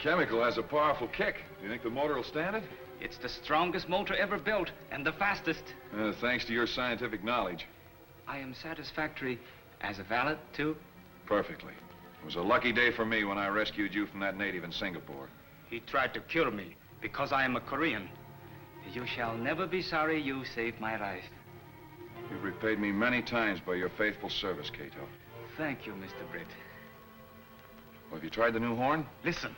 chemical has a powerful kick. Do you think the motor will stand it? It's the strongest motor ever built, and the fastest. Thanks to your scientific knowledge. I am satisfactory as a valet, too? Perfectly. It was a lucky day for me when I rescued you from that native in Singapore. He tried to kill me because I am a Korean. You shall never be sorry you saved my life. You've repaid me many times by your faithful service, Cato. Thank you, Mr. Britt. Well, have you tried the new horn? Listen.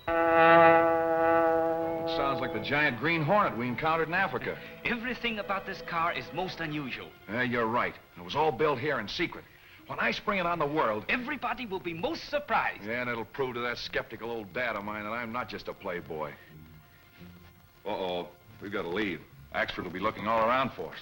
It sounds like the giant Green Hornet we encountered in Africa. Everything about this car is most unusual. You're right. It was all built here in secret. When I spring it on the world... Everybody will be most surprised. Yeah, and it'll prove to that skeptical old dad of mine that I'm not just a playboy. Uh-oh. We've got to leave. Axford will be looking all around for us.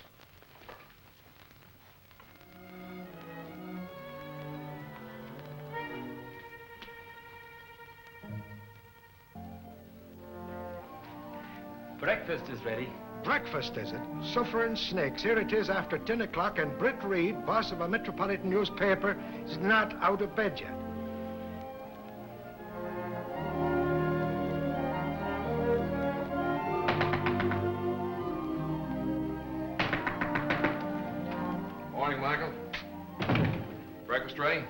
Breakfast is ready. Breakfast, is it? Suffering snakes. Here it is after 10 o'clock, and Britt Reed, boss of a metropolitan newspaper, is not out of bed yet. Morning, Michael. Breakfast ready?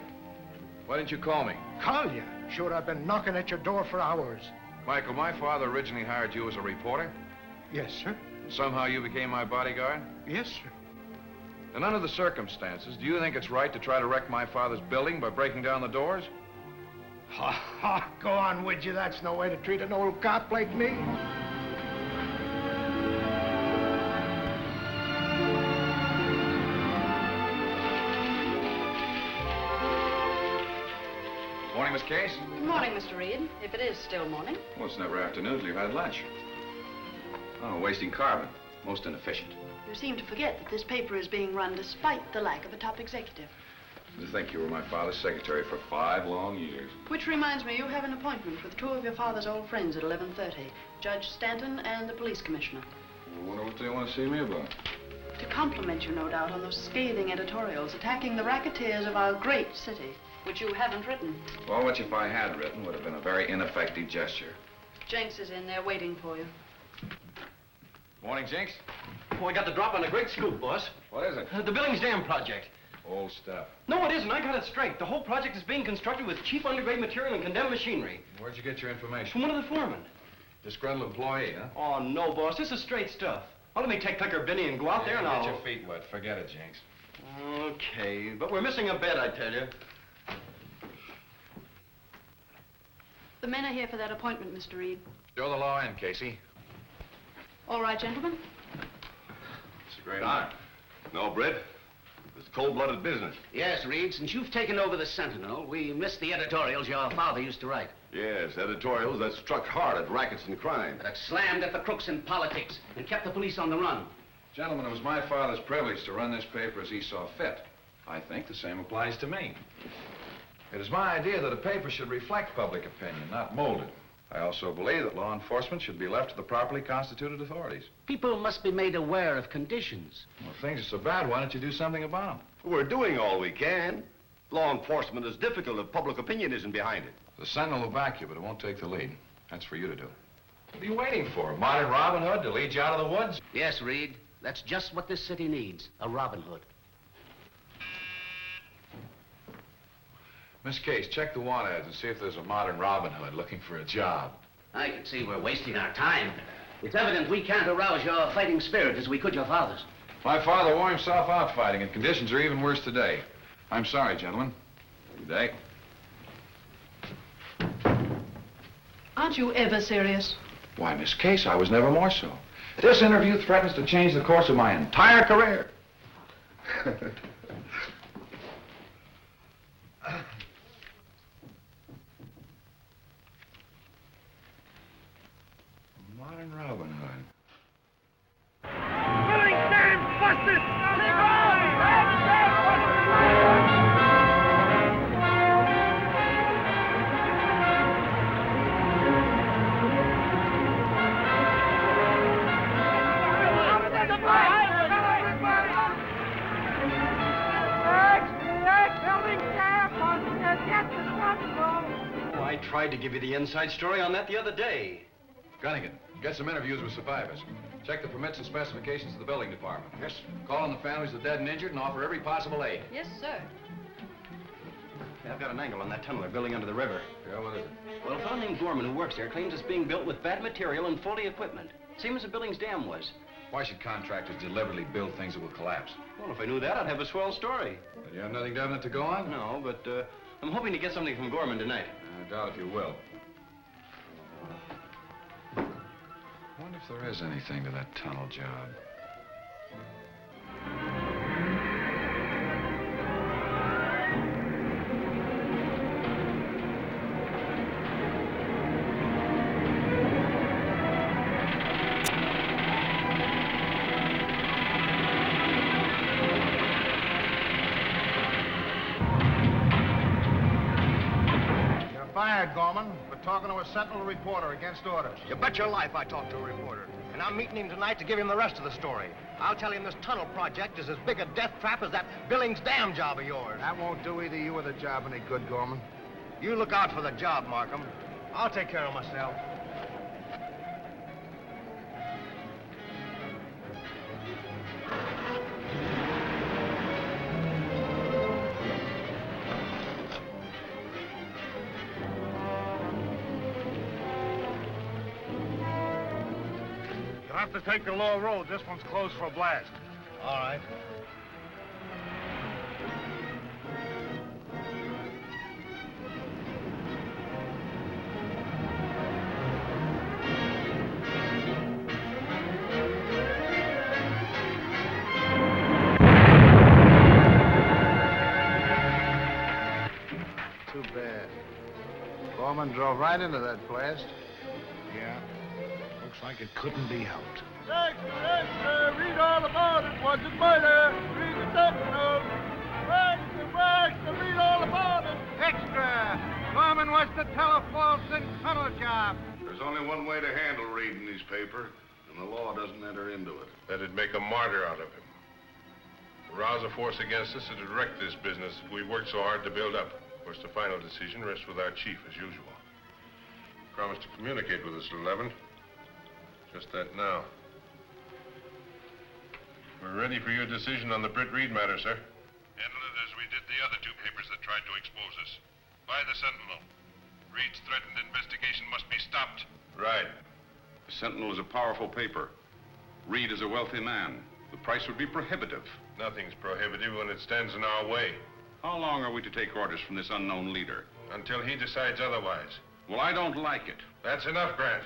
Why didn't you call me? Call you? Sure, I've been knocking at your door for hours. Michael, my father originally hired you as a reporter. Yes, sir. Somehow you became my bodyguard? Yes, sir. And under the circumstances, do you think it's right to try to wreck my father's building by breaking down the doors? Ha ha! Go on, would you? That's no way to treat an old cop like me. Morning, Miss Case. Good morning, Mr. Reed, if it is still morning. Well, it's never afternoon till you've had lunch. Oh, wasting carbon. Most inefficient. You seem to forget that this paper is being run despite the lack of a top executive. To think you were my father's secretary for 5 long years. Which reminds me, you have an appointment with 2 of your father's old friends at 11:30. Judge Stanton and the police commissioner. I wonder what they want to see me about. To compliment you, no doubt, on those scathing editorials attacking the racketeers of our great city, which you haven't written. Well, which if I had written would have been a very ineffective gesture. Jenks is in there waiting for you. Morning, Jinx. Oh, I got the drop on a great scoop, boss. What is it? The Billings Dam project. Old stuff. No, it isn't. I got it straight. The whole project is being constructed with cheap undergrade material and condemned machinery. Where'd you get your information? From one of the foremen. Disgruntled employee, huh? Oh, no, boss. This is straight stuff. Well, let me take Clicker Benny and go out there and Get I'll... your feet wet. Forget it, Jinx. Okay, but we're missing a bed, I tell you. The men are here for that appointment, Mr. Reed. Show the law in, Casey. All right, gentlemen. It's a great honor. No, Britt. It's cold-blooded business. Yes, Reed, since you've taken over the Sentinel, we missed the editorials your father used to write. Yes, editorials that struck hard at rackets and crime. That slammed at the crooks in politics and kept the police on the run. Gentlemen, it was my father's privilege to run this paper as he saw fit. I think the same applies to me. It is my idea that a paper should reflect public opinion, not mold it. I also believe that law enforcement should be left to the properly constituted authorities. People must be made aware of conditions. Well, if things are so bad, why don't you do something about them? We're doing all we can. Law enforcement is difficult if public opinion isn't behind it. The Sentinel will back you, but it won't take the lead. That's for you to do. What are you waiting for? A modern Robin Hood to lead you out of the woods? Yes, Reed, that's just what this city needs, a Robin Hood. Miss Case, check the want ads and see if there's a modern Robin Hood looking for a job. I can see we're wasting our time. It's evident we can't arouse your fighting spirit as we could your father's. My father wore himself out fighting, and conditions are even worse today. I'm sorry, gentlemen. Good day. Aren't you ever serious? Why, Miss Case, I was never more so. This interview threatens to change the course of my entire career. Modern Robin Hood. tried to give you the inside story on that the other day. Gunnigan, get some interviews with survivors. Check the permits and specifications of the building department. Yes. Call on the families of the dead and injured and offer every possible aid. Yes, sir. Yeah, I've got an angle on that tunnel they're building under the river. Yeah, what is it? Well, a fellow named Gorman who works there claims it's being built with bad material and faulty equipment. Same as the building's dam was. Why should contractors deliberately build things that will collapse? Well, if I knew that, I'd have a swell story. But you have nothing definite to go on? No, but I'm hoping to get something from Gorman tonight. I doubt if you will. I wonder if there is anything to that tunnel job. Fired, Gorman, for talking to a Sentinel reporter against orders. You bet your life I talked to a reporter. And I'm meeting him tonight to give him the rest of the story. I'll tell him this tunnel project is as big a death trap as that Billings Dam job of yours. That won't do either you or the job any good, Gorman. You look out for the job, Markham. I'll take care of myself. You'll have to take the lower road. This one's closed for a blast. All right. Too bad. Gorman drove right into that blast. Yeah. Looks like it couldn't be helped. Extra, read all about it. Was it murder? Read the subnote. Extra, read all about it. Extra! Gorman was to tell a false and tunnel job. There's only one way to handle reading his paper, and the law doesn't enter into it. That'd make a martyr out of him. To rouse a force against us and to wreck this business that we worked so hard to build up. Of course, the final decision rests with our chief, as usual. Promised to communicate with us at 11. Just that now. We're ready for your decision on the Britt Reed matter, sir. Handle it as we did the other two papers that tried to expose us. By the Sentinel. Reed's threatened investigation must be stopped. Right. The Sentinel is a powerful paper. Reed is a wealthy man. The price would be prohibitive. Nothing's prohibitive when it stands in our way. How long are we to take orders from this unknown leader? Until he decides otherwise. Well, I don't like it. That's enough, Grant.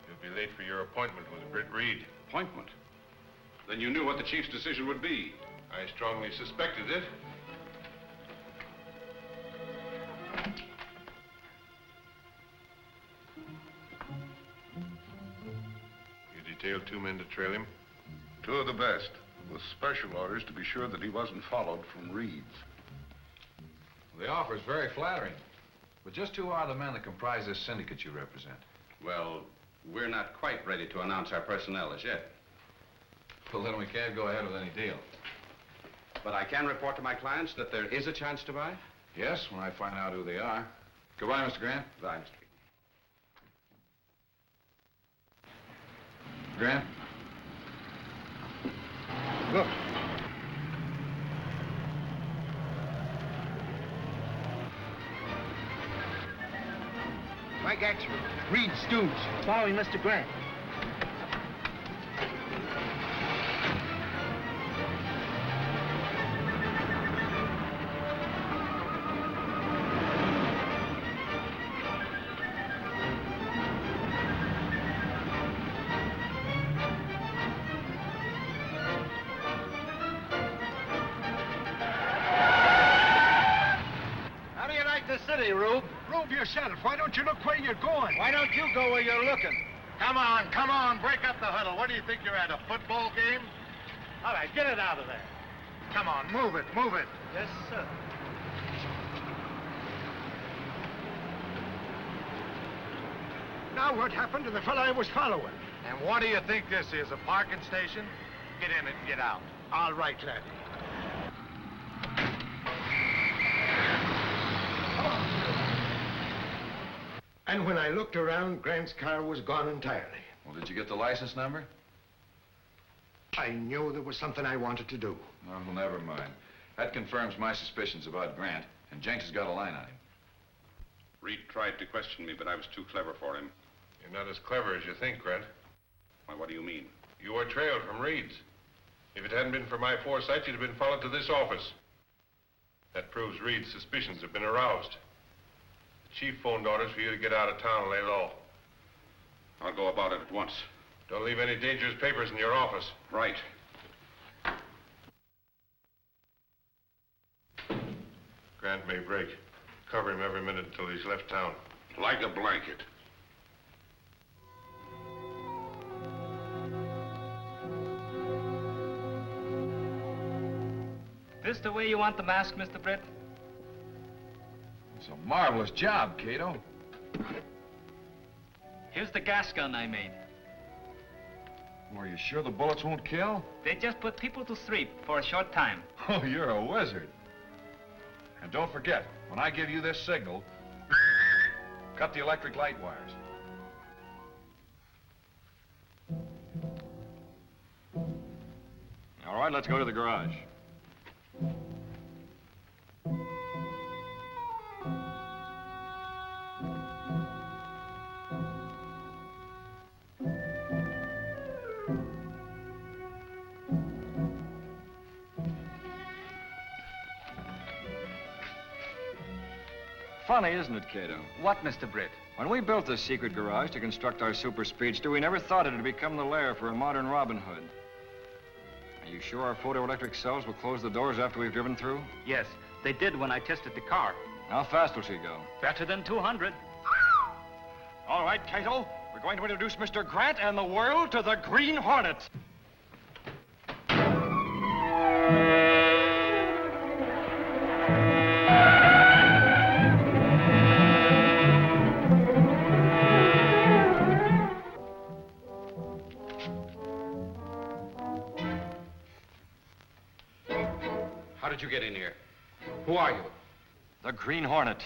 You'll be late for your appointment with Britt Reed. Appointment? Then you knew what the chief's decision would be. I strongly suspected it. You detailed 2 men to trail him? 2 of the best, with special orders to be sure that he wasn't followed from Reed's. The offer is very flattering. But just who are the men that comprise this syndicate you represent? Well, we're not quite ready to announce our personnel as yet. Well, then we can't go ahead with any deal. But I can report to my clients that there is a chance to buy? Yes, when I find out who they are. Goodbye, Mr. Grant. Goodbye, Mr. Grant? Look. I got you. Reed Stooge. Following Mr. Grant. How do you like the city, Rube? Rube yourself. Why don't you look where you're going? Why don't you go where you're looking? Come on, break up the huddle. What do you think you're at, a football game? All right, get it out of there. Come on, move it. Yes, sir. Now what happened to the fellow I was following? And what do you think this is, a parking station? Get in and get out. All right, laddie. And when I looked around, Grant's car was gone entirely. Well, did you get the license number? I knew there was something I wanted to do. Oh, well, never mind. That confirms my suspicions about Grant, and Jenks has got a line on him. Reed tried to question me, but I was too clever for him. You're not as clever as you think, Grant. Why, what do you mean? You were trailed from Reed's. If it hadn't been for my foresight, you'd have been followed to this office. That proves Reed's suspicions have been aroused. The chief phoned orders for you to get out of town and lay low. I'll go about it at once. Don't leave any dangerous papers in your office. Right. Grant may break. Cover him every minute until he's left town. Like a blanket. This the way you want the mask, Mr. Britt? It's a marvelous job, Cato. Here's the gas gun I made. Well, are you sure the bullets won't kill? They just put people to sleep for a short time. Oh, you're a wizard. And don't forget, when I give you this signal, cut the electric light wires. All right, let's go to the garage. Funny, isn't it, Cato? What, Mr. Britt? When we built this secret garage to construct our super speedster, we never thought it'd become the lair for a modern Robin Hood. Are you sure our photoelectric cells will close the doors after we've driven through? Yes, they did when I tested the car. How fast will she go? Better than 200. All right, Cato, we're going to introduce Mr. Grant and the world to the Green Hornet. How did you get in here? Who are you? The Green Hornet.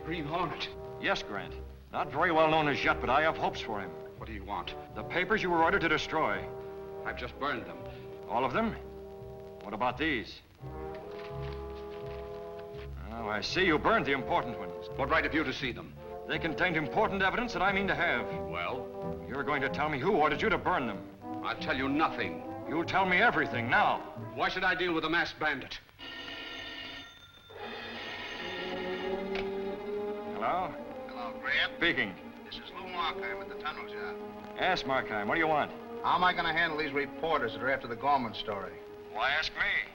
Green Hornet. Yes, Grant. Not very well known as yet, but I have hopes for him. What do you want? The papers you were ordered to destroy. I've just burned them. All of them? What about these? Oh, I see you burned the important ones. What right have you to see them? They contained important evidence that I mean to have. Well? You're going to tell me who ordered you to burn them. I'll tell you nothing. You'll tell me everything now. Why should I deal with a masked bandit? Hello? Hello, Grant. Speaking. This is Lou Markheim at the tunnel job. Yes, Markheim. What do you want? How am I going to handle these reporters that are after the Gorman story? Why ask me?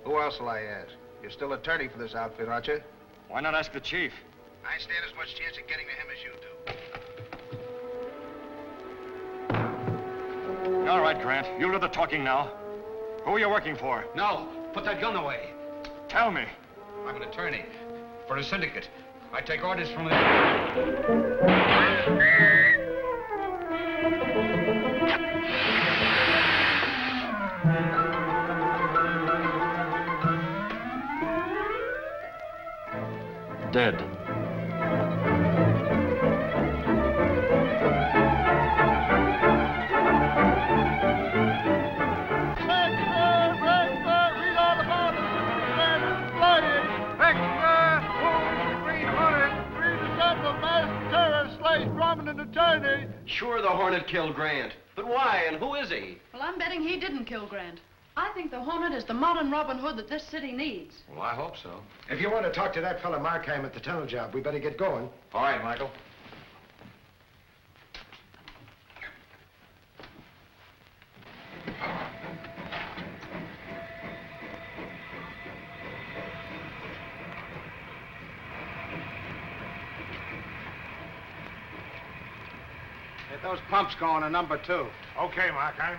Who else will I ask? You're still attorney for this outfit, aren't you? Why not ask the chief? I stand as much chance of getting to him as you do. All right, Grant. You do the talking now. Who are you working for? No, put that gun away. Tell me. I'm an attorney for a syndicate. I take orders from the... Dead. Sure, the Hornet killed Grant. But why, and who is he? Well, I'm betting he didn't kill Grant. I think the Hornet is the modern Robin Hood that this city needs. Well, I hope so. If you want to talk to that fella Markheim at the tunnel job, we better get going. All right, Michael. Get those pumps going on number 2. Okay, Markheim.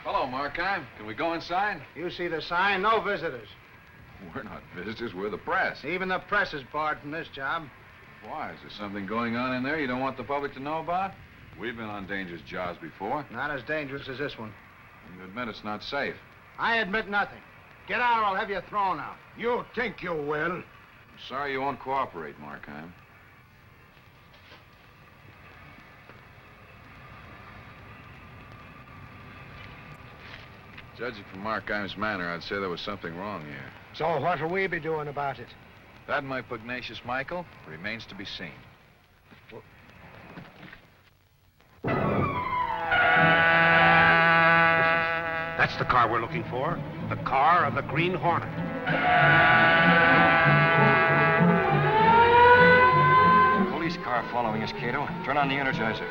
Hello, Markheim. Can we go inside? You see the sign? No visitors. We're not visitors. We're the press. Even the press is barred from this job. Why? Is there something going on in there you don't want the public to know about? We've been on dangerous jobs before. Not as dangerous as this one. You admit it's not safe. I admit nothing. Get out or I'll have you thrown out. You think you will? I'm sorry you won't cooperate, Markheim. Judging from Markheim's manner, I'd say there was something wrong here. So what'll we be doing about it? That, my pugnacious Michael, remains to be seen. That's the car we're looking for. The car of the Green Hornet. Police car following us, Cato. Turn on the Energizer.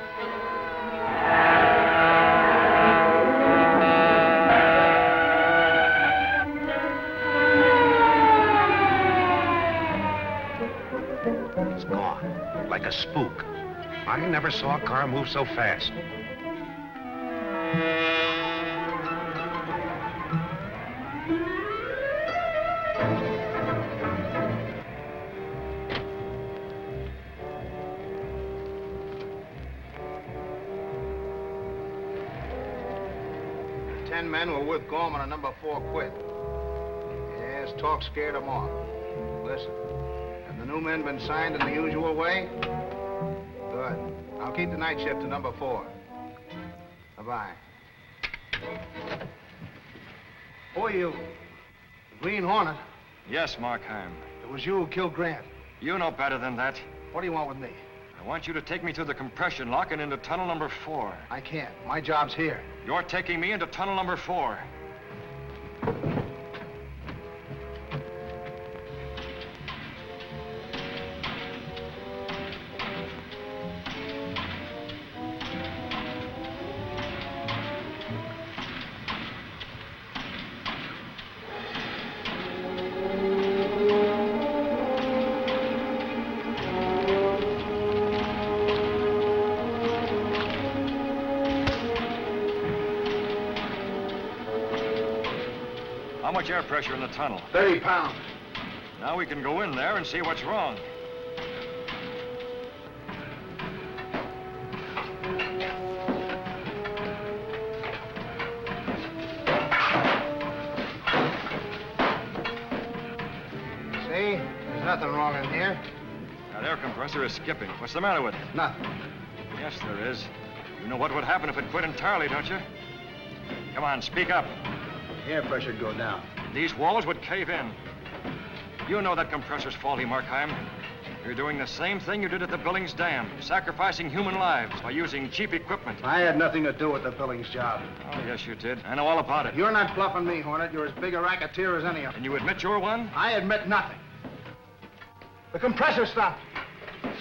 It's gone, like a spook. I never saw a car move so fast. The 10 men were with Gorman on number 4 quit. Yes, talk scared them off. Listen. The new men been signed in the usual way? Good. I'll keep the night shift to number 4. Bye-bye. Who are you? The Green Hornet? Yes, Markheim. It was you who killed Grant. You know better than that. What do you want with me? I want you to take me through the compression lock and into tunnel number 4. I can't. My job's here. You're taking me into tunnel number 4. How much air pressure in the tunnel? 30 pounds. Now we can go in there and see what's wrong. See? There's nothing wrong in here. That air compressor is skipping. What's the matter with it? Nothing. Yes, there is. You know what would happen if it quit entirely, don't you? Come on, speak up. The air pressure'd go down. These walls would cave in. You know that compressor's faulty, Markheim. You're doing the same thing you did at the Billings Dam, sacrificing human lives by using cheap equipment. I had nothing to do with the Billings job. Oh, yes, you did. I know all about it. You're not bluffing me, Hornet. You're as big a racketeer as any of them. And you admit you're one? I admit nothing. The compressor stopped.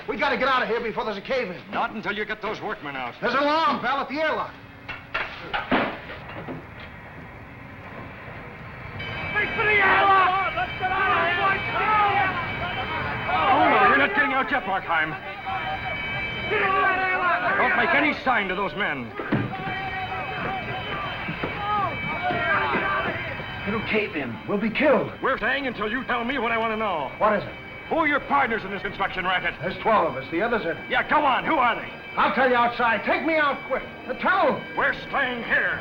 We gotta get out of here before there's a cave-in. Not until you get those workmen out. There's an alarm bell at the airlock. Wait for the airlock! Let's get out of here! Oh, no, you're not getting out yet, Markheim. Get into that airlock! Don't make any sign to those men. It'll cave in. We'll be killed. We're staying until you tell me what I want to know. What is it? Who are your partners in this construction racket? There's 12 of us. The others are... Yeah, go on. Who are they? I'll tell you outside. Take me out quick. The tunnel. We're staying here.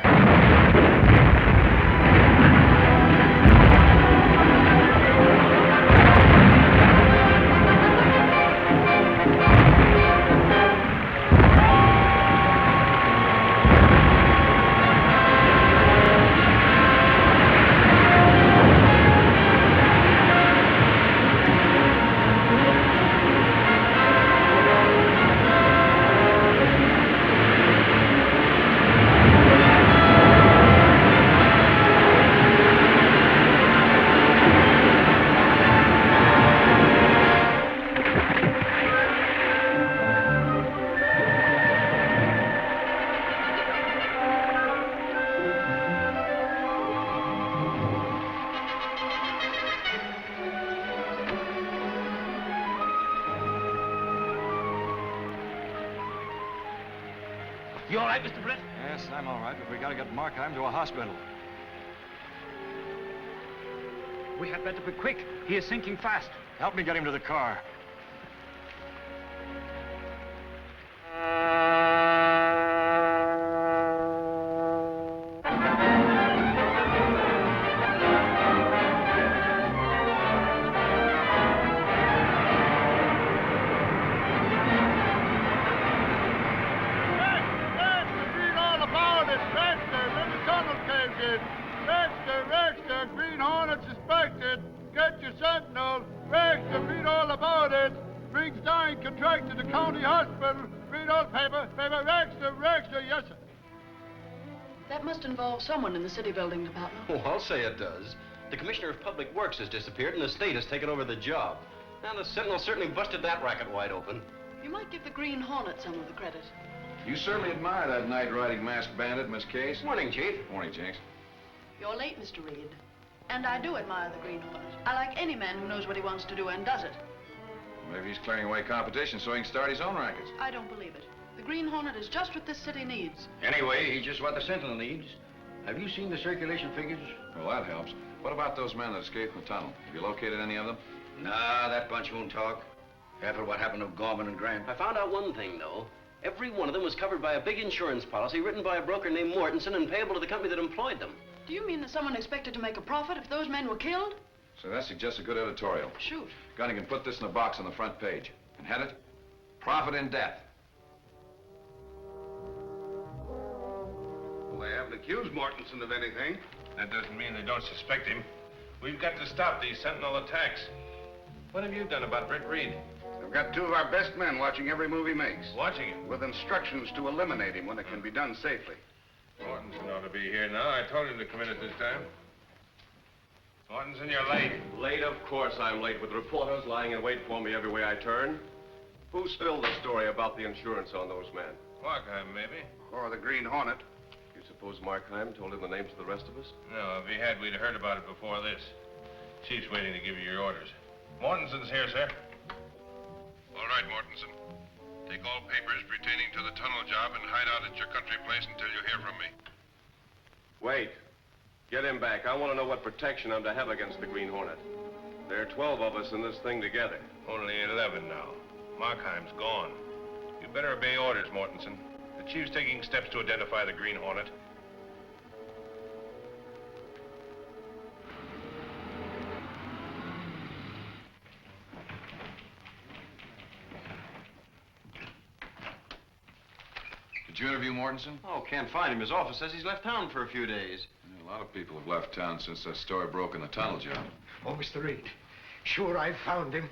You all right, Mr. Brett? Yes, I'm all right, but we gotta get Markheim to a hospital. We had better be quick. He is sinking fast. Help me get him to the car. Rexter, Green Hornet suspected. Get your sentinel. Rexter, read all about it. Briggs dying contracted to county hospital. Read all paper. Rexter, yes, sir. That must involve someone in the city building department. Oh, I'll say it does. The Commissioner of Public Works has disappeared and the state has taken over the job. And the Sentinel certainly busted that racket wide open. You might give the Green Hornet some of the credit. You certainly admire that night-riding masked bandit, Miss Case. Morning, Chief. Morning, Jinx. You're late, Mr. Reed. And I do admire the Green Hornet. I like any man who knows what he wants to do and does it. Maybe he's clearing away competition so he can start his own rackets. I don't believe it. The Green Hornet is just what this city needs. Anyway, he's just what the Sentinel needs. Have you seen the circulation figures? Well, that helps. What about those men that escaped from the tunnel? Have you located any of them? Nah, that bunch won't talk. After what happened to Gorman and Grant. I found out one thing, though. Every one of them was covered by a big insurance policy written by a broker named Mortensen and payable to the company that employed them. Do you mean that someone expected to make a profit if those men were killed? So that suggests a good editorial. Shoot. Gunnigan, put this in a box on the front page. And head it, Profit in Death. Well, they haven't accused Mortensen of anything. That doesn't mean they don't suspect him. We've got to stop these Sentinel attacks. What have you done about Britt Reed? I've got two of our best men watching every move he makes. Watching him? With instructions to eliminate him when it can be done safely. Mortensen ought to be here now. I told him to come in at this time. Mortensen, you're late. Late? Of course I'm late, with reporters lying in wait for me every way I turn. Who spilled the story about the insurance on those men? Markheim, maybe. Or the Green Hornet. You suppose Markheim told him the names of the rest of us? No, if he had, we'd have heard about it before this. Chief's waiting to give you your orders. Mortensen's here, sir. All right, Mortensen. Take all papers pertaining to the tunnel job and hide out at your country place until you hear from me. Wait. Get him back. I want to know what protection I'm to have against the Green Hornet. There are 12 of us in this thing together. Only 11 now. Markheim's gone. You better obey orders, Mortensen. The chief's taking steps to identify the Green Hornet. Did you interview Mortensen? Oh, can't find him. His office says he's left town for a few days. Yeah, a lot of people have left town since that story broke in the tunnel job. Oh, Mr. Reed. Sure, I found him.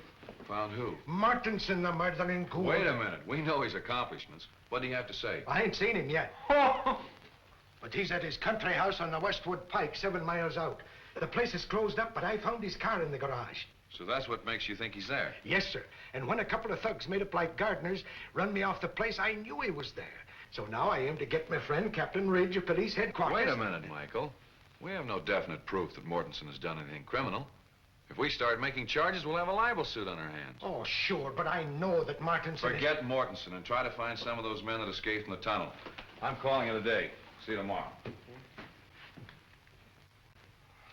Found who? Mortensen, the murdering ghoul. Wait a minute. We know his accomplishments. What do you have to say? I ain't seen him yet. But he's at his country house on the Westwood Pike, 7 miles out. The place is closed up, but I found his car in the garage. So that's what makes you think he's there? Yes, sir. And when a couple of thugs made up like gardeners run me off the place, I knew he was there. So now I aim to get my friend, Captain Ridge of Police Headquarters. Wait a minute, Michael. We have no definite proof that Mortensen has done anything criminal. If we start making charges, we'll have a libel suit on our hands. Oh, sure, but I know that Mortensen... Forget Mortensen and try to find some of those men that escaped from the tunnel. I'm calling it a day. See you tomorrow.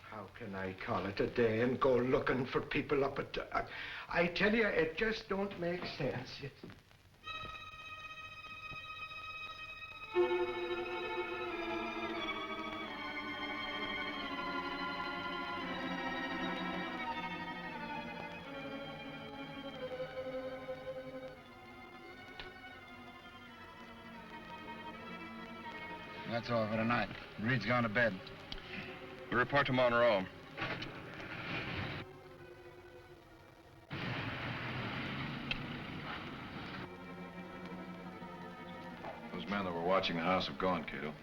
How can I call it a day and go looking for people up at... I tell you, it just don't make sense. That's all for tonight. Reed's gone to bed. We report to Monroe. Those men that were watching the house have gone, Cato.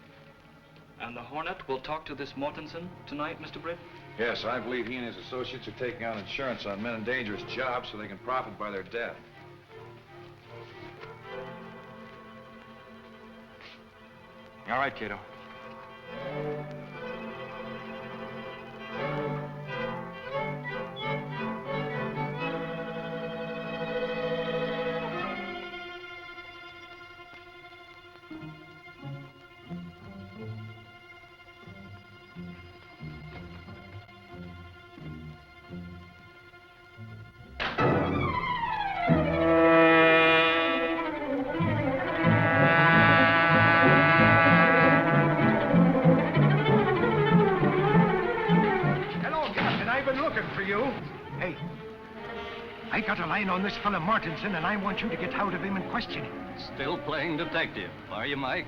And the Hornet will talk to this Mortensen tonight, Mr. Britt? Yes, I believe he and his associates are taking out insurance on men in dangerous jobs so they can profit by their death. All right, Cato. On this fellow Mortensen, and I want you to get hold of him and question him. Still playing detective, are you, Mike?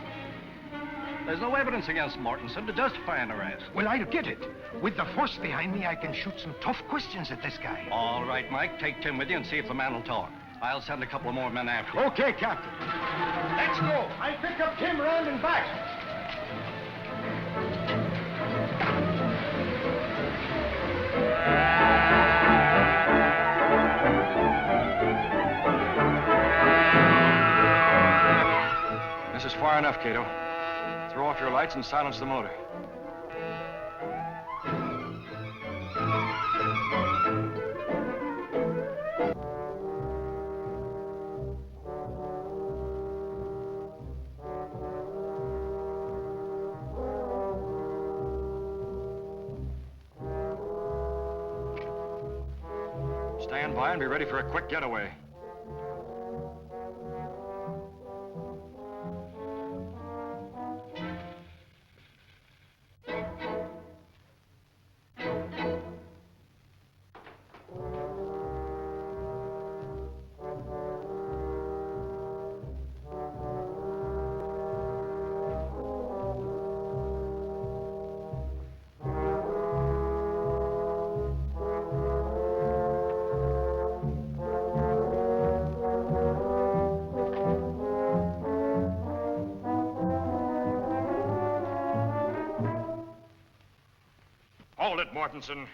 There's no evidence against Mortensen to justify an arrest. Well, I'll get it. With the force behind me, I can shoot some tough questions at this guy. All right, Mike. Take Tim with you and see if the man will talk. I'll send a couple of more men after you. Okay, Captain. Let's go. I'll pick up Tim round and back. This is far enough, Cato. Throw off your lights and silence the motor. Stand by and be ready for a quick getaway. Hold it, Mortensen.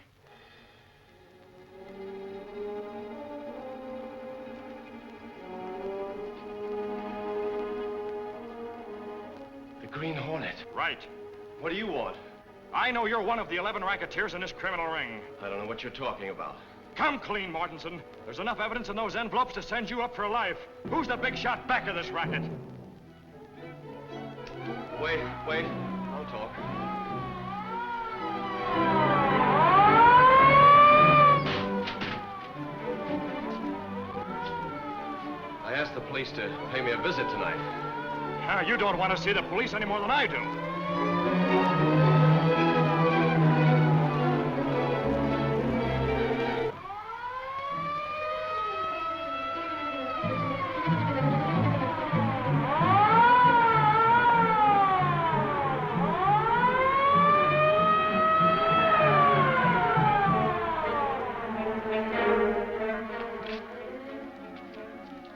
The Green Hornet. Right. What do you want? I know you're one of the 11 racketeers in this criminal ring. I don't know what you're talking about. Come clean, Mortensen. There's enough evidence in those envelopes to send you up for life. Who's the big shot back of this racket? Wait. I'll talk. I asked the police to pay me a visit tonight. You don't want to see the police any more than I do.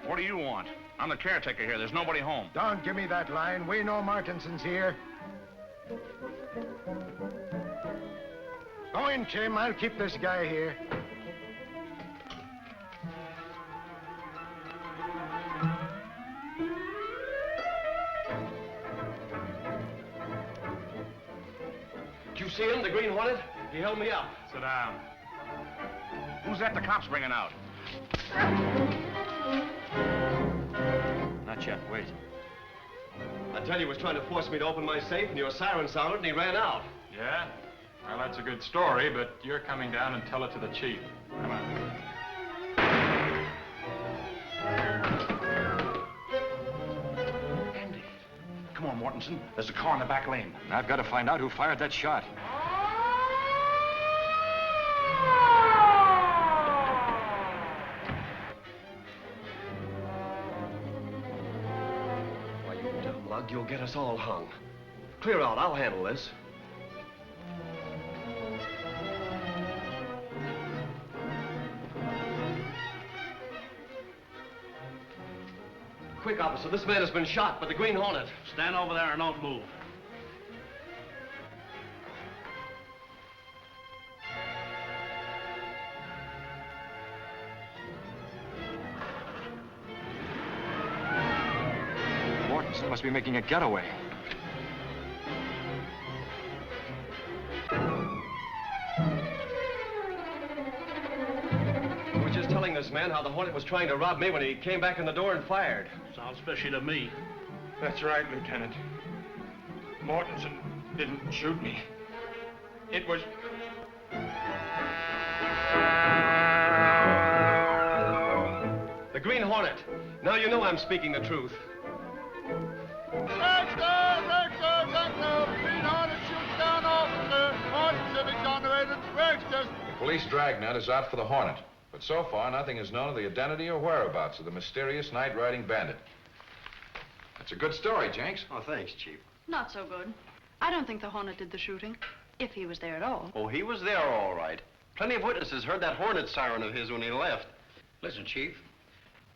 What do you want? I'm the caretaker here. There's nobody home. Don't give me that line. We know Martinson's here. Go in, Tim. I'll keep this guy here. Did you see him, the Green Hornet? He held me up. Sit down. Who's that the cops bringing out? Not yet. Wait. I tell you, he was trying to force me to open my safe, and your siren sounded, and he ran out. Yeah? Well, that's a good story, but you're coming down and tell it to the chief. Come on. Andy. Come on, Mortensen. There's a car in the back lane. I've got to find out who fired that shot. Why, you dumb lug, you'll get us all hung. Clear out. I'll handle this. Quick, officer. This man has been shot by the Green Hornet. Stand over there and don't move. Mortensen must be making a getaway. We were just telling this man how the Hornet was trying to rob me when he came back in the door and fired. Sounds fishy to me. That's right, Lieutenant. Mortensen didn't shoot me. It was... The Green Hornet. Now you know I'm speaking the truth. Rexter! Green Hornet shoots down officer. Mortensen exonerated. Rexter! The police dragnet is out for the Hornet, but so far nothing is known of the identity or whereabouts of the mysterious night-riding bandit. That's a good story, Jenks. Oh, thanks, Chief. Not so good. I don't think the Hornet did the shooting, if he was there at all. Oh, he was there all right. Plenty of witnesses heard that Hornet siren of his when he left. Listen, Chief.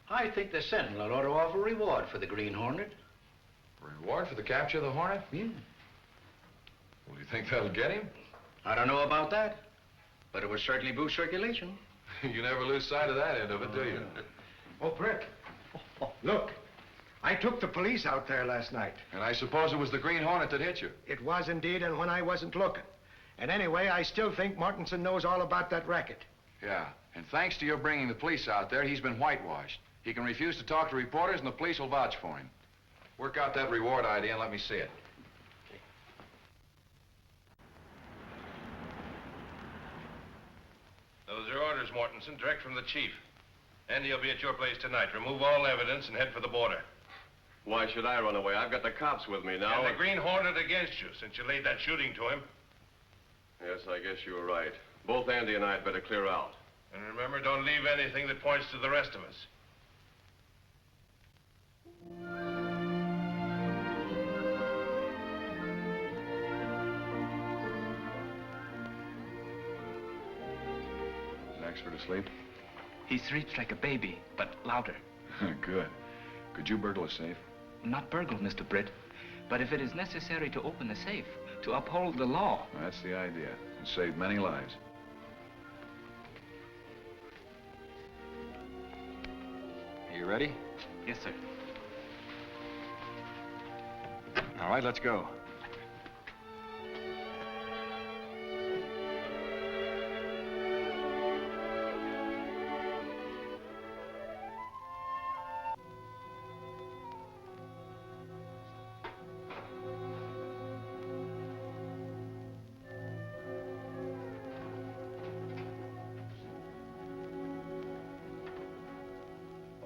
I think the Sentinel ought to offer a reward for the Green Hornet. Reward for the capture of the Hornet? Yeah. Well, do you think that'll get him? I don't know about that, but it would certainly boost circulation. You never lose sight of that end of it, do you? Oh, Brick. Look, I took the police out there last night. And I suppose it was the Green Hornet that hit you? It was indeed, and when I wasn't looking. And anyway, I still think Martinson knows all about that racket. Yeah, and thanks to your bringing the police out there, he's been whitewashed. He can refuse to talk to reporters, and the police will vouch for him. Work out that reward idea and let me see it. Those are orders, Mortensen, direct from the chief. Andy will be at your place tonight. Remove all evidence and head for the border. Why should I run away? I've got the cops with me now. And the Green Hornet against you, since you laid that shooting to him. Yes, I guess you were right. Both Andy and I had better clear out. And remember, don't leave anything that points to the rest of us. Is Axford asleep? He sleeps like a baby, but louder. Good. Could you burgle a safe? Not burgle, Mr. Britt, but if it is necessary to open the safe, to uphold the law. That's the idea. And save many lives. Are you ready? Yes, sir. All right, let's go.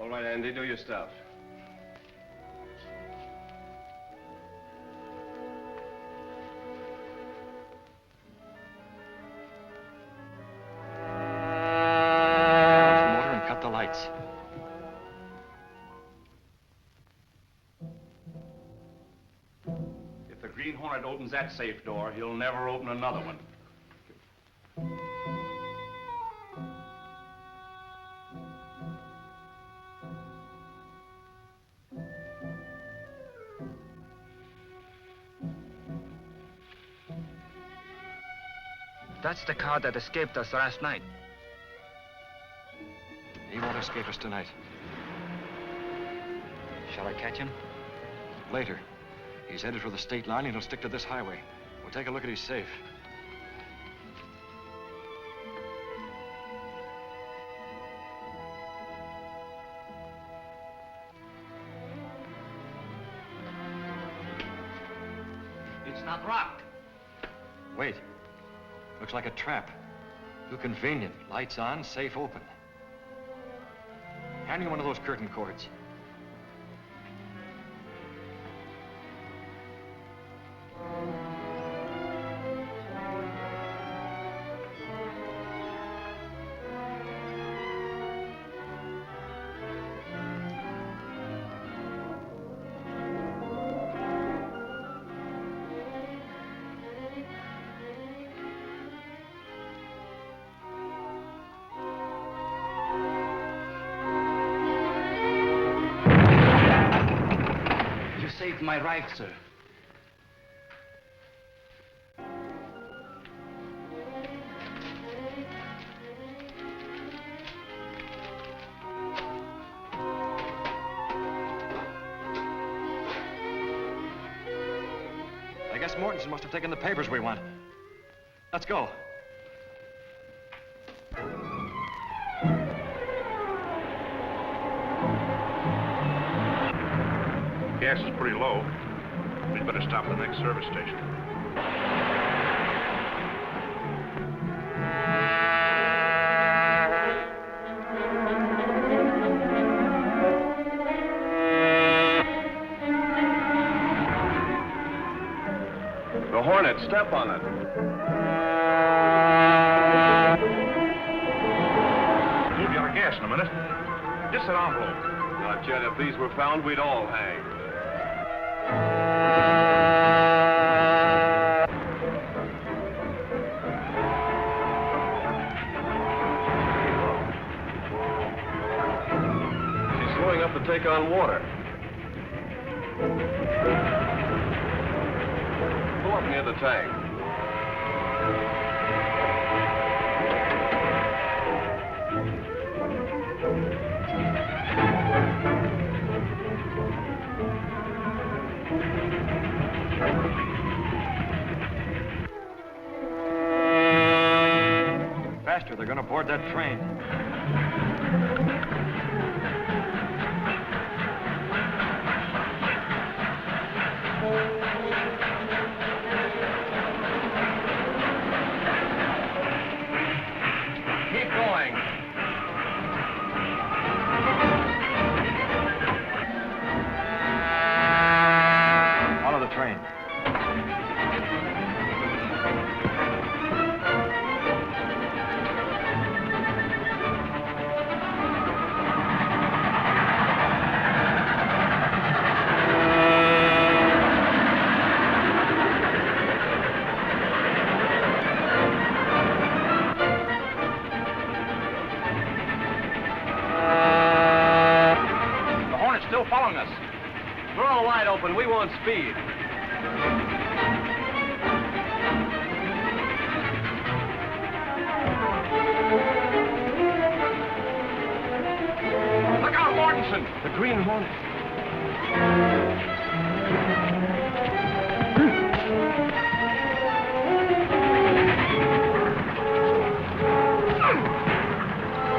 All right, Andy, do your stuff. Turn off the motor and cut the lights. If the Green Hornet opens that safe door, he'll never open another one. That's the car that escaped us last night. He won't escape us tonight. Shall I catch him? Later. He's headed for the state line and he'll stick to this highway. We'll take a look at his safe. It's not locked. Wait. Looks like a trap. Too convenient. Lights on, safe open. Hand me one of those curtain cords. Saved my life, sir. I guess Mortensen must have taken the papers we want. Let's go. Gas is pretty low. We'd better stop at the next service station. The Hornet, step on it. We'll be out of gas in a minute. Just that envelope. Not yet. If these were found, we'd all hang. thick on water. Pull up near the tank. Faster, they're gonna board that train. Keep going. Follow the train. The Hornet's still following us. Throw the light open. We want speed. Look out, Mortensen! The Green Hornet.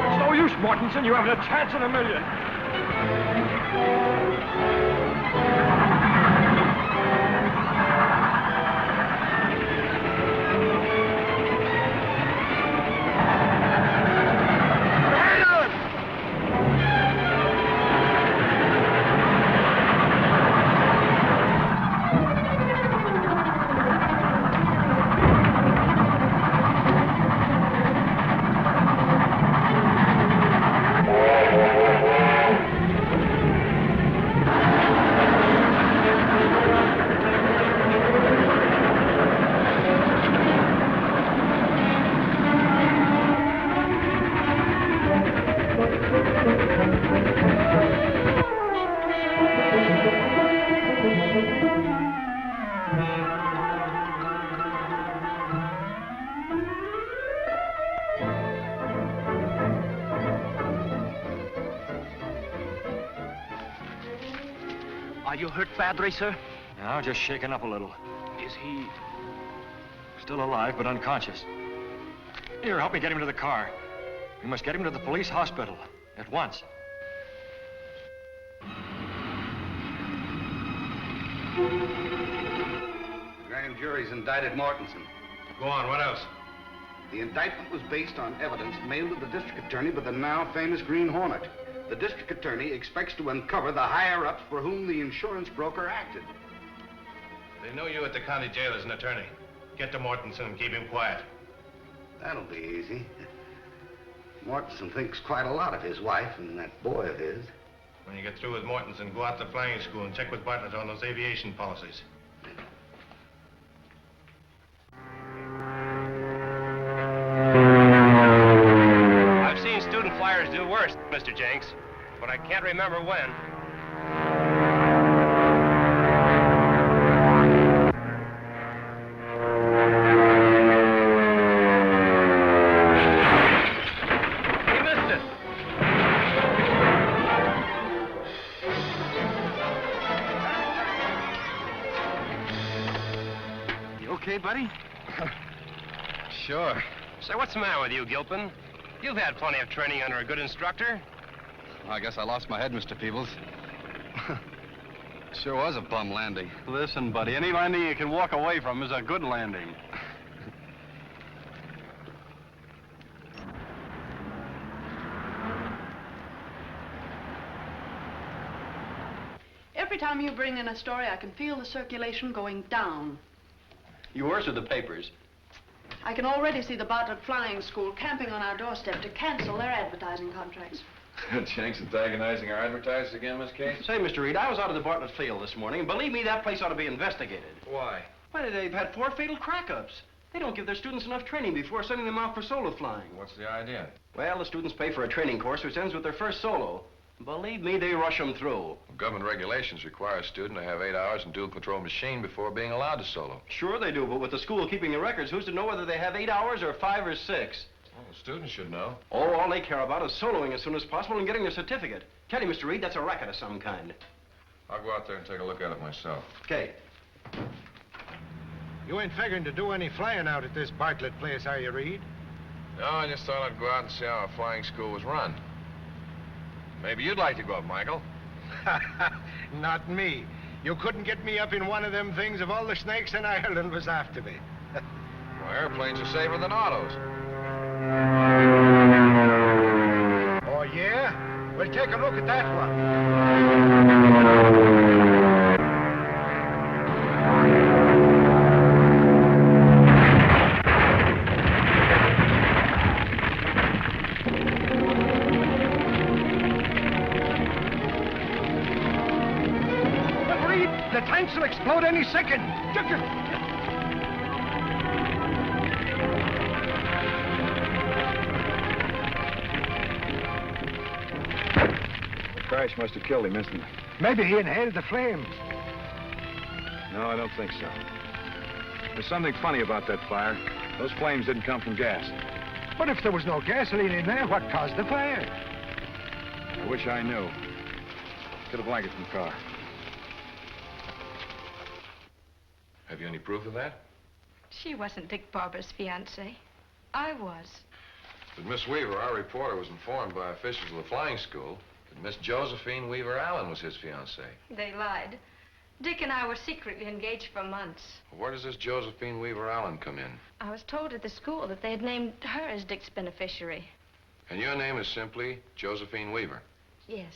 It's no use, Mortensen. You haven't a chance in a million. Are you hurt badly, sir? No, just shaken up a little. Is he... Still alive, but unconscious. Here, help me get him to the car. We must get him to the police hospital. At once. The grand jury's indicted Mortensen. Go on, what else? The indictment was based on evidence mailed to the district attorney by the now famous Green Hornet. The district attorney expects to uncover the higher-ups for whom the insurance broker acted. They know you at the county jail as an attorney. Get to Mortensen and keep him quiet. That'll be easy. Mortensen thinks quite a lot of his wife and that boy of his. When you get through with Mortensen, go out to flying school and check with Bartlett on those aviation policies. I've seen student flyers do worse, Mr. Jenks, but I can't remember when. He missed it. You okay, buddy? Sure. Say, what's the matter with you, Gilpin? You've had plenty of training under a good instructor. I guess I lost my head, Mr. Peebles. Sure was a bum landing. Listen, buddy, any landing you can walk away from is a good landing. Every time you bring in a story, I can feel the circulation going down. Yours or the papers? I can already see the Bartlett Flying School camping on our doorstep to cancel their advertising contracts. Jenks antagonizing our advertisers again, Miss Kay? Say, Mr. Reed, I was out of the Bartlett field this morning, and believe me, that place ought to be investigated. Why? Why, they've had 4 fatal crack-ups. They don't give their students enough training before sending them out for solo flying. What's the idea? Well, the students pay for a training course which ends with their first solo. Believe me, they rush them through. Government regulations require a student to have 8 hours in dual control machine before being allowed to solo. Sure they do, but with the school keeping the records, who's to know whether they have 8 hours or 5 or 6? Well, the students should know. Oh, all they care about is soloing as soon as possible and getting their certificate. Tell you, Mr. Reed, that's a racket of some kind. I'll go out there and take a look at it myself. Okay. You ain't figuring to do any flying out at this Bartlett place, are you, Reed? No, I just thought I'd go out and see how a flying school was run. Maybe you'd like to go up, Michael. Not me. You couldn't get me up in one of them things if all the snakes in Ireland was after me. Well, airplanes are safer than autos. Oh, yeah? Well, take a look at that one. The tanks will explode any second. The crash must have killed him instantly. Maybe he inhaled the flames. No, I don't think so. There's something funny about that fire. Those flames didn't come from gas. But if there was no gasoline in there, what caused the fire? I wish I knew. Get a blanket from the car. Have you any proof of that? She wasn't Dick Barber's fiancée. I was. But Miss Weaver, our reporter, was informed by officials of the flying school that Miss Josephine Weaver Allen was his fiancée. They lied. Dick and I were secretly engaged for months. Well, where does this Josephine Weaver Allen come in? I was told at the school that they had named her as Dick's beneficiary. And your name is simply Josephine Weaver? Yes.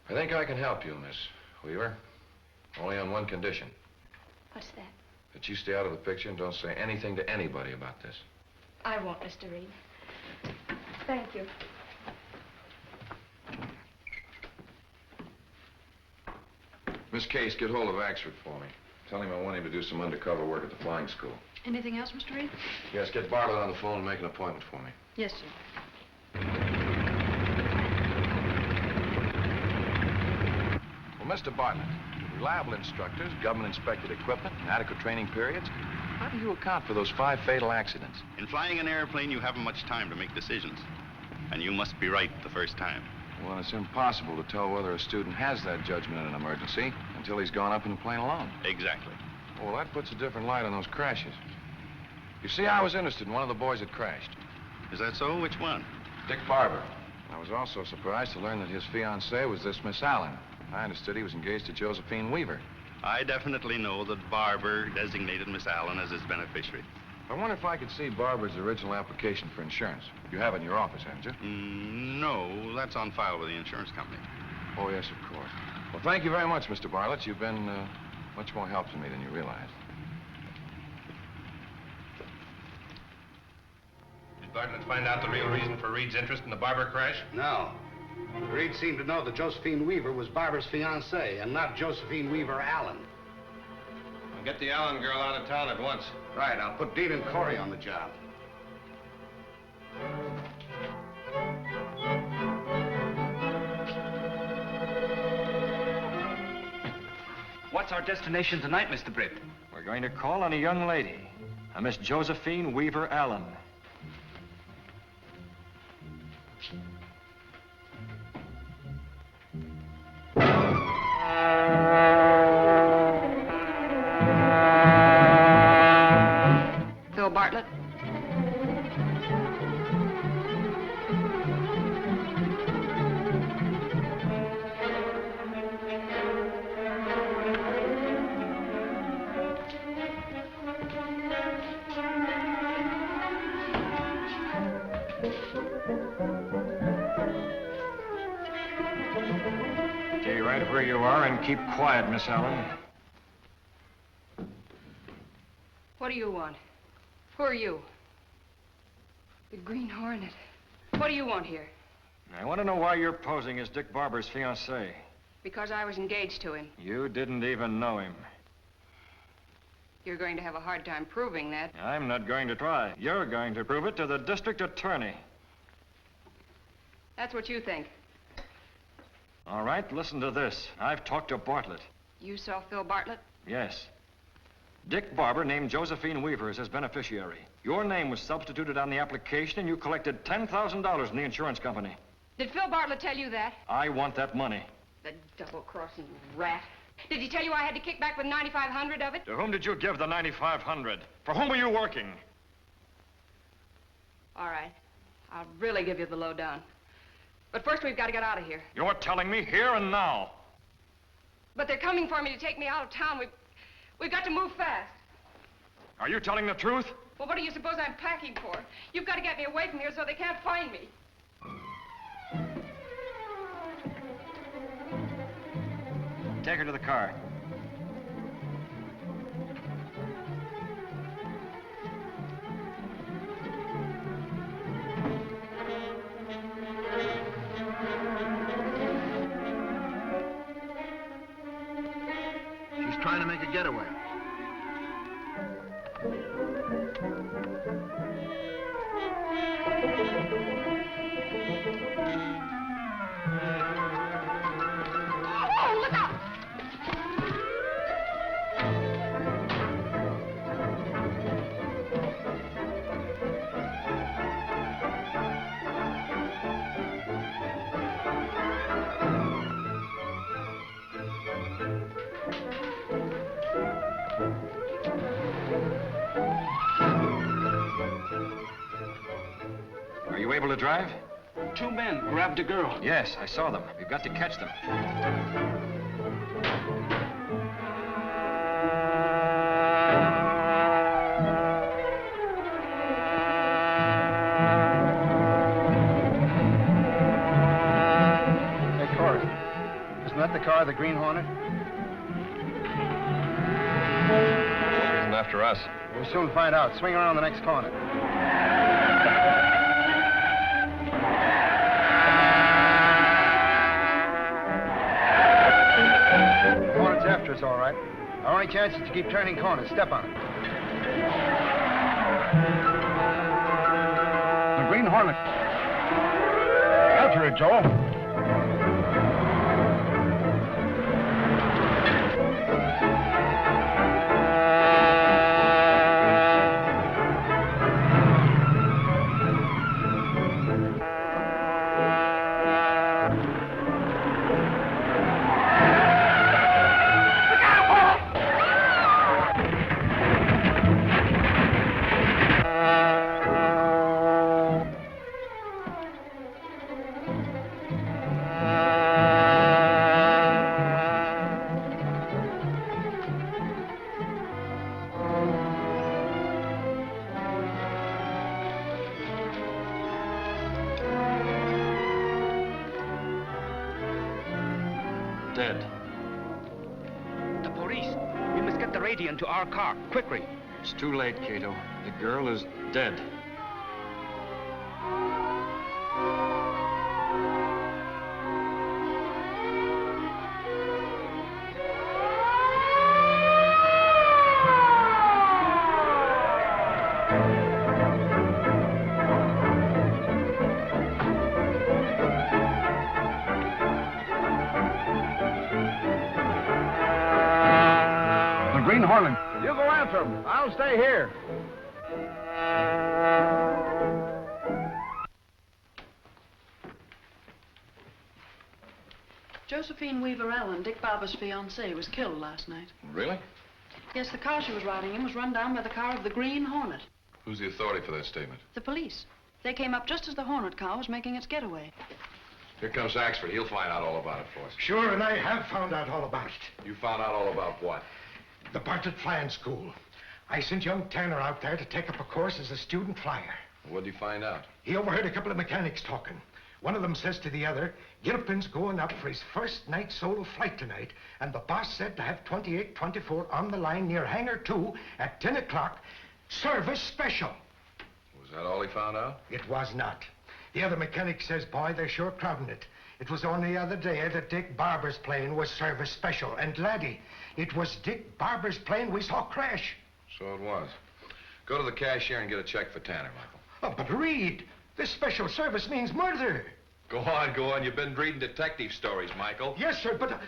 I think I can help you, Miss Weaver. Only on one condition. What's that? That you stay out of the picture and don't say anything to anybody about this. I won't, Mr. Reed. Thank you. Miss Case, get hold of Axford for me. Tell him I want him to do some undercover work at the flying school. Anything else, Mr. Reed? Yes, get Bartlett on the phone and make an appointment for me. Yes, sir. Well, Mr. Bartlett, with reliable instructors, government-inspected equipment, and adequate training periods, how do you account for those 5 fatal accidents? In flying an airplane, you haven't much time to make decisions. And you must be right the first time. Well, it's impossible to tell whether a student has that judgment in an emergency until he's gone up in the plane alone. Exactly. Well, that puts a different light on those crashes. You see, I was interested in one of the boys that crashed. Is that so? Which one? Dick Barber. I was also surprised to learn that his fiancée was this Miss Allen. I understood he was engaged to Josephine Weaver. I definitely know that Barber designated Miss Allen as his beneficiary. I wonder if I could see Barber's original application for insurance. You have it in your office, haven't you? No, that's on file with the insurance company. Oh, yes, of course. Well, thank you very much, Mr. Bartlett. You've been much more help to me than you realize. Did Bartlett find out the real reason for Reed's interest in the Barber crash? No. Reed seemed to know that Josephine Weaver was Barber's fiancée and not Josephine Weaver Allen. Well, get the Allen girl out of town at once. Right, I'll put Dean and Corey on the job. What's our destination tonight, Mr. Britt? We're going to call on a young lady, a Miss Josephine Weaver Allen. Phil Bartlett? Stay right where you are and keep quiet, Miss Allen. What do you want? Who are you? The Green Hornet. What do you want here? I want to know why you're posing as Dick Barber's fiancée. Because I was engaged to him. You didn't even know him. You're going to have a hard time proving that. I'm not going to try. You're going to prove it to the district attorney. That's what you think. All right, listen to this. I've talked to Bartlett. You saw Phil Bartlett? Yes. Dick Barber named Josephine Weaver as his beneficiary. Your name was substituted on the application, and you collected $10,000 from the insurance company. Did Phil Bartlett tell you that? I want that money. The double-crossing rat. Did he tell you I had to kick back with $9,500 of it? To whom did you give the $9,500? For whom were you working? All right. I'll really give you the lowdown. But first, we've got to get out of here. You're telling me here and now. But they're coming for me to take me out of town. We've got to move fast. Are you telling the truth? Well, what do you suppose I'm packing for? You've got to get me away from here so they can't find me. Take her to the car. She's trying to make a getaway. Oh, look out! Are you able to drive? 2 men grabbed a girl. Yes, I saw them. We've got to catch them. Hey, Corey. Isn't that the car of the Green Hornet? Isn't after us. We'll soon find out. Swing around the next corner. Hornet's after us, all right. Our only chance is to keep turning corners. Step on it. The Green Hornet. Answer it, Joe. Dead. The police. We must get the radio into our car, quickly. It's too late, Cato. The girl is dead. Green Hornet. You go after him. I'll stay here. Josephine Weaver Allen, Dick Barber's fiancée, was killed last night. Really? Yes, the car she was riding in was run down by the car of the Green Hornet. Who's the authority for that statement? The police. They came up just as the Hornet car was making its getaway. Here comes Axford. He'll find out all about it for us. Sure, and I have found out all about it. You found out all about what? The Bartlett Flying School. I sent young Tanner out there to take up a course as a student flyer. What did you find out? He overheard a couple of mechanics talking. One of them says to the other, Gilpin's going up for his first night solo flight tonight, and the boss said to have 2824 on the line near Hangar 2 at 10 o'clock, service special. Was that all he found out? It was not. The other mechanic says, boy, they're sure crowding it. It was only the other day that Dick Barber's plane was service special. And, laddie, it was Dick Barber's plane we saw crash. So it was. Go to the cashier and get a check for Tanner, Michael. Oh, but Reed, this special service means murder. Go on. You've been reading detective stories, Michael. Yes, sir, but...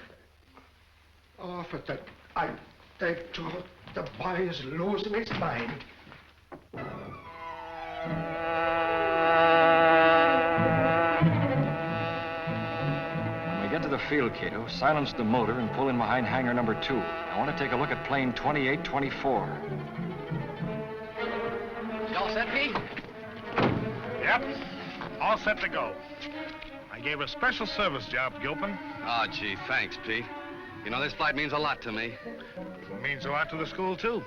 Oh, for that... I beg to... The boy is losing his mind. When we get to the field, Cato, silence the motor and pull in behind hangar number 2. I want to take a look at plane 2824. You all set, Pete? Yep. All set to go. I gave a special service job, Gilpin. Oh, gee, thanks, Pete. You know, this flight means a lot to me. It means a lot to the school, too.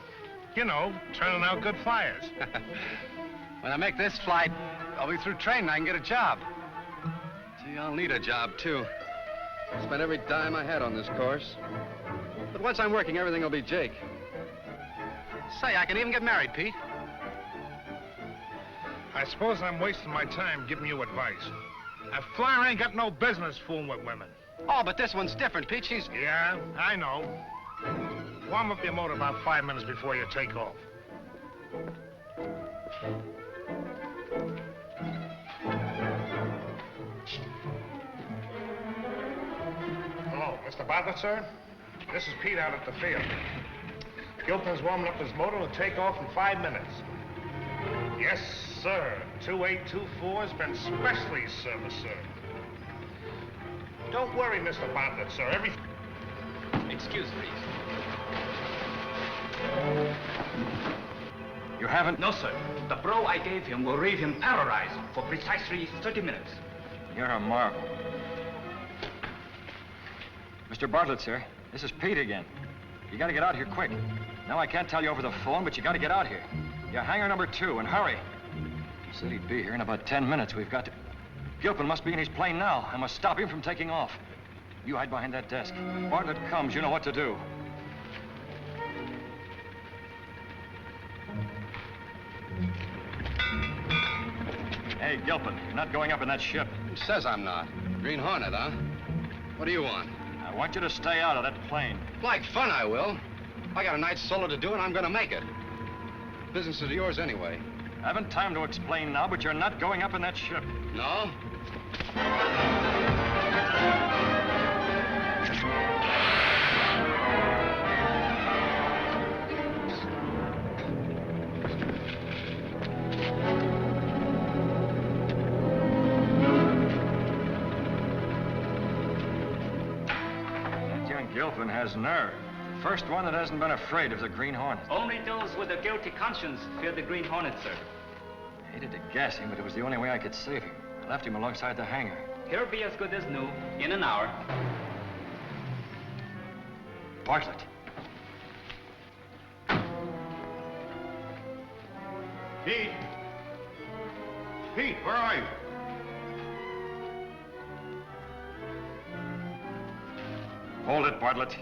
You know, turning out good flyers. When I make this flight, I'll be through training. I can get a job. Gee, I'll need a job, too. I spent every dime I had on this course. But once I'm working, everything will be Jake. Say, I can even get married, Pete. I suppose I'm wasting my time giving you advice. A flyer ain't got no business fooling with women. Oh, but this one's different, Pete. She's... Yeah, I know. Warm up your motor about 5 minutes before you take off. Hello, Mr. Boteler, sir? This is Pete out at the field. Gilpin's warming up his motor to take off in 5 minutes. Yes, sir. 2824's been specially serviced, sir. Don't worry, Mr. Boteler, sir. Excuse, please. You haven't? No, sir. The blow I gave him will leave him paralyzed for precisely 30 minutes. You're a marvel. Mr. Bartlett, sir. This is Pete again. You gotta get out here quick. Now, I can't tell you over the phone, but you gotta get out here. You're hangar number 2, and hurry. He said he'd be here in about 10 minutes. We've got to... Gilpin must be in his plane now. I must stop him from taking off. You hide behind that desk. Bartlett comes, you know what to do. Hey, Gilpin, you're not going up in that ship. Who says I'm not? Green Hornet, huh? What do you want? I want you to stay out of that plane. Like fun, I will. I got a night's solo to do, and I'm gonna make it. Business is yours anyway. I haven't time to explain now, but you're not going up in that ship. No? That young Gilpin has nerve. First one that hasn't been afraid of the Green Hornet. Only those with a guilty conscience fear the Green Hornet, sir. I hated to gas him, but it was the only way I could save him. I left him alongside the hangar. He'll be as good as new in an hour. Bartlett. Pete! Pete, where are you? Hold it, Bartlett.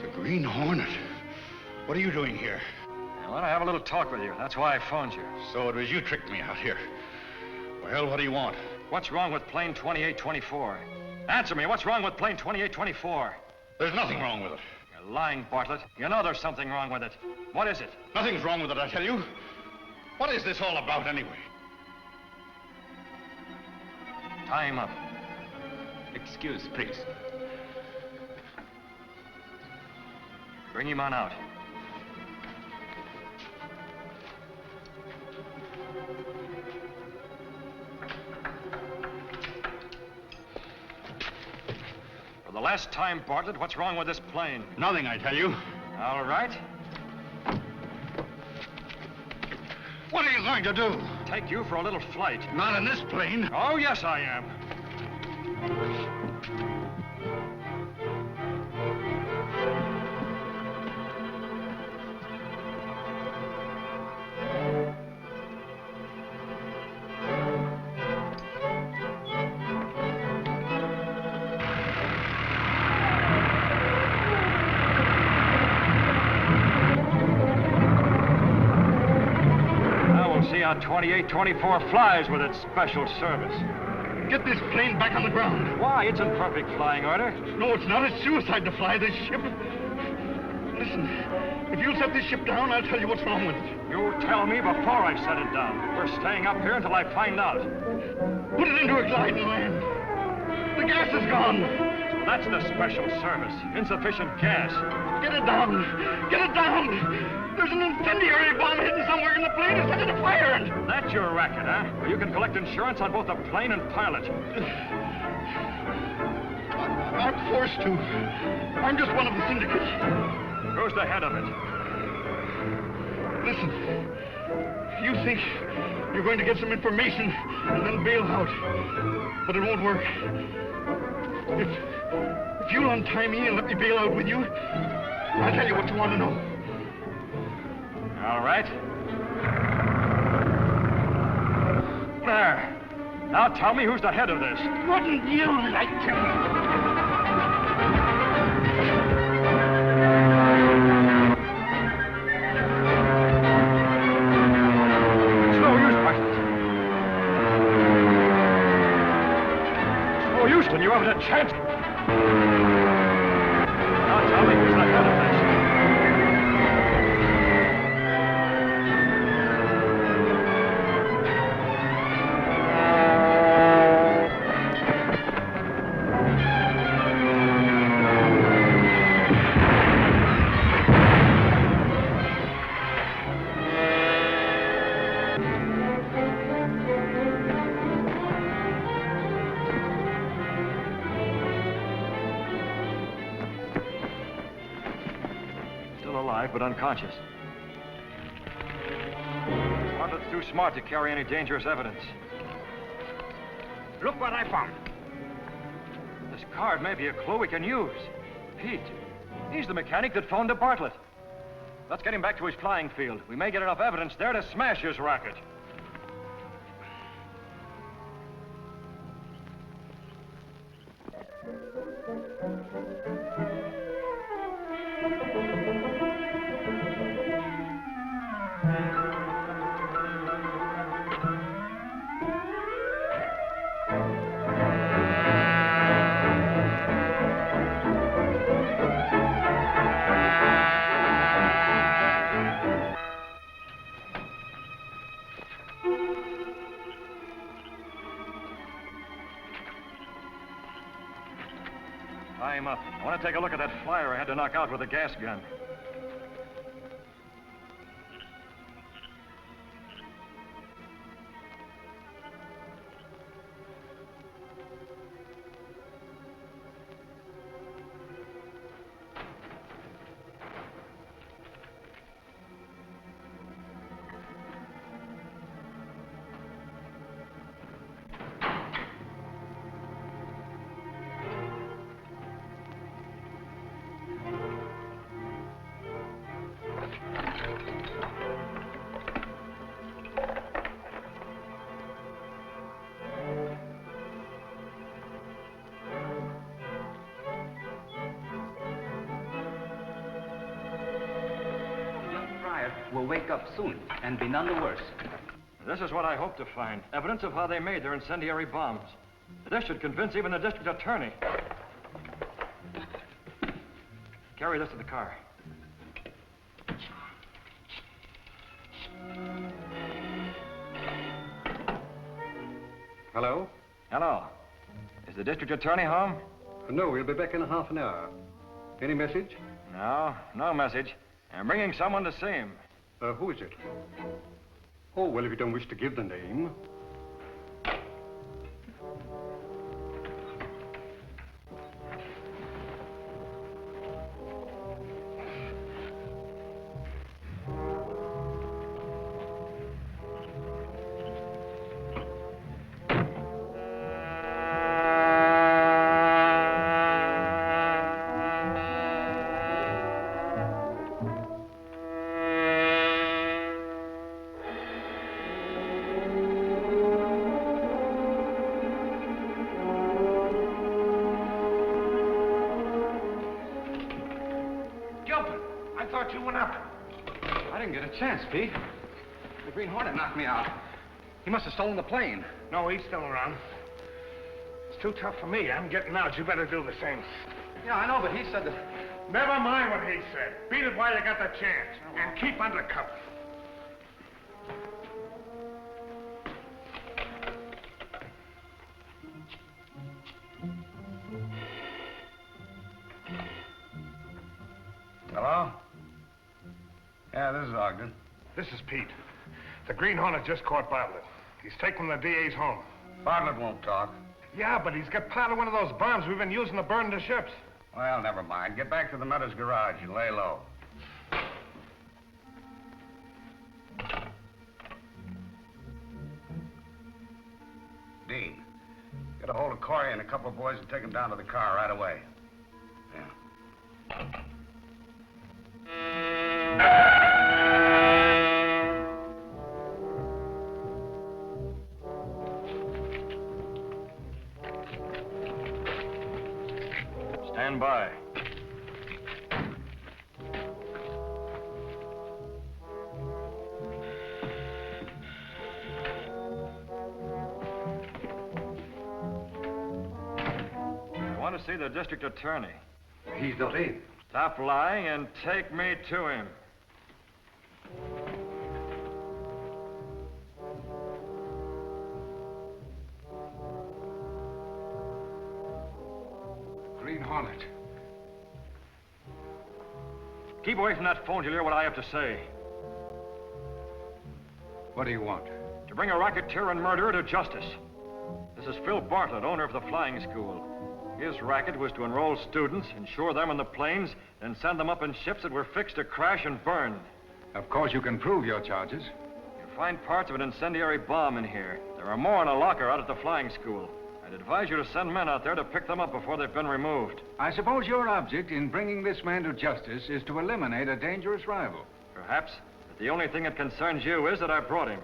The Green Hornet. What are you doing here? I want to have a little talk with you. That's why I phoned you. So it was you tricked me out here. Well, what do you want? What's wrong with plane 2824? Answer me. What's wrong with plane 2824? There's nothing wrong with it. You're lying, Bartlett. You know there's something wrong with it. What is it? Nothing's wrong with it, I tell you. What is this all about, anyway? Tie him up. Excuse, please. Bring him on out. For the last time, Bartlett, what's wrong with this plane? Nothing, I tell you. All right. What are you going to do? Take you for a little flight. Not in this plane. Oh, yes, I am. See how 2824 flies with its special service. Get this plane back on the ground. Why? It's in perfect flying order. No, it's not. It's suicide to fly this ship. Listen, if you'll set this ship down, I'll tell you what's wrong with it. You tell me before I set it down. We're staying up here until I find out. Put it into a glide and land. The gas is gone. So that's the special service. Insufficient gas. Get it down. Get it down. There's an incendiary bomb hidden somewhere in the plane and set it afire. That's your racket, huh? Well, you can collect insurance on both the plane and pilot. I'm forced to. I'm just one of the syndicate. Who's the head of it? Listen, you think you're going to get some information and then bail out. But it won't work. If you'll untie me and let me bail out with you, I'll tell you what you want to know. All right. There. Now tell me who's the head of this. Wouldn't you like to? Houston, you haven't a chance. Now tell me who's the head of this. But unconscious. Bartlett's too smart to carry any dangerous evidence. Look what I found. This card may be a clue we can use. Pete, he's the mechanic that phoned to Bartlett. Let's get him back to his flying field. We may get enough evidence there to smash his racket. Tie him up. I want to take a look at that flyer I had to knock out with a gas gun. Will wake up soon and be none the worse. This is what I hope to find. Evidence of how they made their incendiary bombs. This should convince even the district attorney. Carry this to the car. Hello? Hello. Is the district attorney home? No, we'll be back in a half an hour. Any message? No, no message. I'm bringing someone to see him. Who is it? Oh, well, if you don't wish to give the name. Chance, Pete. The Green Hornet knocked me out. He must have stolen the plane. No, he's still around. It's too tough for me. I'm getting out. You better do the same. Yeah, I know, but he said Never mind what he said. Beat it while you got the chance. And keep under cover. Hello? Yeah, this is Ogden. This is Pete. The Green Hornet just caught Bartlett. He's taking the DA's home. Bartlett won't talk. Yeah, but he's got part of one of those bombs we've been using to burn the ships. Well, never mind. Get back to the Mutter's garage and lay low. Dean, get a hold of Corey and a couple of boys and take them down to the car right away. Yeah. Stand by. I want to see the district attorney. He's not in. Stop lying and take me to him. Green Hornet. Keep away from that phone till you hear what I have to say. What do you want? To bring a racketeer and murderer to justice. This is Phil Bartlett, owner of the flying school. His racket was to enroll students, insure them in the planes, and send them up in ships that were fixed to crash and burn. Of course, you can prove your charges. You'll find parts of an incendiary bomb in here. There are more in a locker out at the flying school. I'd advise you to send men out there to pick them up before they've been removed. I suppose your object in bringing this man to justice is to eliminate a dangerous rival. Perhaps, but the only thing that concerns you is that I brought him.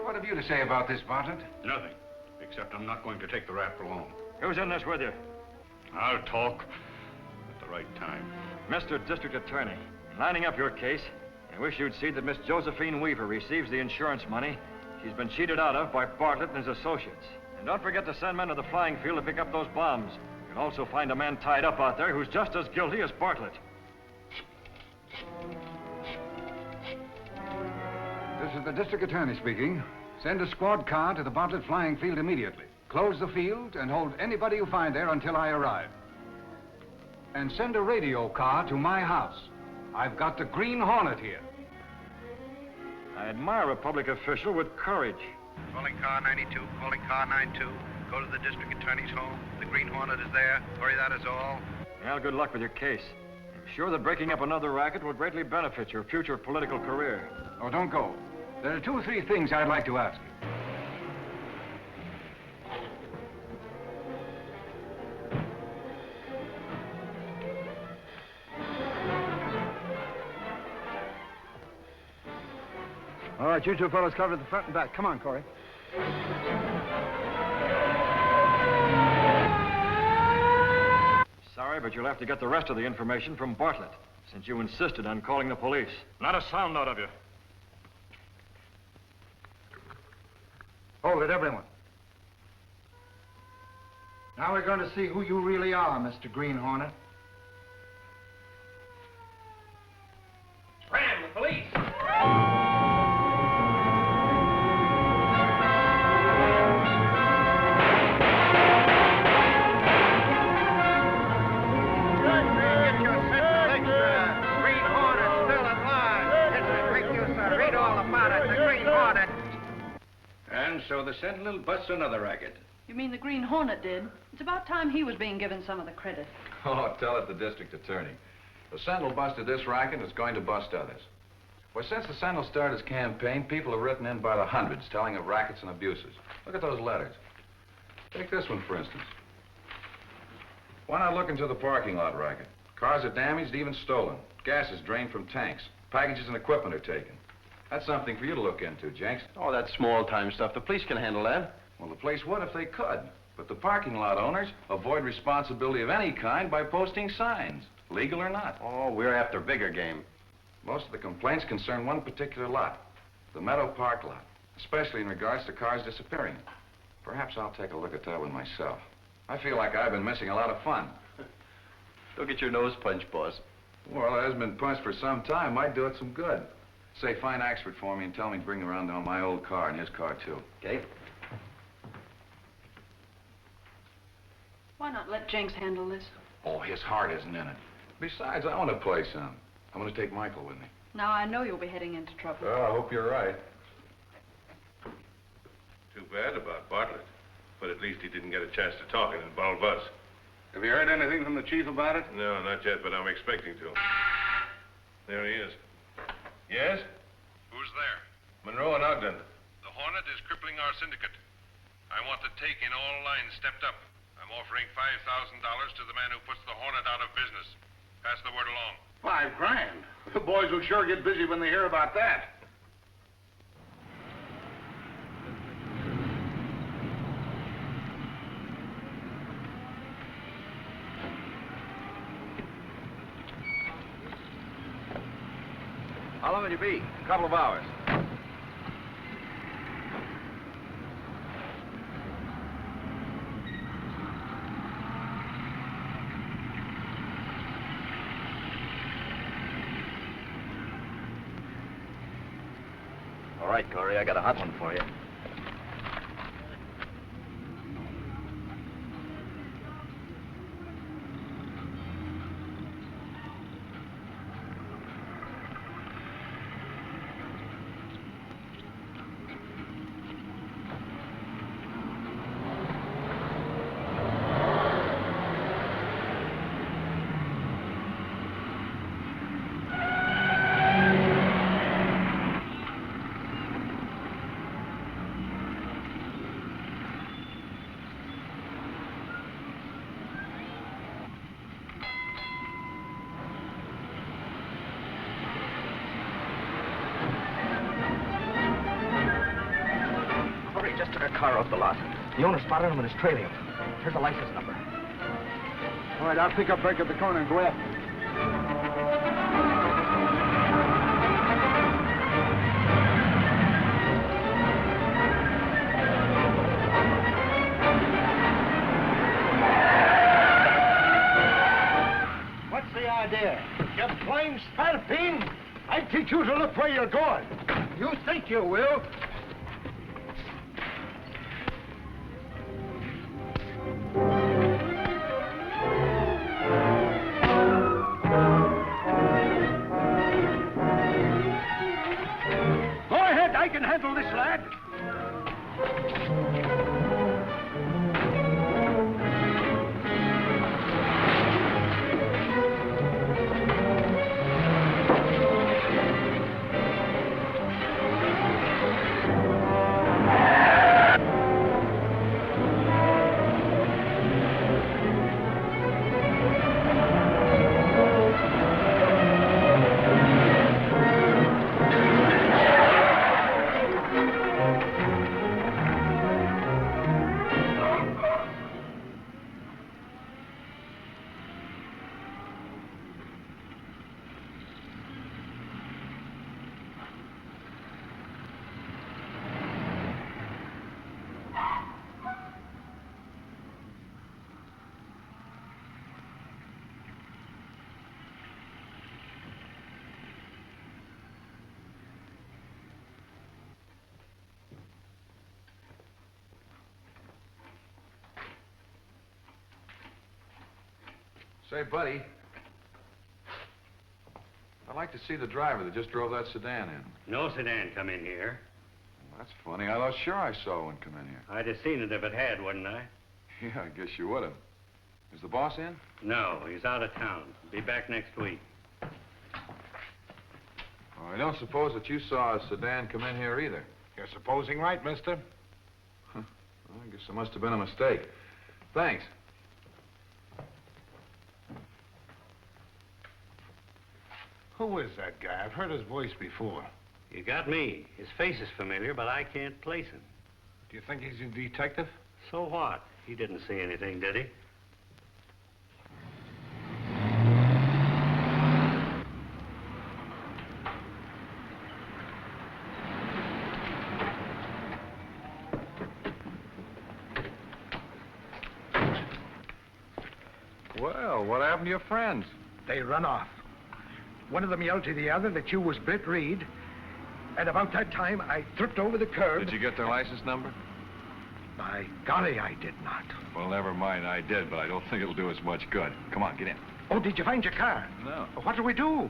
What have you to say about this, Bartlett? Nothing, except I'm not going to take the rap alone. Who's in this with you? I'll talk at the right time. Mr. District Attorney, in lining up your case, I wish you'd see that Miss Josephine Weaver receives the insurance money she's been cheated out of by Bartlett and his associates. And don't forget to send men to the flying field to pick up those bombs. You can also find a man tied up out there who's just as guilty as Bartlett. This is the district attorney speaking. Send a squad car to the Bartlett flying field immediately. Close the field and hold anybody you find there until I arrive. And send a radio car to my house. I've got the Green Hornet here. I admire a public official with courage. Calling car 92, calling car 92. Go to the district attorney's home. The Green Hornet is there. Hurry, that is all. Well, good luck with your case. I'm sure that breaking up another racket will greatly benefit your future political career. Oh, don't go. There are 2 or 3 things I'd like to ask you. All right, you 2 fellows cover the front and back. Come on, Corey. Sorry, but you'll have to get the rest of the information from Bartlett, since you insisted on calling the police. Not a sound out of you. Hold it, everyone. Now we're going to see who you really are, Mr. Green Hornet. Scram, the police! And so the Sentinel busts another racket. You mean the Green Hornet did? It's about time he was being given some of the credit. Oh, tell it the district attorney. The Sentinel busted this racket and it's going to bust others. Well, since the Sentinel started his campaign, people have written in by the hundreds telling of rackets and abuses. Look at those letters. Take this one, for instance. Why not look into the parking lot racket? Cars are damaged, even stolen. Gas is drained from tanks. Packages and equipment are taken. That's something for you to look into, Jenks. Oh, that's small-time stuff. The police can handle that. Well, the police would if they could. But the parking lot owners avoid responsibility of any kind by posting signs, legal or not. Oh, we're after bigger game. Most of the complaints concern one particular lot, the Meadow Park lot, especially in regards to cars disappearing. Perhaps I'll take a look at that one myself. I feel like I've been missing a lot of fun. Go get your nose punched, boss. Well, it hasn't been punched for some time. Might do it some good. Say, find Axford for me and tell me to bring around on my old car and his car, too. Okay. Why not let Jenks handle this? Oh, his heart isn't in it. Besides, I want to play some. I'm going to take Michael with me. Now I know you'll be heading into trouble. Well, I hope you're right. Too bad about Bartlett. But at least he didn't get a chance to talk and involve us. Have you heard anything from the chief about it? No, not yet, but I'm expecting to. There he is. Yes? Who's there? Monroe and Ogden. The Hornet is crippling our syndicate. I want the take in all lines stepped up. I'm offering $5,000 to the man who puts the Hornet out of business. Pass the word along. $5,000? The boys will sure get busy when they hear about that. How long will you be? A couple of hours. All right, Corey, I got a hot one for you. Just took a car off the lot. The owner spotted him and is trailing him. Here's the license number. All right, I'll pick up break at the corner and go after him. What's the idea? You plain spalpeen? I teach you to look where you're going. You think you will? I can handle this, lad. Say, buddy, I'd like to see the driver that just drove that sedan in. No sedan come in here. Well, that's funny. I thought sure I saw one come in here. I'd have seen it if it had, wouldn't I? Yeah, I guess you would have. Is the boss in? No, he's out of town. Be back next week. Oh, I don't suppose that you saw a sedan come in here either. You're supposing right, mister. Well, I guess there must have been a mistake. Thanks. Who is that guy? I've heard his voice before. You got me. His face is familiar, but I can't place him. Do you think he's a detective? So what? He didn't see anything, did he? Well, what happened to your friends? They run off. One of them yelled to the other that you was Britt Reed. And about that time, I tripped over the curb. Did you get their license number? By golly, I did not. Well, never mind. I did, but I don't think it'll do us much good. Come on, get in. Oh, did you find your car? No. What do we do?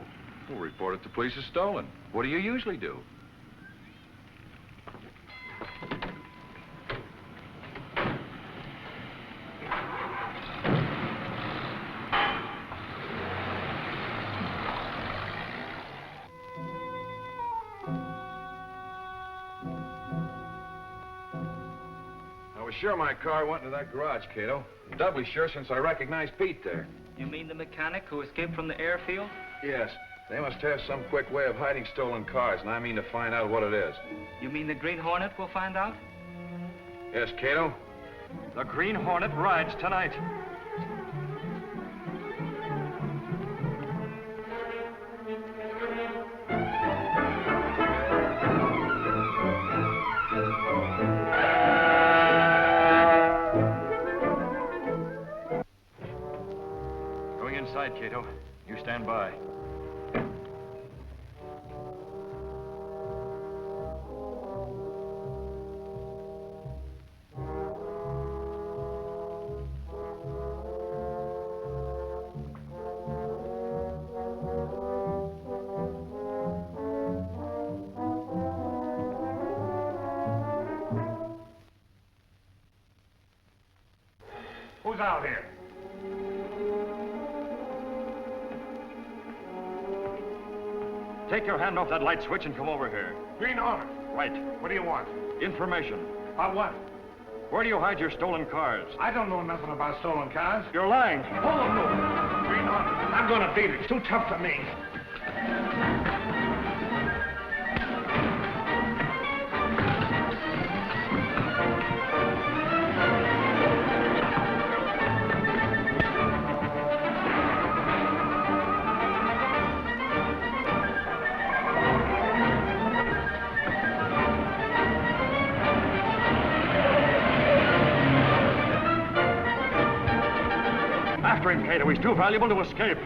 We'll report it to police as stolen. What do you usually do? I was sure my car went into that garage, Cato. Doubly sure since I recognized Pete there. You mean the mechanic who escaped from the airfield? Yes. They must have some quick way of hiding stolen cars, and I mean to find out what it is. You mean the Green Hornet will find out? Yes, Cato? The Green Hornet rides tonight. Going inside, Cato. You stand by. Who's out here? Take your hand off that light switch and come over here. Green Hornet. Right. What do you want? Information. About what? Where do you hide your stolen cars? I don't know nothing about stolen cars. You're lying. Oh, no. Green Hornet. I'm gonna beat it. It's too tough for me. After him, Cato. He's too valuable to escape.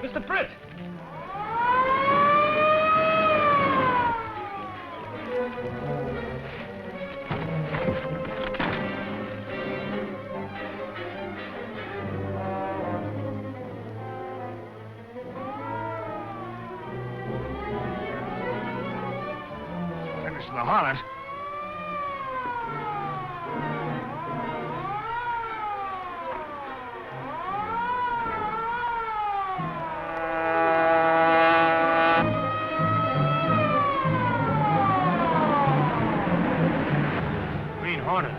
Mr. Britt! Finishing the Hornet. Green Hornet.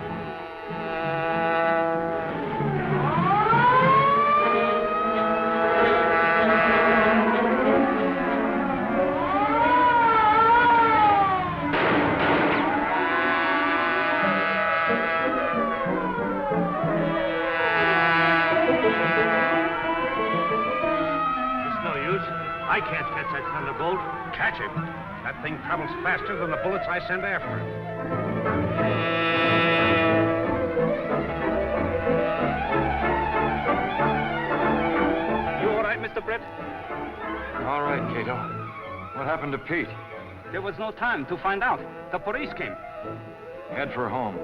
I can't catch that thunderbolt. Catch him? That thing travels faster than the bullets I send after him. You all right, Mr. Britt? All right, Cato. What happened to Pete? There was no time to find out. The police came. Head for home.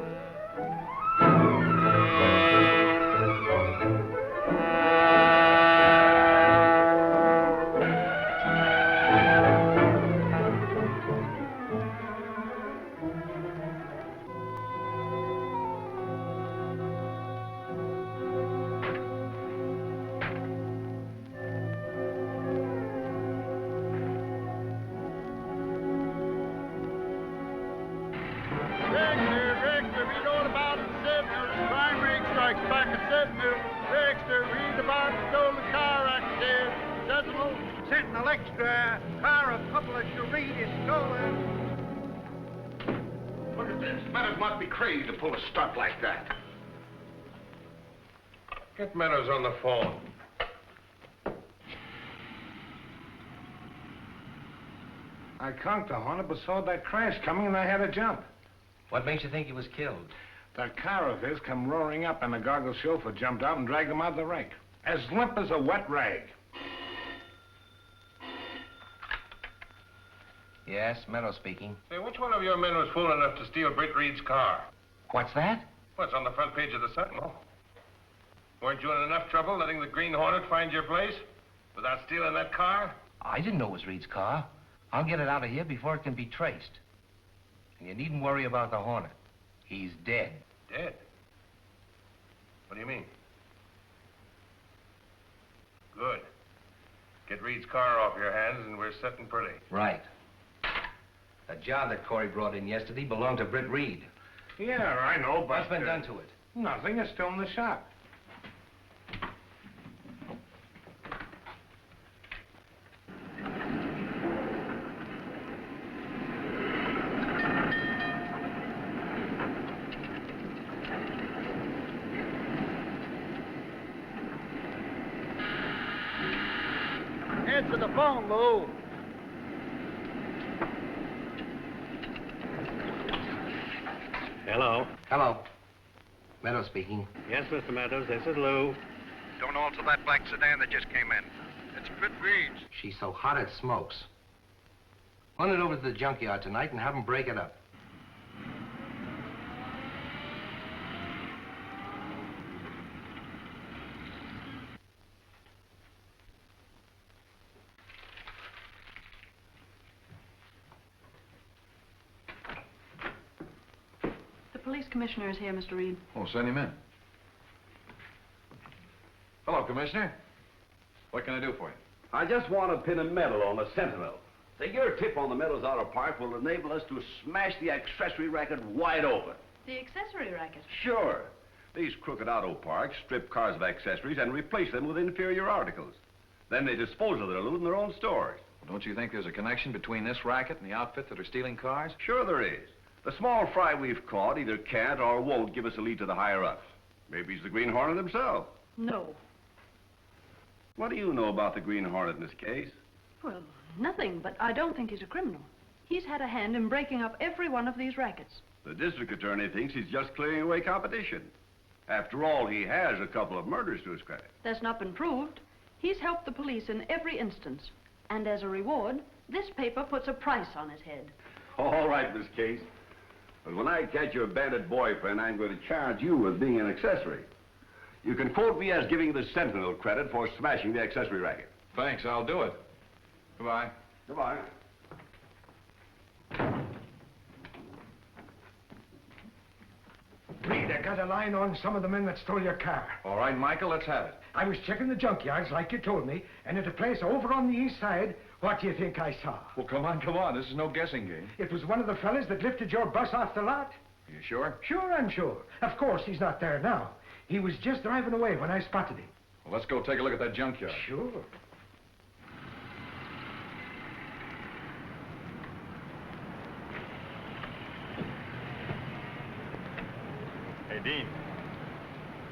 Rex, read all about the Sentinel. The crime ring strikes back at Sentinel. Rex, read about the stolen car accident. Sentinel. Sentinel Extra. Car of publisher Reed is stolen. Look at this. Meadows must be crazy to pull a stunt like that. Get Meadows on the phone. I conked the Hornet, but saw that crash coming, and I had to jump. What makes you think he was killed? That car of his come roaring up, and the goggle chauffeur jumped out and dragged him out of the wreck. As limp as a wet rag. Yes, Meadows speaking. Say, which one of your men was fool enough to steal Britt Reed's car? What's that? Well, it's on the front page of the Sentinel. Weren't you in enough trouble letting the Green Hornet find your place without stealing that car? I didn't know it was Reed's car. I'll get it out of here before it can be traced. And you needn't worry about the Hornet. He's dead. Dead? What do you mean? Good. Get Reed's car off your hands and we're setting pretty. Right. The job that Corey brought in yesterday belonged to Britt Reed. Yeah, I know, but... What's been done to it? Nothing. It's still in the shop. Answer the phone, Lou. Hello. Hello. Meadows speaking. Yes, Mr. Meadows, this is Lou. Don't alter that black sedan that just came in. It's Britt Reed's. She's so hot it smokes. Run it over to the junkyard tonight and have them break it up. The police commissioner is here, Mr. Reed. Oh, send him in. Hello, Commissioner. What can I do for you? I just want to pin a medal on the Sentinel. Say, your tip on the Meadows Auto Park will enable us to smash the accessory racket wide open. The accessory racket? Sure. These crooked auto parks strip cars of accessories and replace them with inferior articles. Then they dispose of their loot in their own stores. Well, don't you think there's a connection between this racket and the outfit that are stealing cars? Sure there is. The small fry we've caught either can't or won't give us a lead to the higher-ups. Maybe he's the Green Hornet himself. No. What do you know about the Green Hornet in this case? Well, nothing, but I don't think he's a criminal. He's had a hand in breaking up every one of these rackets. The district attorney thinks he's just clearing away competition. After all, he has a couple of murders to his credit. That's not been proved. He's helped the police in every instance. And as a reward, this paper puts a price on his head. All right, Miss Case. But when I catch your bandit boyfriend, I'm going to charge you with being an accessory. You can quote me as giving the Sentinel credit for smashing the accessory racket. Thanks, I'll do it. Goodbye. Goodbye. Reed, I got a line on some of the men that stole your car. All right, Michael, let's have it. I was checking the junkyards like you told me, and at a place over on the east side, what do you think I saw? Well, come on. This is no guessing game. It was one of the fellas that lifted your bus off the lot. Are you sure? Sure, I'm sure. Of course, he's not there now. He was just driving away when I spotted him. Well, let's go take a look at that junkyard. Sure. Hey, Dean.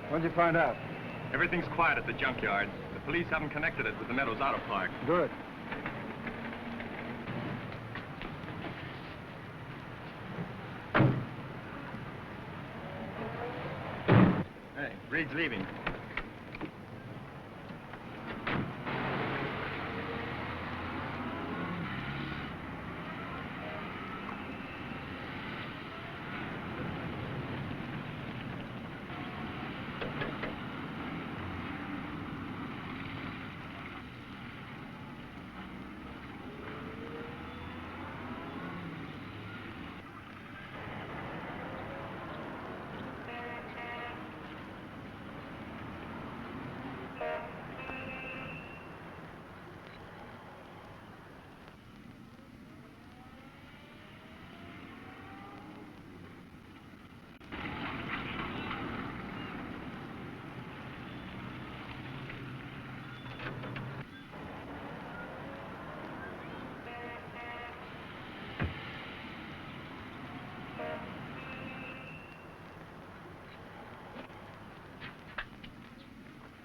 What'd you find out? Everything's quiet at the junkyard. The police haven't connected it with the Meadows Auto Park. Good. Hey, Reed's leaving.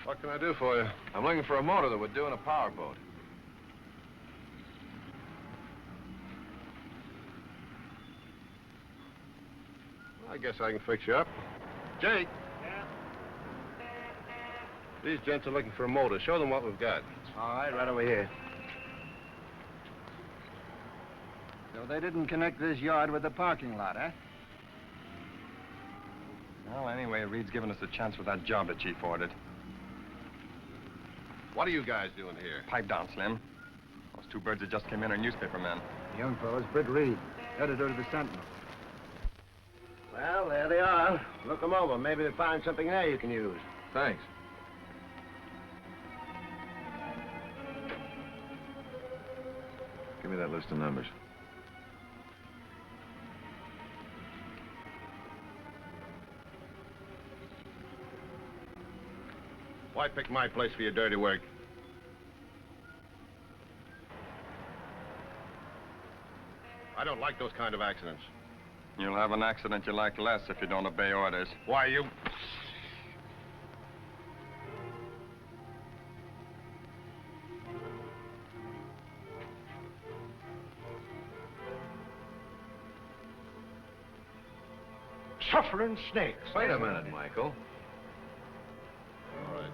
What can I do for you? I'm looking for a motor that would do in a powerboat. I guess I can fix you up. Jake. Yeah? These gents are looking for a motor. Show them what we've got. All right over here. So they didn't connect this yard with the parking lot, eh? Well, anyway, Reed's given us a chance with that job the chief ordered. What are you guys doing here? Pipe down, Slim. Those two birds that just came in are newspaper men. The young fellow's Britt Reed, editor of the Sentinel. Well, there they are. Look them over. Maybe they'll find something there you can use. Thanks. Give me that list of numbers. Why pick my place for your dirty work? I don't like those kind of accidents. You'll have an accident you like less if you don't obey orders. Why, you... Suffering snakes. Wait a minute, Michael. All right.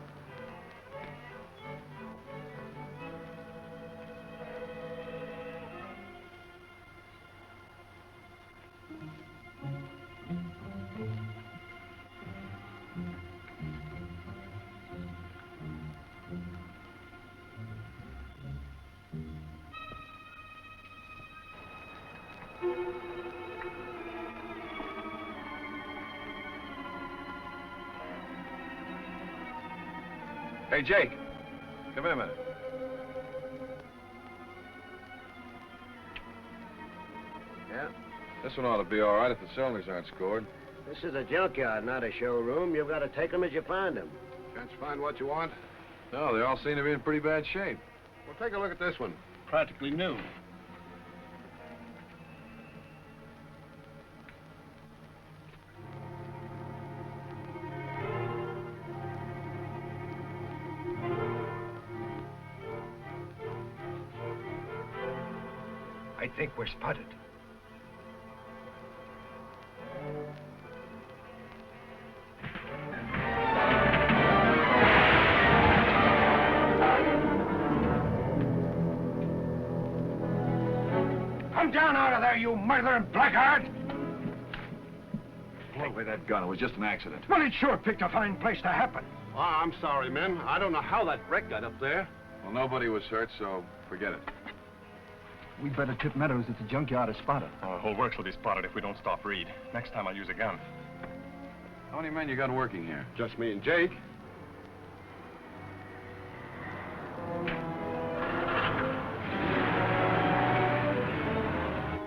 Hey, Jake. Come here a minute. Yeah? This one ought to be all right if the cylinders aren't scored. This is a junkyard, not a showroom. You've got to take them as you find them. Can't you find what you want? No, they all seem to be in pretty bad shape. Well, take a look at this one. Practically new. I think we're spotted. Come down out of there, you murdering blackguard! Take away that gun. It was just an accident. Well, it sure picked a fine place to happen. Oh, I'm sorry, men. I don't know how that wreck got up there. Well, nobody was hurt, so forget it. We'd better tip Meadows that the junkyard is spotted. Oh, the whole works will be spotted if we don't stop Reed. Next time I'll use a gun. How many men you got working here? Just me and Jake.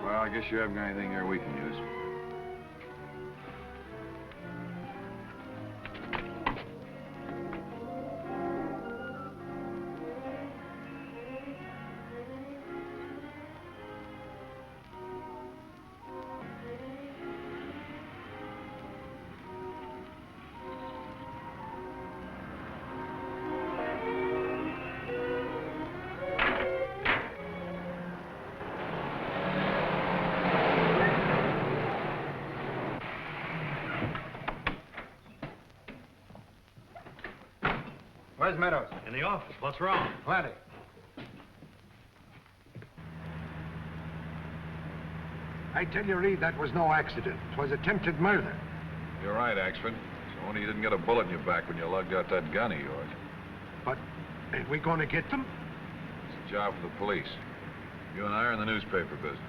Well, I guess you haven't got anything here we can use. Where's Meadows? In the office. What's wrong? Plenty. I tell you, Reed, that was no accident. It was attempted murder. You're right, Axford. So only you didn't get a bullet in your back when you lugged out that gun of yours. But ain't we going to get them? It's a job for the police. You and I are in the newspaper business.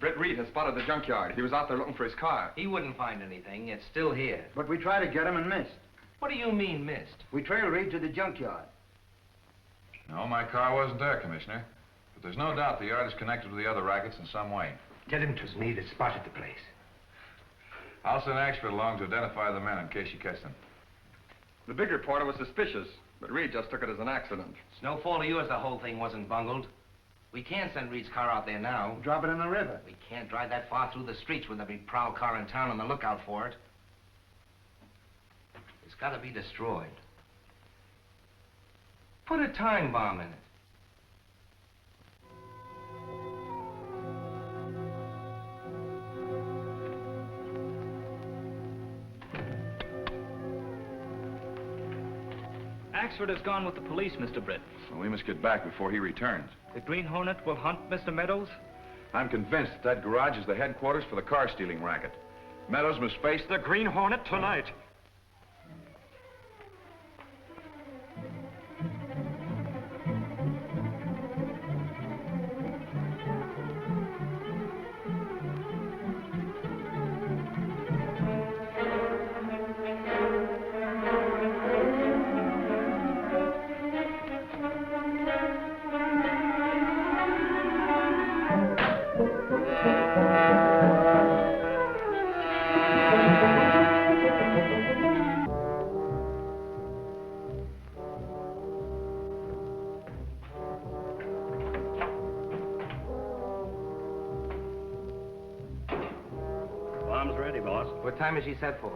Britt Reed has spotted the junkyard. He was out there looking for his car. He wouldn't find anything. It's still here. But we tried to get him and missed. What do you mean, missed? We trailed Reed to the junkyard. No, my car wasn't there, Commissioner. But there's no doubt the yard is connected with the other rackets in some way. Tell him 'twas me that spotted the place. I'll send Axford along to identify the men in case you catch them. The big reporter was suspicious, but Reed just took it as an accident. It's no fault of yours the whole thing wasn't bungled. We can't send Reed's car out there now. Drop it in the river. We can't drive that far through the streets with every prowl car in town on the lookout for it. It's got to be destroyed. Put a time bomb in it. Axford has gone with the police, Mr. Britt. Well, we must get back before he returns. The Green Hornet will hunt Mr. Meadows? I'm convinced that garage is the headquarters for the car-stealing racket. Meadows must face the Green Hornet tonight. Bomb's ready, boss. What time is she set for?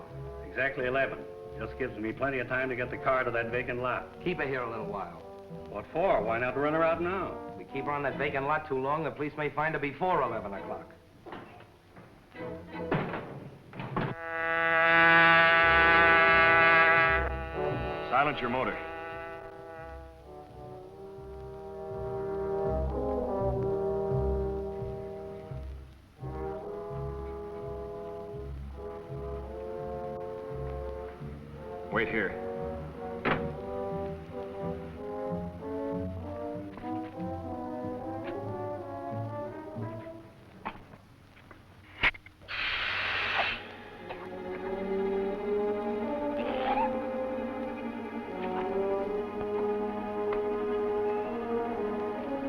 Exactly 11. Just gives me plenty of time to get the car to that vacant lot. Keep her here a little while. What for? Why not run her out now? We keep her on that vacant lot too long, the police may find her before 11 o'clock. Silence your motor. Wait here.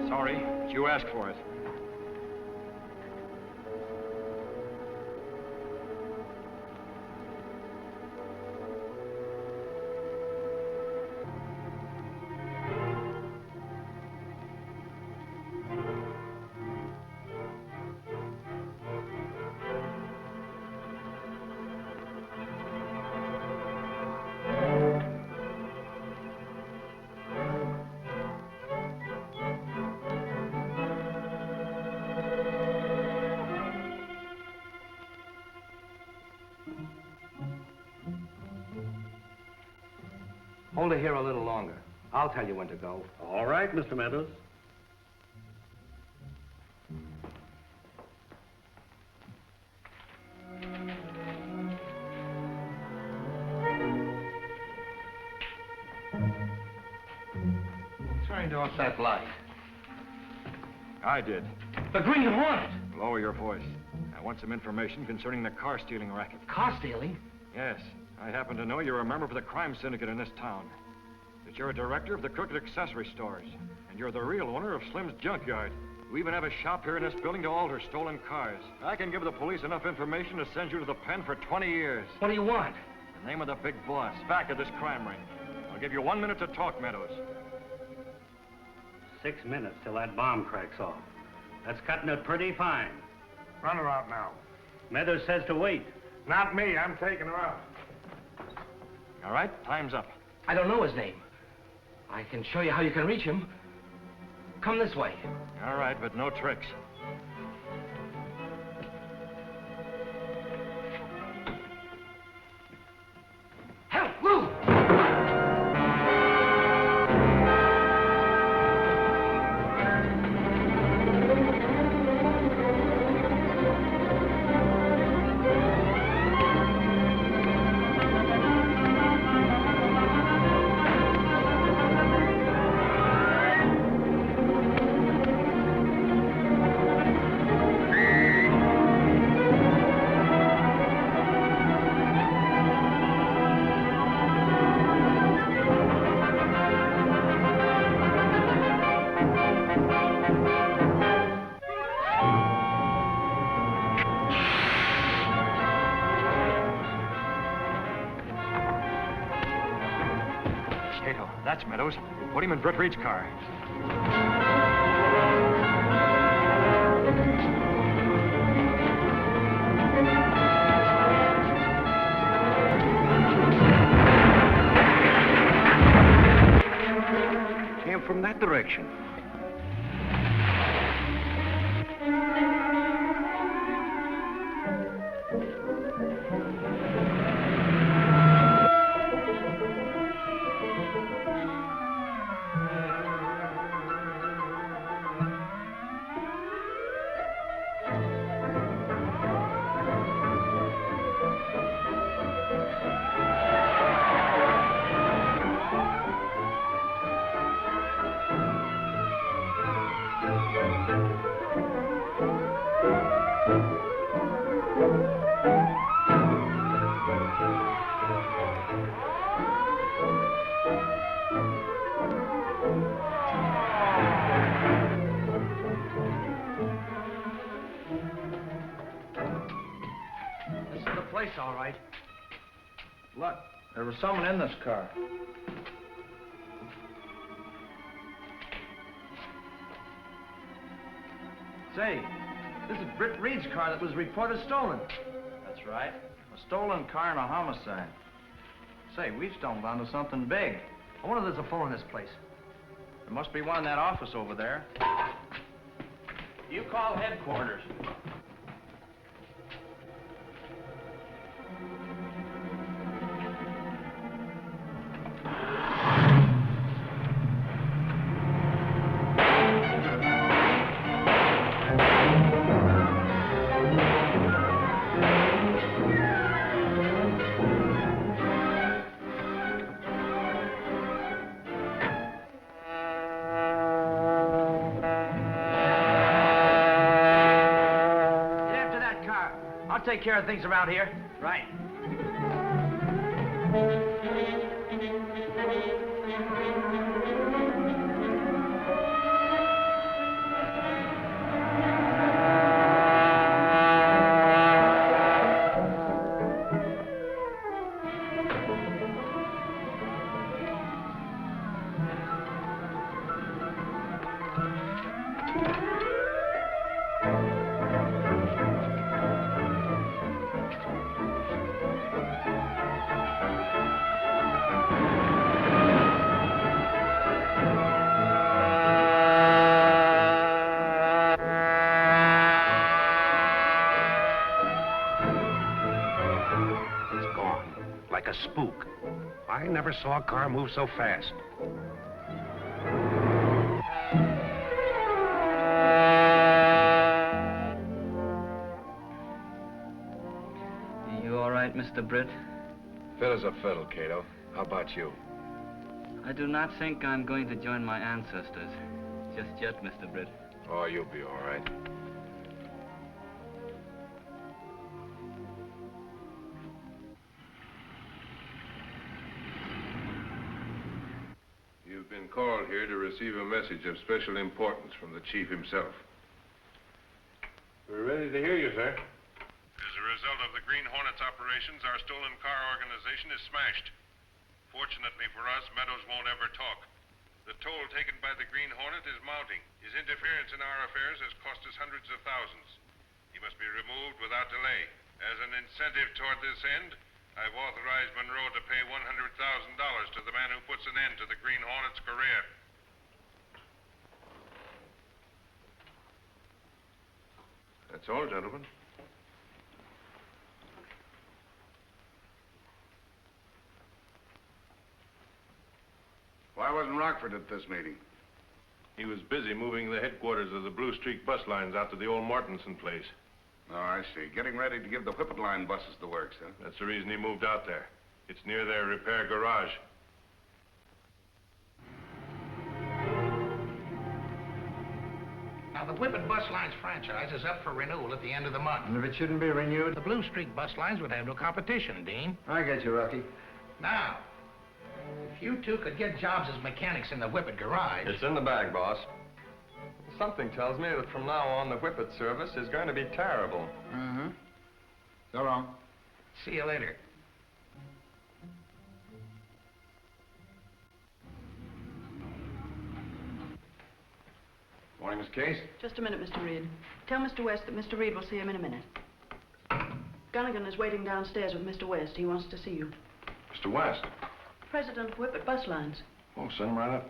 Sorry, but you asked for it. Hold her here a little longer. I'll tell you when to go. All right, Mr. Meadows. Turned off that light. I did. The Green Hornet! Lower your voice. I want some information concerning the car-stealing racket. Car stealing? Yes. I happen to know you're a member of the crime syndicate in this town. That you're a director of the crooked accessory stores. And you're the real owner of Slim's Junkyard. You even have a shop here in this building to alter stolen cars. I can give the police enough information to send you to the pen for 20 years. What do you want? The name of the big boss, back of this crime ring. I'll give you 1 minute to talk, Meadows. 6 minutes till that bomb cracks off. That's cutting it pretty fine. Run her out now. Meadows says to wait. Not me. I'm taking her out. All right, time's up. I don't know his name. I can show you how you can reach him. Come this way. All right, but no tricks. Help! Move! That's Meadows. Put him in Britt Reed's car. that direction. All right. Look, there was someone in this car. Say, this is Britt Reed's car that was reported stolen. That's right. A stolen car and a homicide. Say, we've stumbled onto something big. I wonder if there's a phone in this place. There must be one in that office over there. You call headquarters. I'll take care of things around here. Right. A spook. I never saw a car move so fast. You all right, Mr. Britt? Fit as a fiddle, Cato. How about you? I do not think I'm going to join my ancestors. Just yet, Mr. Britt. Oh, you'll be all right. You've been called here to receive a message of special importance from the chief himself. We're ready to hear you, sir. As a result of the Green Hornet's operations, our stolen car organization is smashed. Fortunately for us, Meadows won't ever talk. The toll taken by the Green Hornet is mounting. His interference in our affairs has cost us hundreds of thousands. He must be removed without delay. As an incentive toward this end, I've authorized Monroe to pay $100,000 to the man who puts an end to the Green Hornet's career. That's all, gentlemen. Why wasn't Rockford at this meeting? He was busy moving the headquarters of the Blue Streak bus lines out to the old Mortensen place. Oh, I see. Getting ready to give the Whippet line buses the works, huh? That's the reason he moved out there. It's near their repair garage. Now, the Whippet Bus Lines franchise is up for renewal at the end of the month. And if it shouldn't be renewed? The Blue Streak Bus Lines would have no competition, Dean. I get you, Rocky. Now, if you two could get jobs as mechanics in the Whippet garage... It's in the bag, boss. Something tells me that from now on, the Whippet service is going to be terrible. Mm-hmm. So long. See you later. Morning, Miss Case. Just a minute, Mr. Reed. Tell Mr. West that Mr. Reed will see him in a minute. Gunnigan is waiting downstairs with Mr. West. He wants to see you. Mr. West. President of Whippet Bus Lines. Oh, send him right up.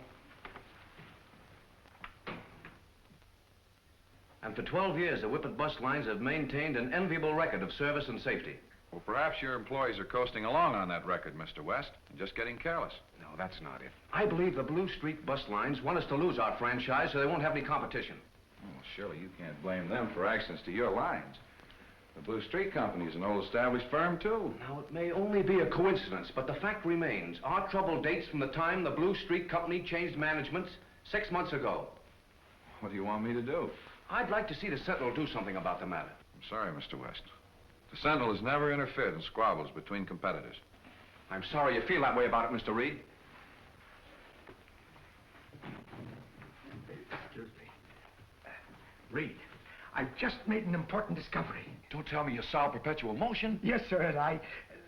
And for 12 years, the Whippet bus lines have maintained an enviable record of service and safety. Well, perhaps your employees are coasting along on that record, Mr. West, and just getting careless. No, that's not it. I believe the Blue Streak bus lines want us to lose our franchise so they won't have any competition. Well, surely you can't blame them for accidents to your lines. The Blue Streak Company is an old-established firm, too. Now, it may only be a coincidence, but the fact remains, our trouble dates from the time the Blue Streak Company changed management 6 months ago. What do you want me to do? I'd like to see the Sentinel do something about the matter. I'm sorry, Mr. West. The Sentinel has never interfered in squabbles between competitors. I'm sorry you feel that way about it, Mr. Reed. Excuse me. Reed, I've just made an important discovery. Don't tell me you saw perpetual motion. Yes, sir, and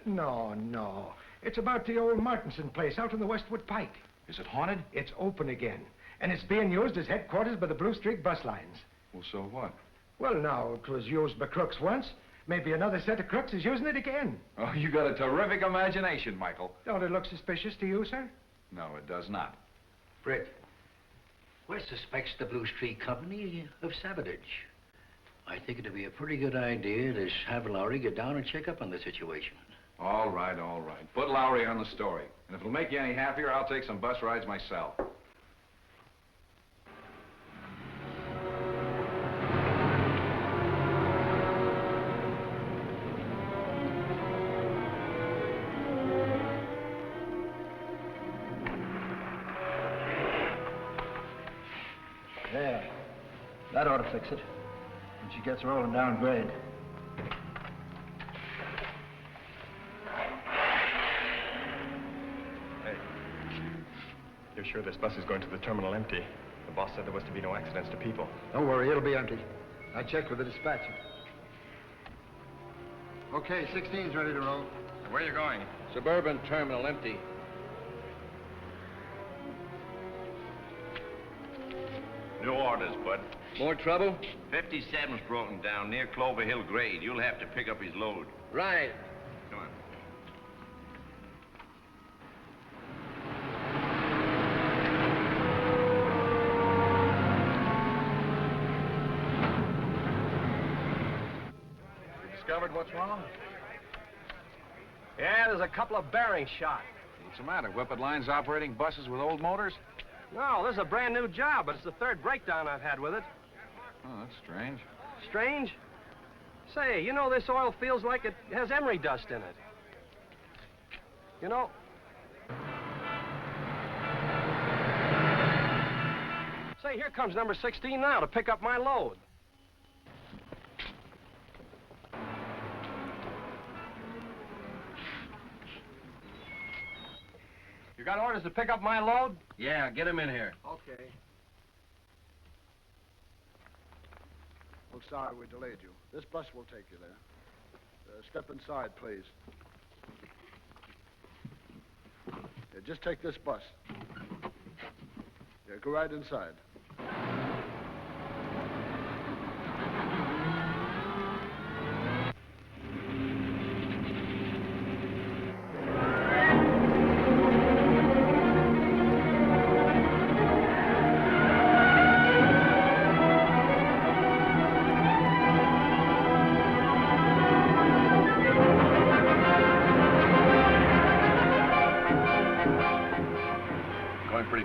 No. It's about the old Martinson place out on the Westwood Pike. Is it haunted? It's open again, and it's being used as headquarters by the Blue Streak bus lines. Well, so what? Well, now, it was used by crooks once. Maybe another set of crooks is using it again. Oh, you got a terrific imagination, Michael. Don't it look suspicious to you, sir? No, it does not. Britt, West suspects the Blue Streak Company of sabotage. I think it'd be a pretty good idea to have Lowry get down and check up on the situation. All right, all right. Put Lowry on the story. And if it'll make you any happier, I'll take some bus rides myself. There. That ought to fix it. When she gets rolling down grade. Hey, you're sure this bus is going to the terminal empty? The boss said there was to be no accidents to people. Don't worry, it'll be empty. I checked with the dispatcher. Okay, 16's ready to roll. Where are you going? Suburban terminal empty. New orders, Bud. More trouble? 57's broken down near Clover Hill Grade. You'll have to pick up his load. Right. Come on. Discovered what's wrong? Yeah, there's a couple of bearings shot. What's the matter? Whippet Line's operating buses with old motors? No, this is a brand new job, but it's the third breakdown I've had with it. Oh, that's strange. Strange? Say, you know, this oil feels like it has emery dust in it. You know... Say, here comes number 16 now to pick up my load. You got orders to pick up my load? Yeah, get him in here. Okay. Oh, sorry we delayed you. This bus will take you there. Step inside, please. Yeah, just take this bus. Yeah, go right inside.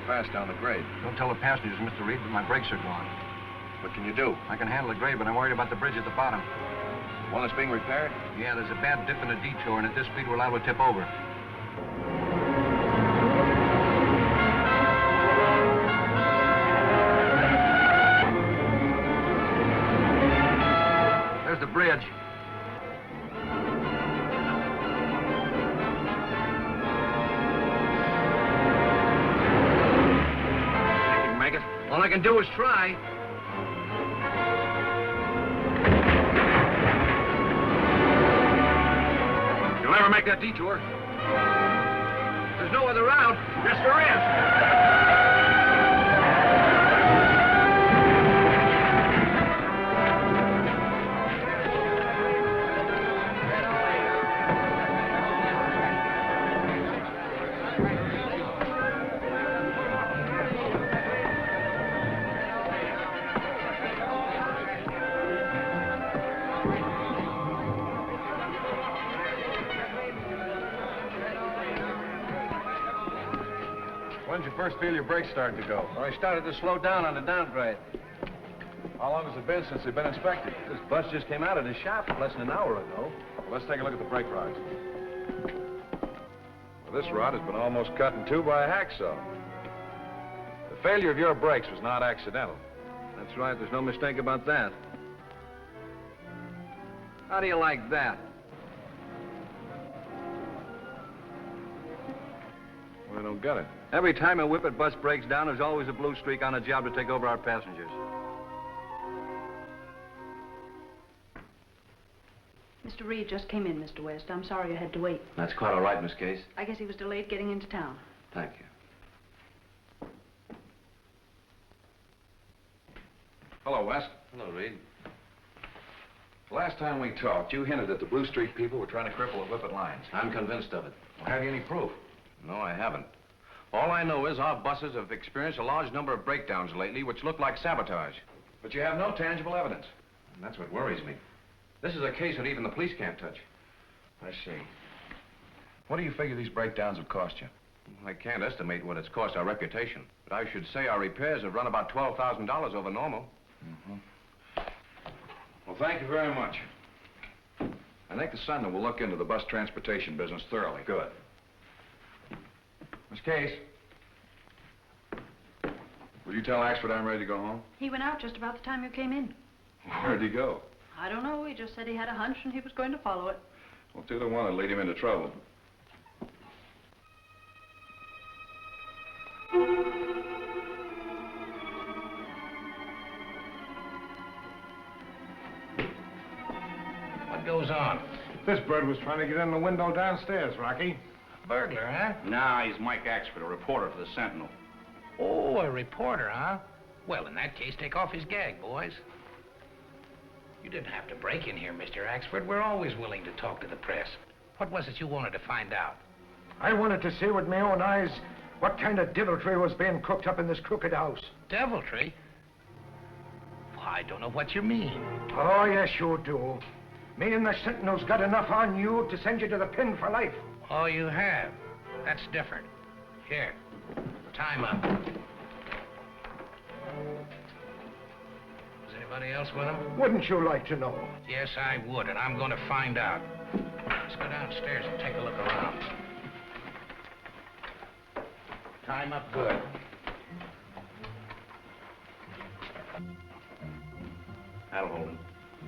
Fast down the grade. Don't tell the passengers, Mr. Reed, that my brakes are gone. What can you do? I can handle the grade, but I'm worried about the bridge at the bottom. The one that's being repaired? Yeah, there's a bad dip and a detour, and at this speed, we're liable to tip over. There's the bridge. All I can do is try. You'll never make that detour. There's no other route. Yes, there is. first feel your brakes starting to go? Well, I started to slow down on the downgrade. How long has it been since they've been inspected? This bus just came out of the shop less than an hour ago. Well, let's take a look at the brake rods. Well, this rod has been almost cut in two by a hacksaw. The failure of your brakes was not accidental. That's right, there's no mistake about that. How do you like that? Well, I don't get it. Every time a Whippet bus breaks down, there's always a blue streak on a job to take over our passengers. Mr. Reed just came in, Mr. West. I'm sorry you had to wait. That's quite all right, Miss Case. I guess he was delayed getting into town. Thank you. Hello, West. Hello, Reed. The last time we talked, you hinted that the Blue Street people were trying to cripple the Whippet lines. I'm convinced of it. Well, have you any proof? No, I haven't. All I know is our buses have experienced a large number of breakdowns lately, which look like sabotage. But you have no tangible evidence. And that's what worries me. This is a case that even the police can't touch. I see. What do you figure these breakdowns have cost you? I can't estimate what it's cost our reputation, but I should say our repairs have run about $12,000 over normal. Well, thank you very much. I think the Sentinel will look into the bus transportation business thoroughly. Good. Miss Case, will you tell Axford I'm ready to go home? He went out just about the time you came in. Where'd he go? I don't know. He just said he had a hunch and he was going to follow it. Well, two to one would lead him into trouble. What goes on? This bird was trying to get in the window downstairs, Rocky. Burglar, huh? Nah, he's Mike Axford, a reporter for the Sentinel. Oh, a reporter, huh? Well, in that case, take off his gag, boys. You didn't have to break in here, Mr. Axford. We're always willing to talk to the press. What was it you wanted to find out? I wanted to see with my own eyes what kind of deviltry was being cooked up in this crooked house. Deviltry? Well, I don't know what you mean. Oh, yes, you do. Me and the Sentinel's got enough on you to send you to the pen for life. Oh, you have? That's different. Here, time up. Is anybody else with him? Wouldn't you like to know? Yes, I would, and I'm going to find out. Let's go downstairs and take a look around. Time up good. That'll hold him.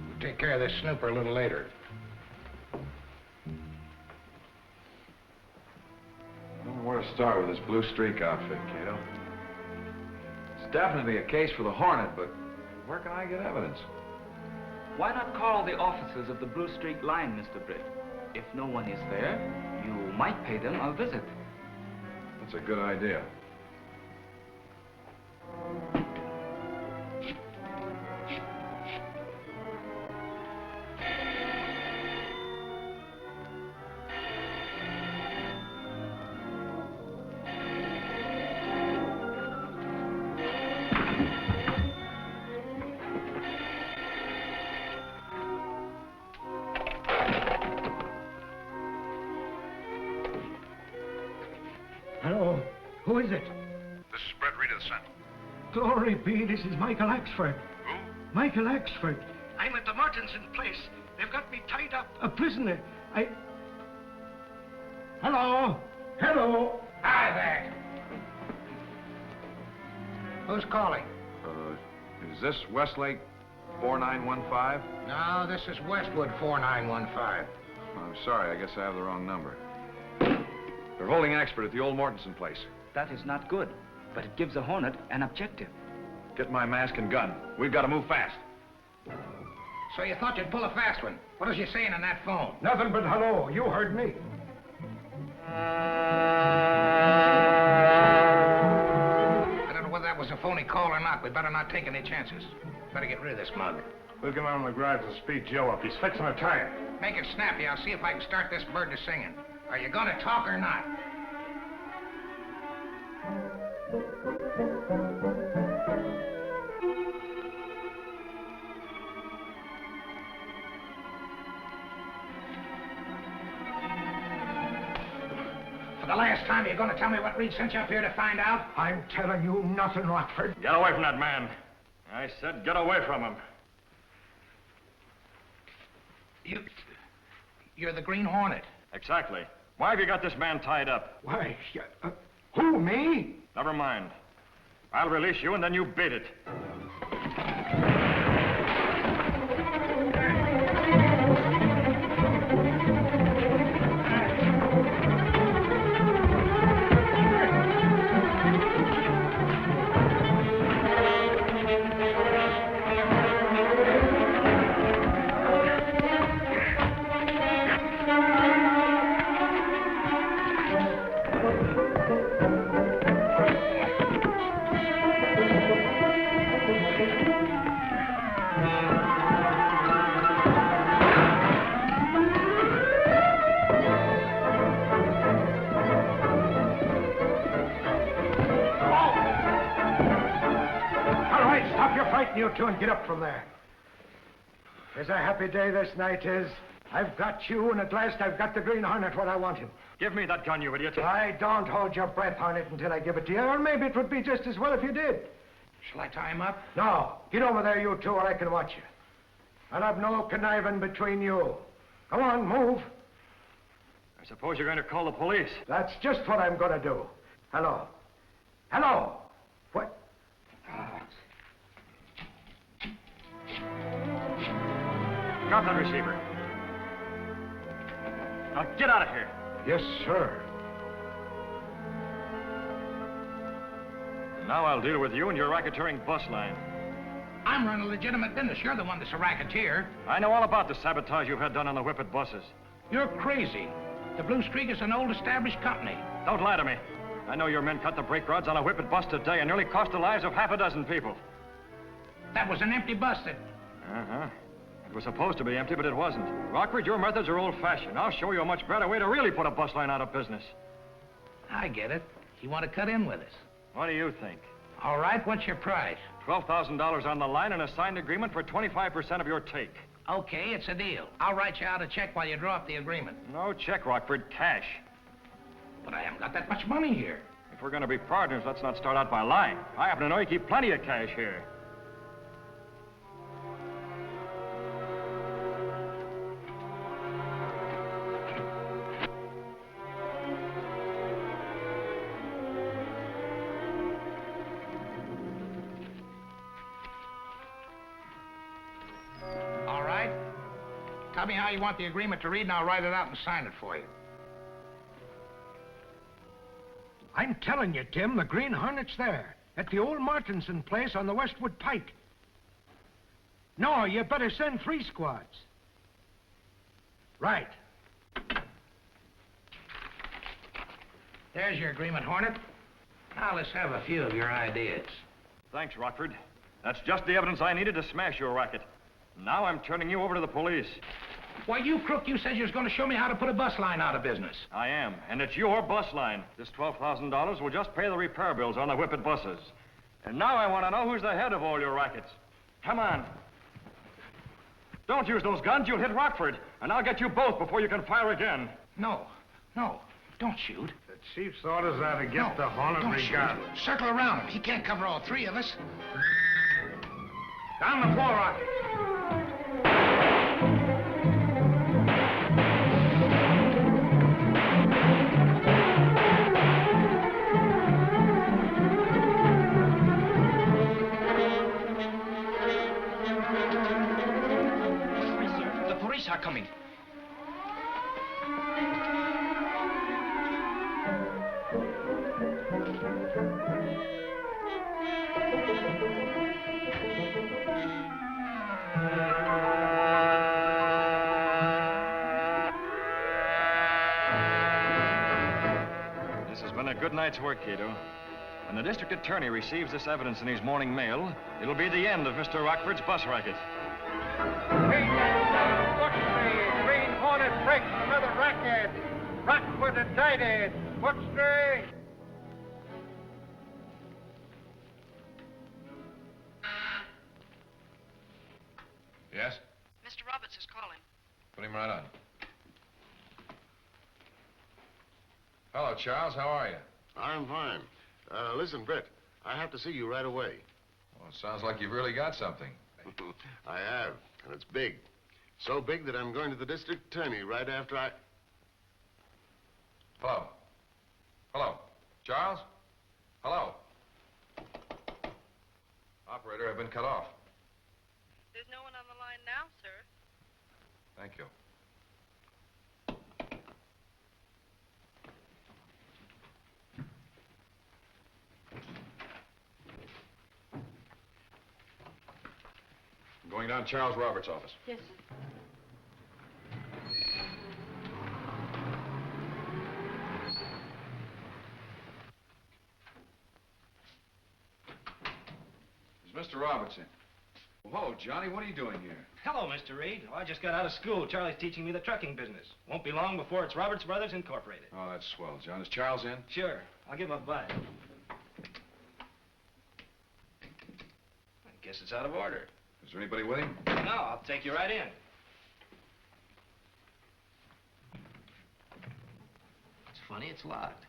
We'll take care of this snooper a little later. I don't know where to start with this Blue Streak outfit, Cato. It's definitely a case for the Hornet, but where can I get evidence? Why not call the officers of the Blue Streak line, Mr. Britt? If no one is there, you might pay them a visit. That's a good idea. Hello, who is it? This is Brett Reed of the Sentinel. Glory be, this is Michael Axford. Who? Michael Axford. I'm at the Martinson place. They've got me tied up. A prisoner. Hello? Hello? Hi there. Who's calling? Is this Westlake 4915? No, this is Westwood 4915. I'm sorry, I guess I have the wrong number. They're holding Axford at the old Mortensen place. That is not good, but it gives the Hornet an objective. Get my mask and gun. We've got to move fast. So you thought you'd pull a fast one. What was you saying on that phone? Nothing but hello. You heard me. I don't know whether that was a phony call or not. We better not take any chances. Better get rid of this mug. We'll get on the garage and speed Joe up. He's fixing a tire. Make it snappy. I'll see if I can start this bird to singing. Are you going to talk or not? the last time, you're going to tell me what Reed sent you up here to find out? I'm telling you nothing, Rockford. Get away from that man. I said get away from him. You're the Green Hornet. Exactly. Why have you got this man tied up? Why, who, me? Never mind. I'll release you and then you beat it. You two and get up from there. It's a happy day this night is. I've got you, and at last I've got the Green Hornet what I want him. Give me that gun, you idiot. I don't hold your breath on it until I give it to you, or maybe it would be just as well if you did. Shall I tie him up? No. Get over there, you two, or I can watch you. I'll have no conniving between you. Come on, move. I suppose you're going to call the police. That's just what I'm going to do. Hello. Hello. What? Drop that receiver. Now get out of here. Yes, sir. Now I'll deal with you and your racketeering bus line. I'm running a legitimate business. You're the one that's a racketeer. I know all about the sabotage you've had done on the Whippet buses. You're crazy. The Blue Streak is an old established company. Don't lie to me. I know your men cut the brake rods on a Whippet bus today and nearly cost the lives of half a dozen people. That was an empty bus that... Uh-huh. It was supposed to be empty, but it wasn't. Rockford, your methods are old-fashioned. I'll show you a much better way to really put a bus line out of business. I get it. You want to cut in with us. What do you think? All right, what's your price? $12,000 on the line and a signed agreement for 25% of your take. Okay, it's a deal. I'll write you out a check while you draw up the agreement. No check, Rockford. Cash. But I haven't got that much money here. If we're going to be partners, let's not start out by lying. I happen to know you keep plenty of cash here. Tell me how you want the agreement to read, and I'll write it out and sign it for you. I'm telling you, Tim, the Green Hornet's there, at the old Martinson place on the Westwood Pike. No, you better send 3 squads. Right. There's your agreement, Hornet. Now let's have a few of your ideas. Thanks, Rockford. That's just the evidence I needed to smash your racket. Now I'm turning you over to the police. Why, you crook, you said you was going to show me how to put a bus line out of business. I am, and it's your bus line. This $12,000 will just pay the repair bills on the Whippet buses. And now I want to know who's the head of all your rackets. Come on. Don't use those guns. You'll hit Rockford, and I'll get you both before you can fire again. No, don't shoot. The chief's orders are to get the Hornet regardless. Shoot. Circle around him. He can't cover all 3 of us. Down the floor, Rocket. The police are coming. This has been a good night's work, Cato. When the district attorney receives this evidence in his morning mail, it'll be the end of Mr. Rockford's bus racket. Green Hornet breaks another racket. Rockford indicted. What's straight? Yes? Mr. Roberts is calling. Put him right on. Hello, Charles. How are you? I'm fine. Listen, Britt, I have to see you right away. Well, it sounds like you've really got something. I have, and it's big. So big that I'm going to the district attorney right after I... Hello? Hello? Charles? Hello? Operator, I've been cut off. There's no one on the line now, sir. Thank you. I'm going down to Charles Roberts' office. Yes, sir. Is Mr. Roberts in? Well, hello, Johnny. What are you doing here? Hello, Mr. Reed. Oh, I just got out of school. Charlie's teaching me the trucking business. Won't be long before it's Roberts Brothers Incorporated. Oh, that's swell, John. Is Charles in? Sure. I'll give him a bite. I guess it's out of order. Is there anybody with him? No, I'll take you right in. It's funny, it's locked.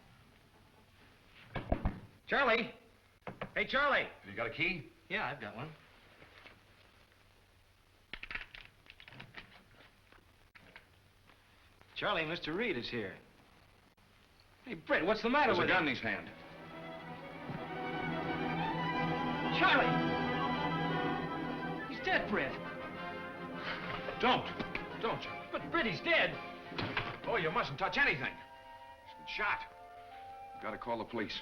Charlie! Hey, Charlie! Have you got a key? Yeah, I've got one. Charlie, Mr. Reed is here. Hey, Britt, what's the matter with There's a gun in his hand. Charlie! He's dead, Britt. Don't, you? But Britt, he's dead. Oh, you mustn't touch anything. He's been shot. You've got to call the police.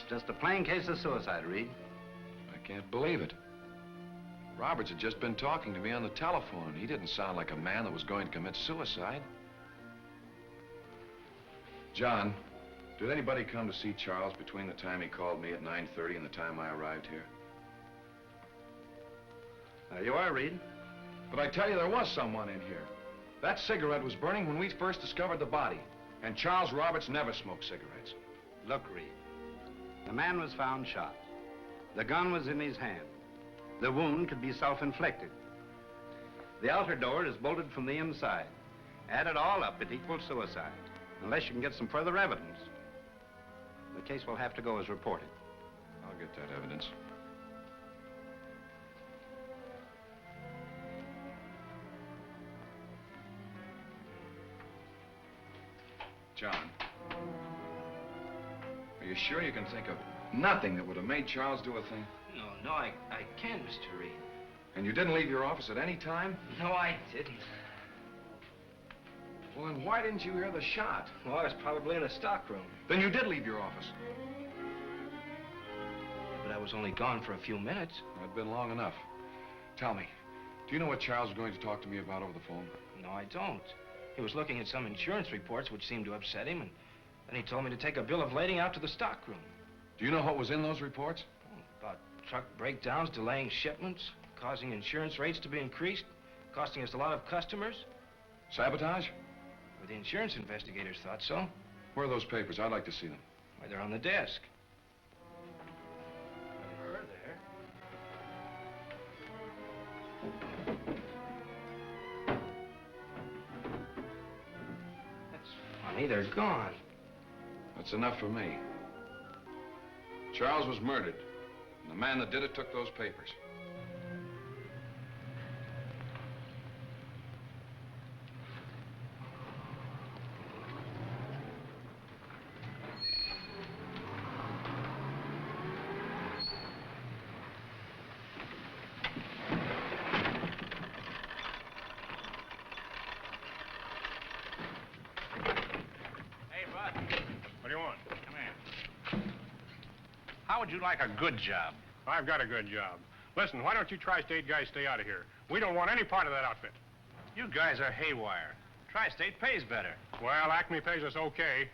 Just a plain case of suicide, Reed. I can't believe it. Roberts had just been talking to me on the telephone. He didn't sound like a man that was going to commit suicide. John, did anybody come to see Charles between the time he called me at 9:30 and the time I arrived here? There you are, Reed. But I tell you, there was someone in here. That cigarette was burning when we first discovered the body. And Charles Roberts never smoked cigarettes. Look, Reed. The man was found shot. The gun was in his hand. The wound could be self-inflicted. The outer door is bolted from the inside. Add it all up, it equals suicide. Unless you can get some further evidence. The case will have to go as reported. I'll get that evidence. John, are you sure you can think of nothing that would have made Charles do a thing? No, I can't, Mr. Reed. And you didn't leave your office at any time? No, I didn't. Well, then why didn't you hear the shot? Well, I was probably in the stockroom. Then you did leave your office. But I was only gone for a few minutes. It'd been long enough. Tell me, do you know what Charles was going to talk to me about over the phone? No, I don't. He was looking at some insurance reports which seemed to upset him, and then he told me to take a bill of lading out to the stockroom. Do you know what was in those reports? About truck breakdowns, delaying shipments, causing insurance rates to be increased, costing us a lot of customers. Sabotage? Well, the insurance investigators thought so. Where are those papers? I'd like to see them. Why, they're on the desk. They're there. That's funny, they're gone. That's enough for me. Charles was murdered, and the man that did it took those papers. How would you like a good job? I've got a good job. Listen, why don't you Tri-State guys stay out of here? We don't want any part of that outfit. You guys are haywire. Tri-State pays better. Well, Acme pays us okay.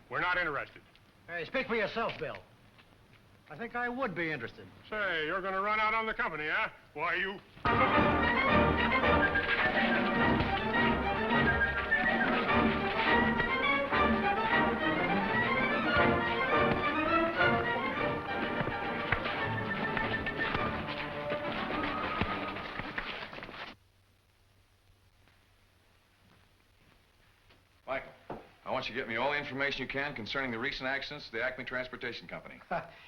We're not interested. Hey, speak for yourself, Bill. I think I would be interested. Say, you're going to run out on the company, huh? Why, you... Michael, I want you to get me all the information you can concerning the recent accidents to the Acme Transportation Company.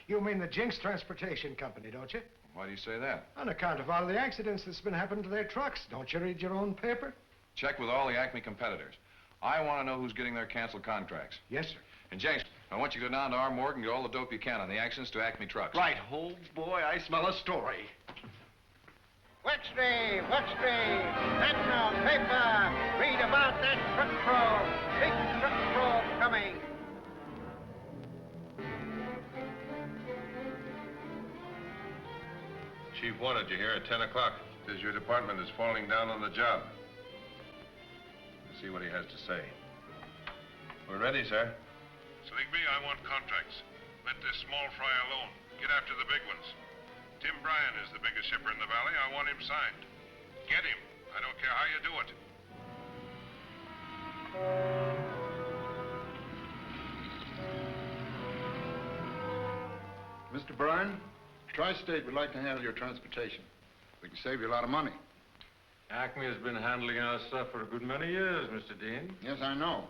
You mean the Jinx Transportation Company, don't you? Why do you say that? On account of all the accidents that's been happening to their trucks. Don't you read your own paper? Check with all the Acme competitors. I want to know who's getting their canceled contracts. Yes, sir. And James, I want you to go down to our morgue and get all the dope you can on the accidents to Acme trucks. Right. Oh, boy, I smell a story. Wednesday, Sentinel paper. Read about that truck probe. Big truck probe coming. Chief wanted you here at 10 o'clock. Says your department is falling down on the job. Let's see what he has to say. We're ready, sir. Sligby, I want contracts. Let this small fry alone. Get after the big ones. Tim Bryan is the biggest shipper in the valley. I want him signed. Get him. I don't care how you do it. Mr. Bryan, Tri-State would like to handle your transportation. We can save you a lot of money. Acme has been handling our stuff for a good many years, Mr. Dean. Yes, I know.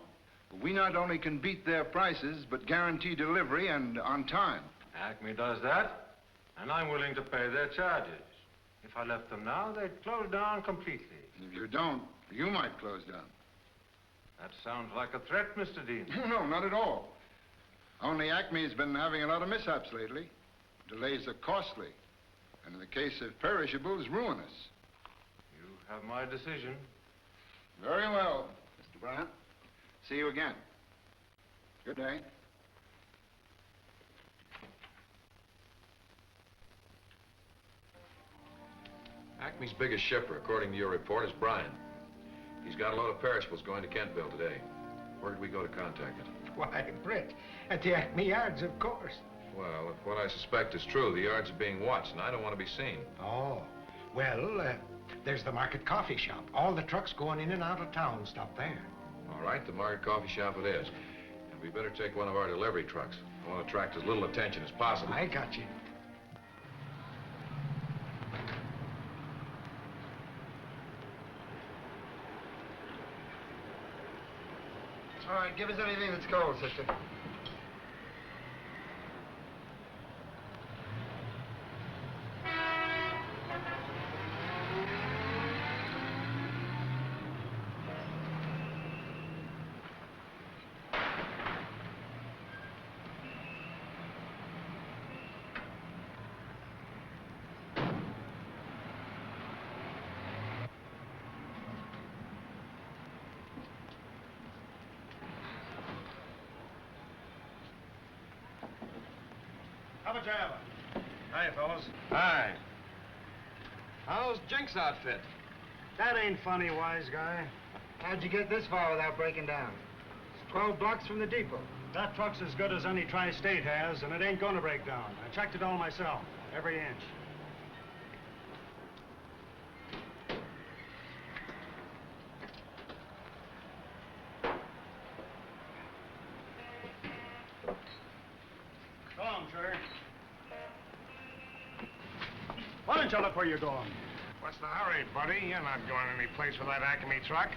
But we not only can beat their prices, but guarantee delivery and on time. Acme does that, and I'm willing to pay their charges. If I left them now, they'd close down completely. If you don't, you might close down. That sounds like a threat, Mr. Dean. No, not at all. Only Acme's been having a lot of mishaps lately. Delays are costly, and in the case of perishables, ruinous. You have my decision. Very well, Mr. Bryan. See you again. Good day. Acme's biggest shipper, according to your report, is Bryan. He's got a load of perishables going to Kentville today. Where did we go to contact it? Why, Britt, at the Acme Yards, of course. Well, if what I suspect is true, the yards are being watched, and I don't want to be seen. Oh, well, there's the Market Coffee Shop. All the trucks going in and out of town stop there. All right, the Market Coffee Shop it is. And we better take one of our delivery trucks. I want to attract as little attention as possible. I got you. All right, give us anything that's cold, sister. How much ever? Hiya, fellas. Hi. How's Jinx' outfit? That ain't funny, wise guy. How'd you get this far without breaking down? It's 12 blocks from the depot. That truck's as good as any Tri-State has, and it ain't gonna break down. I checked it all myself, every inch. Go on, sir. Why don't you look where you're going? What's the hurry, buddy? You're not going any place with that Acme truck.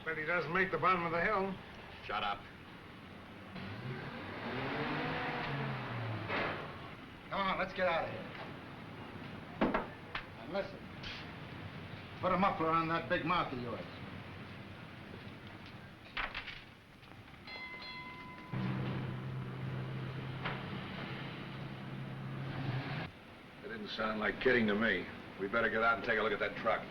Bet he doesn't make the bottom of the hill. Shut up. Come on, let's get out of here. And listen, put a muffler on that big mouth of yours. Sound like kidding to me. We better get out and take a look at that truck.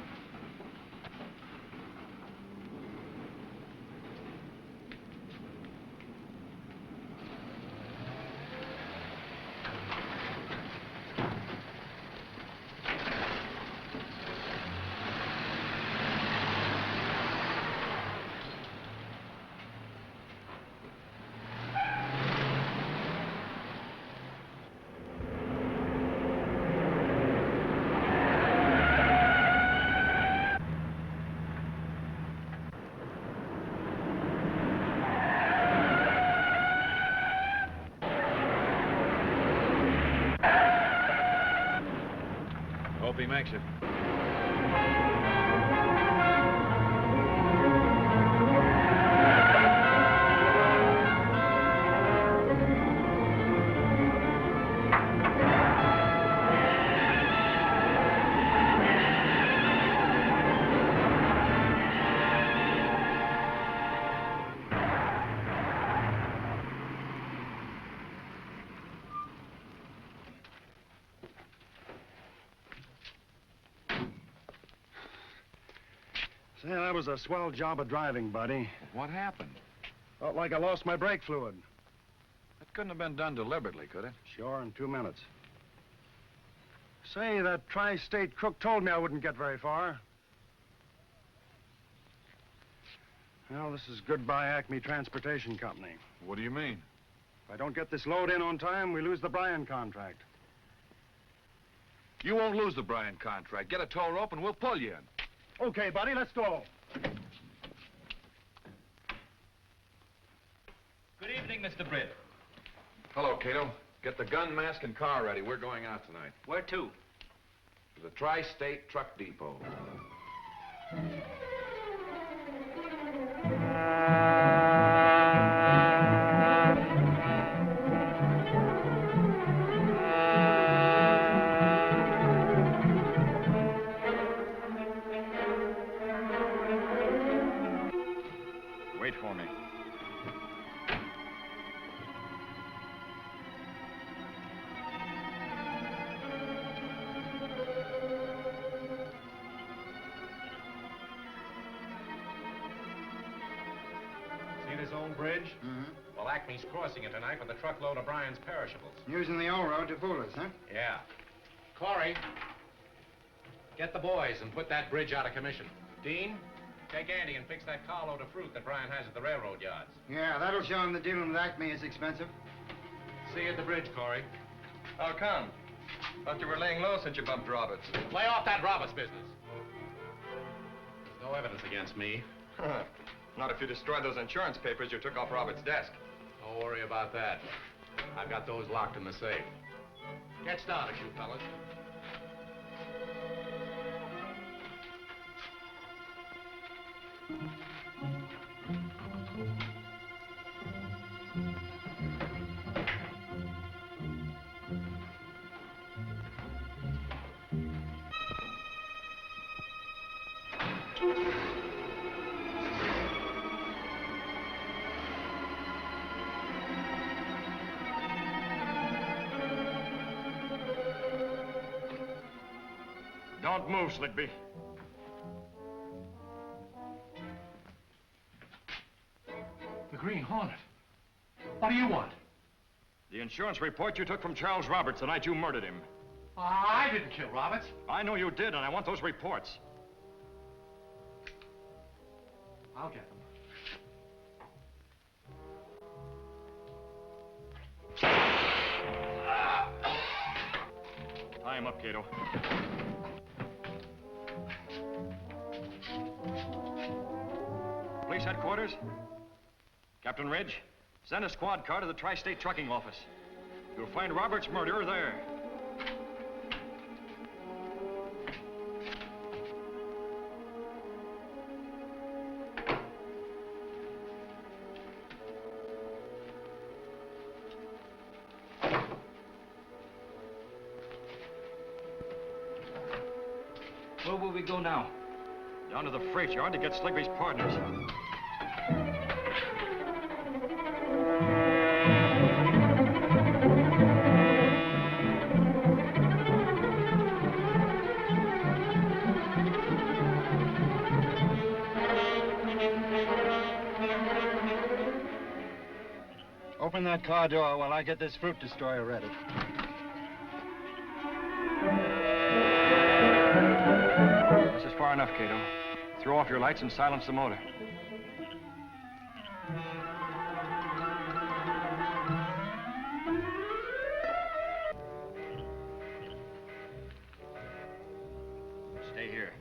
Hope he makes it. Say, that was a swell job of driving, buddy. What happened? Felt like I lost my brake fluid. That couldn't have been done deliberately, could it? Sure, in 2 minutes. Say, that tri-state crook told me I wouldn't get very far. Well, this is goodbye Acme Transportation Company. What do you mean? If I don't get this load in on time, we lose the Bryan contract. You won't lose the Bryan contract. Get a tow rope and we'll pull you in. Okay, buddy, let's go. Good evening, Mr. Britt. Hello, Cato. Get the gun, mask, and car ready. We're going out tonight. Where to? To the Tri-State Truck Depot. Wait for me. See this old bridge? Mm-hmm. Well, Acme's crossing it tonight with a truckload of Bryan's perishables. Using the old road to Bootler's, huh? Yeah. Corey, get the boys and put that bridge out of commission. Dean, take Andy and fix that carload of fruit that Bryan has at the railroad yards. Yeah, that'll show him that dealing with Acme is expensive. See you at the bridge, Corey. How come? Thought you were laying low since you bumped Roberts. Lay off that Roberts business. There's no evidence against me. Not if you destroyed those insurance papers you took off Roberts' desk. Don't worry about that. I've got those locked in the safe. Get started, you fellas. Don't move, Slickby. The Green Hornet. What do you want? The insurance report you took from Charles Roberts the night you murdered him. I didn't kill Roberts. I know you did, and I want those reports. I'll get them. Tie him up, Cato. Police headquarters? Captain Ridge, send a squad car to the Tri-State Trucking Office. You'll find Robert's murderer there. Where will we go now? Down to the freight yard to get Sligby's partners. Open that car door while I get this fruit destroyer ready. This is far enough, Cato. Throw off your lights and silence the motor. Stay here.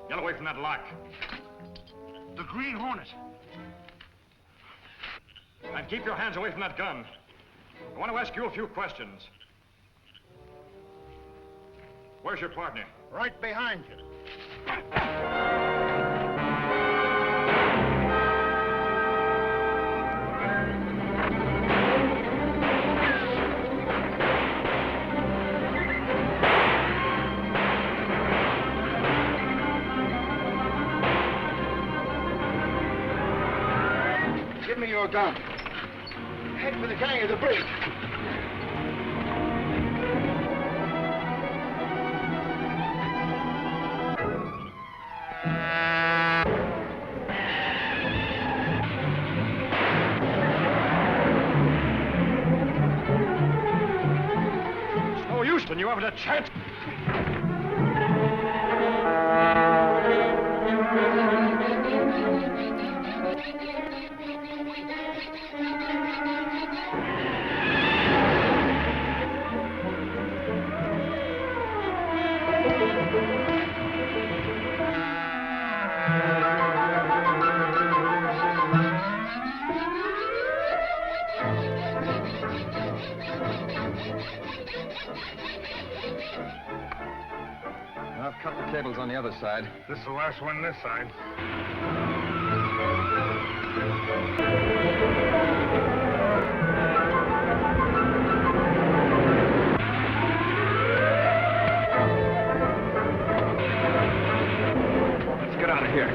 Get away from that lock. The Green Hornet. And keep your hands away from that gun. I want to ask you a few questions. Where's your partner? Right behind you. Give me your gun. Head for the gang of the bridge. It's no use, then you haven't a chance. I've cut the cables on the other side. This is the last one this side. Let's get out of here.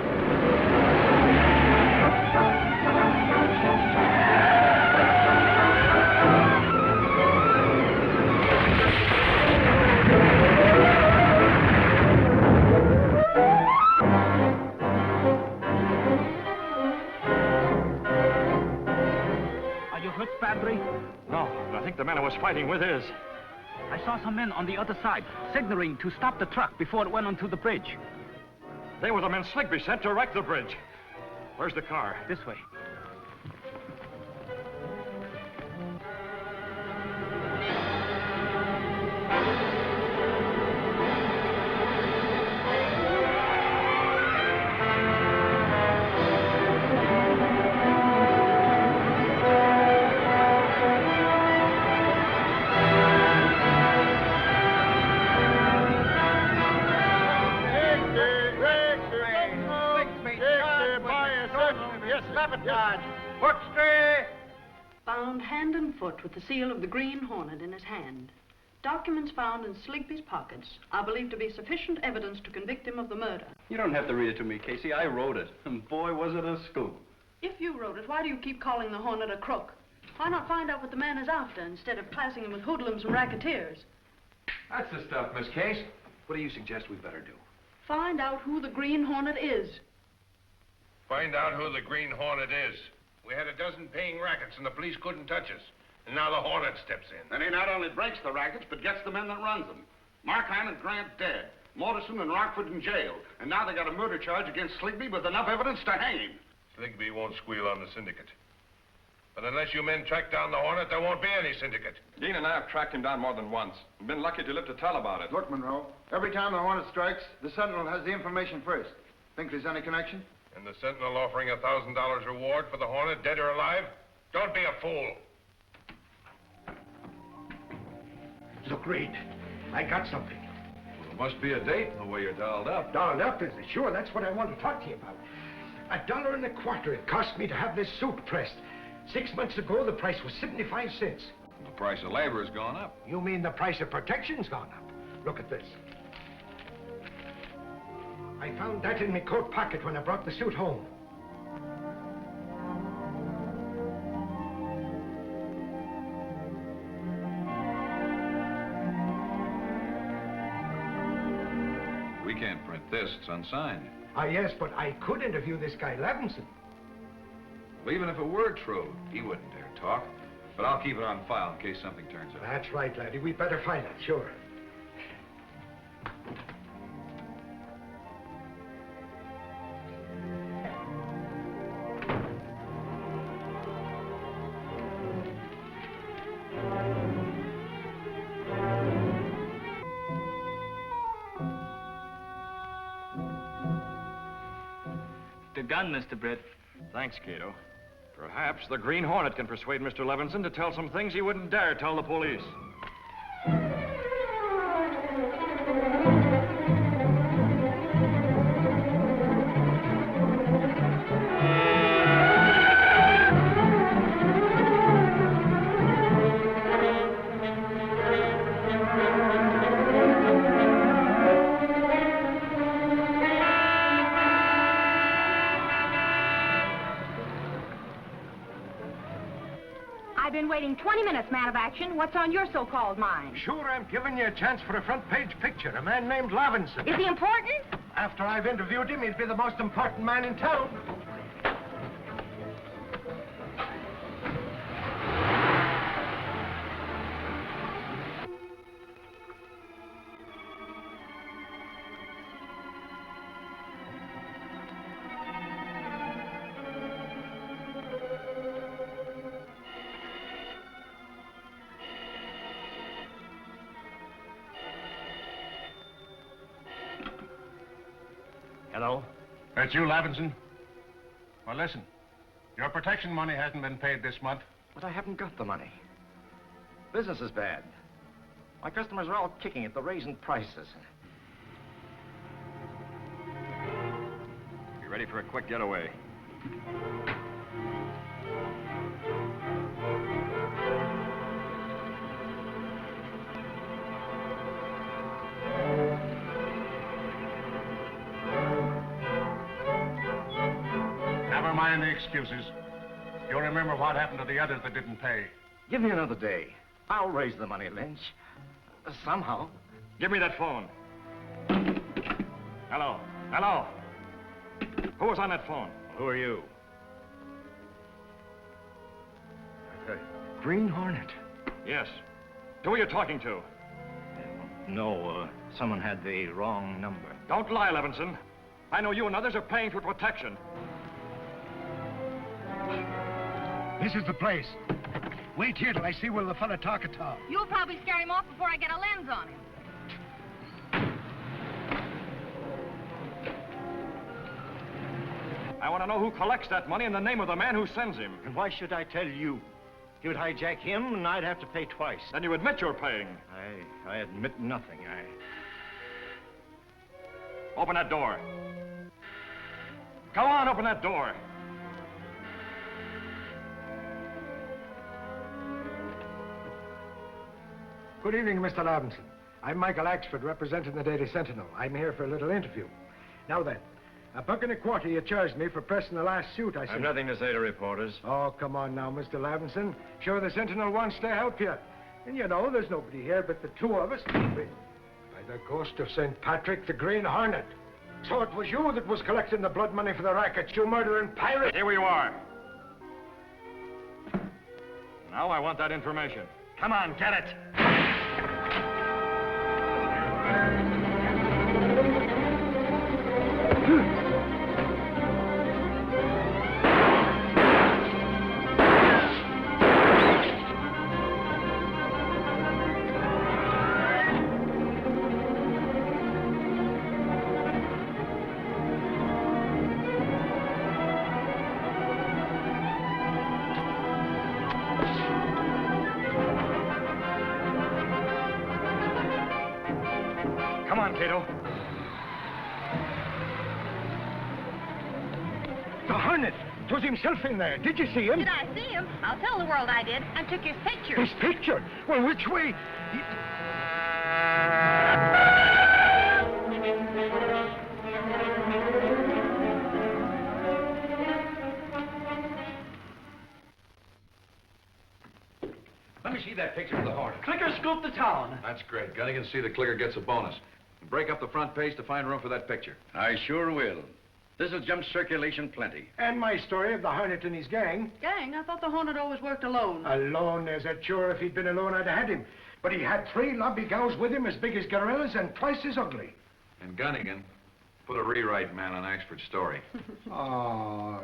Are you hurt badly? No, but I think the man I was fighting with is. I saw some men on the other side, signaling to stop the truck before it went onto the bridge. They were the men Sligby sent to wreck the bridge. Where's the car? This way. Found hand and foot with the seal of the Green Hornet in his hand. Documents found in Sligby's pockets are believed to be sufficient evidence to convict him of the murder. You don't have to read it to me, Casey. I wrote it. And boy, was it a scoop. If you wrote it, why do you keep calling the Hornet a crook? Why not find out what the man is after instead of classing him with hoodlums and racketeers? That's the stuff, Miss Case. What do you suggest we better do? Find out who the Green Hornet is. Find out who the Green Hornet is. We had a dozen paying rackets and the police couldn't touch us. And now the Hornet steps in. And he not only breaks the rackets, but gets the men that runs them. Markheim and Grant dead. Morrison and Rockford in jail. And now they got a murder charge against Sligby with enough evidence to hang him. Sligby won't squeal on the syndicate. But unless you men track down the Hornet, there won't be any syndicate. Dean and I have tracked him down more than once. And been lucky to live to tell about it. Look, Monroe, every time the Hornet strikes, the Sentinel has the information first. Think there's any connection? And the Sentinel offering $1,000 reward for the Hornet, dead or alive? Don't be a fool. Look, Reed, I got something. Well, there must be a date in the way you're dolled up. Dolled up, is it? Sure, that's what I want to talk to you about. $1.25 it cost me to have this suit pressed. 6 months ago, the price was 75 cents. The price of labor has gone up. You mean the price of protection's gone up? Look at this. I found that in my coat pocket when I brought the suit home. can't print this. It's unsigned. Ah, yes, but I could interview this guy Levinson. Well, even if it were true, he wouldn't dare talk. But I'll keep it on file in case something turns up. That's right, laddie. We'd better find it, sure. The gun, Mr. Britt. Thanks, Cato. Perhaps the Green Hornet can persuade Mr. Levinson to tell some things he wouldn't dare tell the police. I've been waiting 20 minutes, man of action. What's on your so-called mind? Sure, I'm giving you a chance for a front-page picture. A man named Levinson. Is he important? After I've interviewed him, he'd be the most important man in town. Hello? That's you, Levinson? Well, listen. Your protection money hasn't been paid this month. But I haven't got the money. Business is bad. My customers are all kicking at the raising prices. Be ready for a quick getaway. Never mind the excuses. You'll remember what happened to the others that didn't pay. Give me another day. I'll raise the money, Lynch. Somehow. Give me that phone. Hello? Hello? Who was on that phone? Who are you? Green Hornet. Yes. Who are you talking to? No, someone had the wrong number. Don't lie, Levinson. I know you and others are paying for protection. This is the place. Wait here till I see where the fella talk a talk. You'll probably scare him off before I get a lens on him. I want to know who collects that money and the name of the man who sends him. And why should I tell you? He would hijack him, and I'd have to pay twice. Then you admit you're paying. I admit nothing. Open that door. Go on, open that door. Good evening, Mr. Levinson. I'm Michael Axford, representing the Daily Sentinel. I'm here for a little interview. Now then, $1.25 you charged me for pressing the last suit I sent. I've nothing to say to reporters. Oh, come on now, Mr. Levinson. Sure, the Sentinel wants to help you. And you know, there's nobody here but the two of us. By the ghost of St. Patrick, the Green Hornet. So it was you that was collecting the blood money for the racket, you murdering pirate. Here you are. Now I want that information. Come on, get it. Come on, Cato. The Hornet! 'Twas himself in there. Did you see him? Did I see him? I'll tell the world I did. And took his picture. His picture? Well, which way? Let me see that picture of the Hornet. Clicker scooped the town. That's great. Gunnigan, see the clicker gets a bonus. Break up the front page to find room for that picture. I sure will. This'll jump circulation plenty. And my story of the Hornet and his gang. Gang? I thought the Hornet always worked alone. Alone, is it? Sure, if he'd been alone, I'd have had him. But he had 3 lobby gals with him as big as gorillas and twice as ugly. And Gunnigan put a rewrite man on Axford's story. Oh.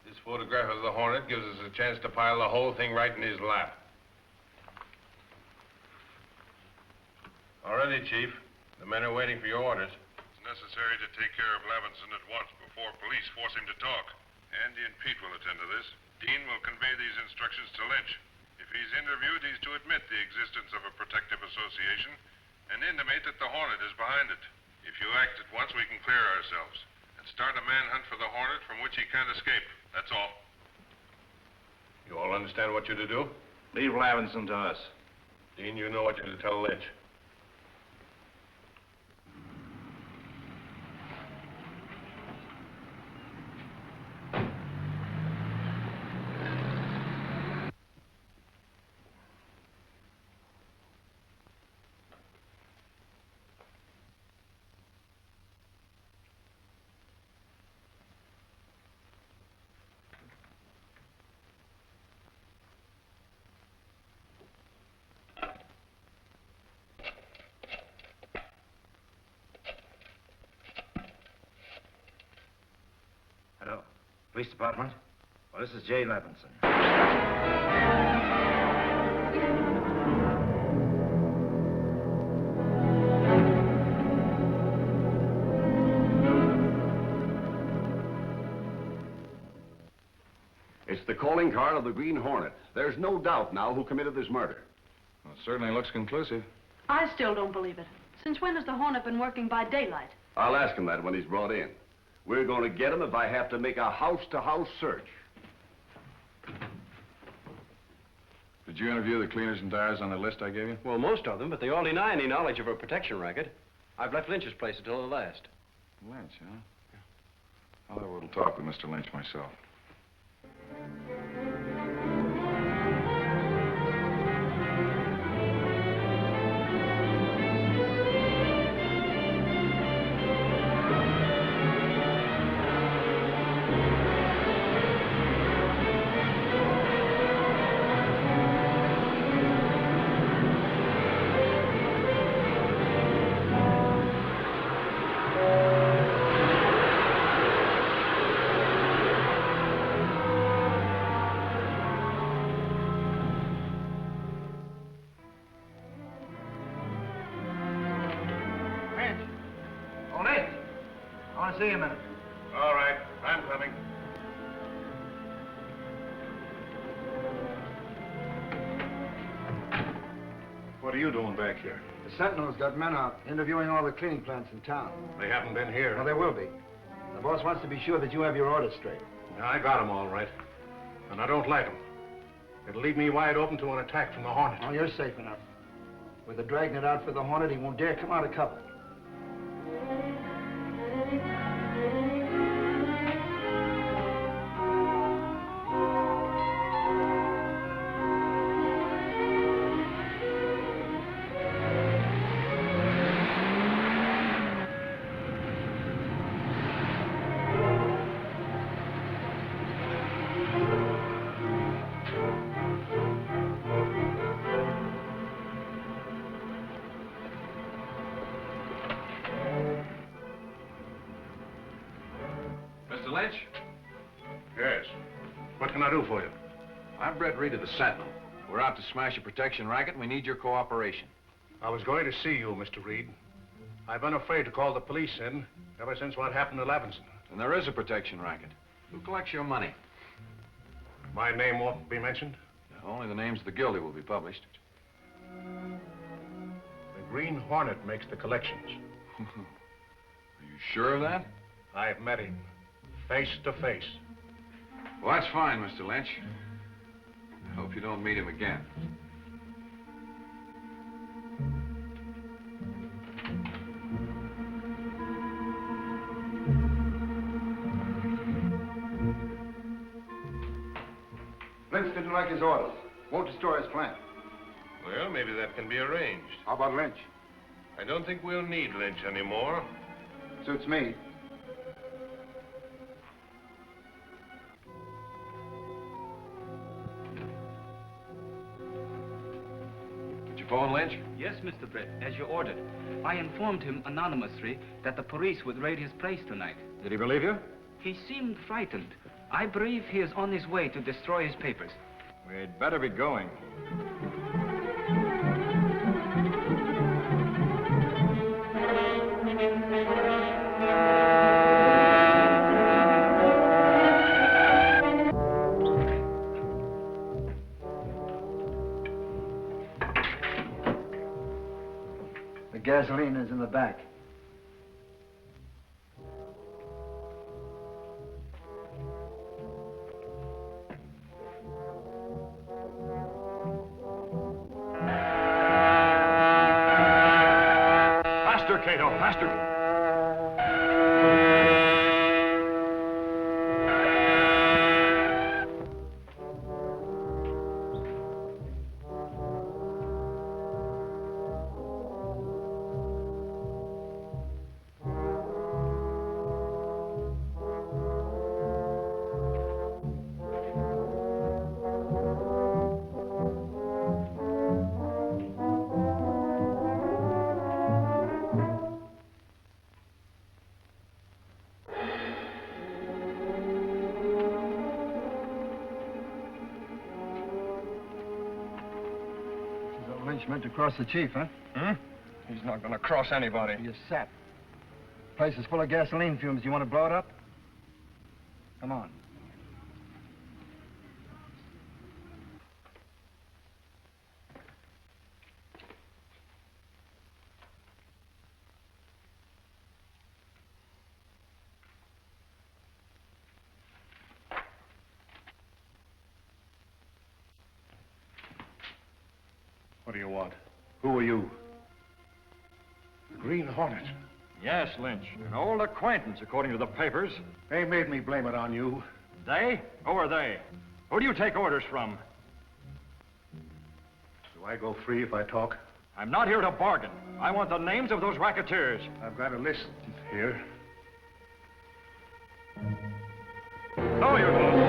This photograph of the Hornet gives us a chance to pile the whole thing right in his lap. All ready, Chief. The men are waiting for your orders. It's necessary to take care of Levinson at once before police force him to talk. Andy and Pete will attend to this. Dean will convey these instructions to Lynch. If he's interviewed, he's to admit the existence of a protective association and intimate that the Hornet is behind it. If you act at once, we can clear ourselves and start a manhunt for the Hornet from which he can't escape. That's all. You all understand what you're to do? Leave Levinson to us. Dean, you know what you're to tell Lynch. Hello. Police Department? Well, this is Jay Levinson. It's the calling card of the Green Hornet. There's no doubt now who committed this murder. Well, it certainly looks conclusive. I still don't believe it. Since when has the Hornet been working by daylight? I'll ask him that when he's brought in. We're going to get him if I have to make a house-to-house search. Did you interview the cleaners and dyers on the list I gave you? Well, most of them, but they all deny any knowledge of a protection racket. I've left Lynch's place until the last. Lynch, huh? I'll have a little talk with Mr. Lynch myself. See you a minute. All right, I'm coming. What are you doing back here? The Sentinel's got men out interviewing all the cleaning plants in town. They haven't been here. Well, there will be. The boss wants to be sure that you have your orders straight. Yeah, I got them all right. And I don't like them. It'll leave me wide open to an attack from the Hornet. Oh, you're safe enough. With the dragnet out for the Hornet, he won't dare come out of cover. Lynch? Yes. What can I do for you? I'm Brett Reed of the Sentinel. We're out to smash a protection racket, and we need your cooperation. I was going to see you, Mr. Reed. I've been afraid to call the police in ever since what happened to Levinson. And there is a protection racket. Who collects your money? My name won't be mentioned? Only the names of the guilty will be published. The Green Hornet makes the collections. Are you sure of that? I've met him. Face to face. Well, that's fine, Mr. Lynch. I hope you don't meet him again. Lynch didn't like his orders. Won't destroy his plant. Well, maybe that can be arranged. How about Lynch? I don't think we'll need Lynch anymore. Suits me. Did you phone Lynch? Yes, Mr. Britt, as you ordered. I informed him anonymously that the police would raid his place tonight. Did he believe you? He seemed frightened. I believe he is on his way to destroy his papers. We'd better be going. The gasoline is in the back. Faster, Cato, faster. Lynch meant to cross the chief, huh? Hmm? He's not going to cross anybody. You're set. Place is full of gasoline fumes. You want to blow it up? Come on. What do you want? Who are you? The Green Hornet. Yes, Lynch. An old acquaintance, according to the papers. They made me blame it on you. They? Who are they? Who do you take orders from? Do I go free if I talk? I'm not here to bargain. I want the names of those racketeers. I've got a list here. No, you don't.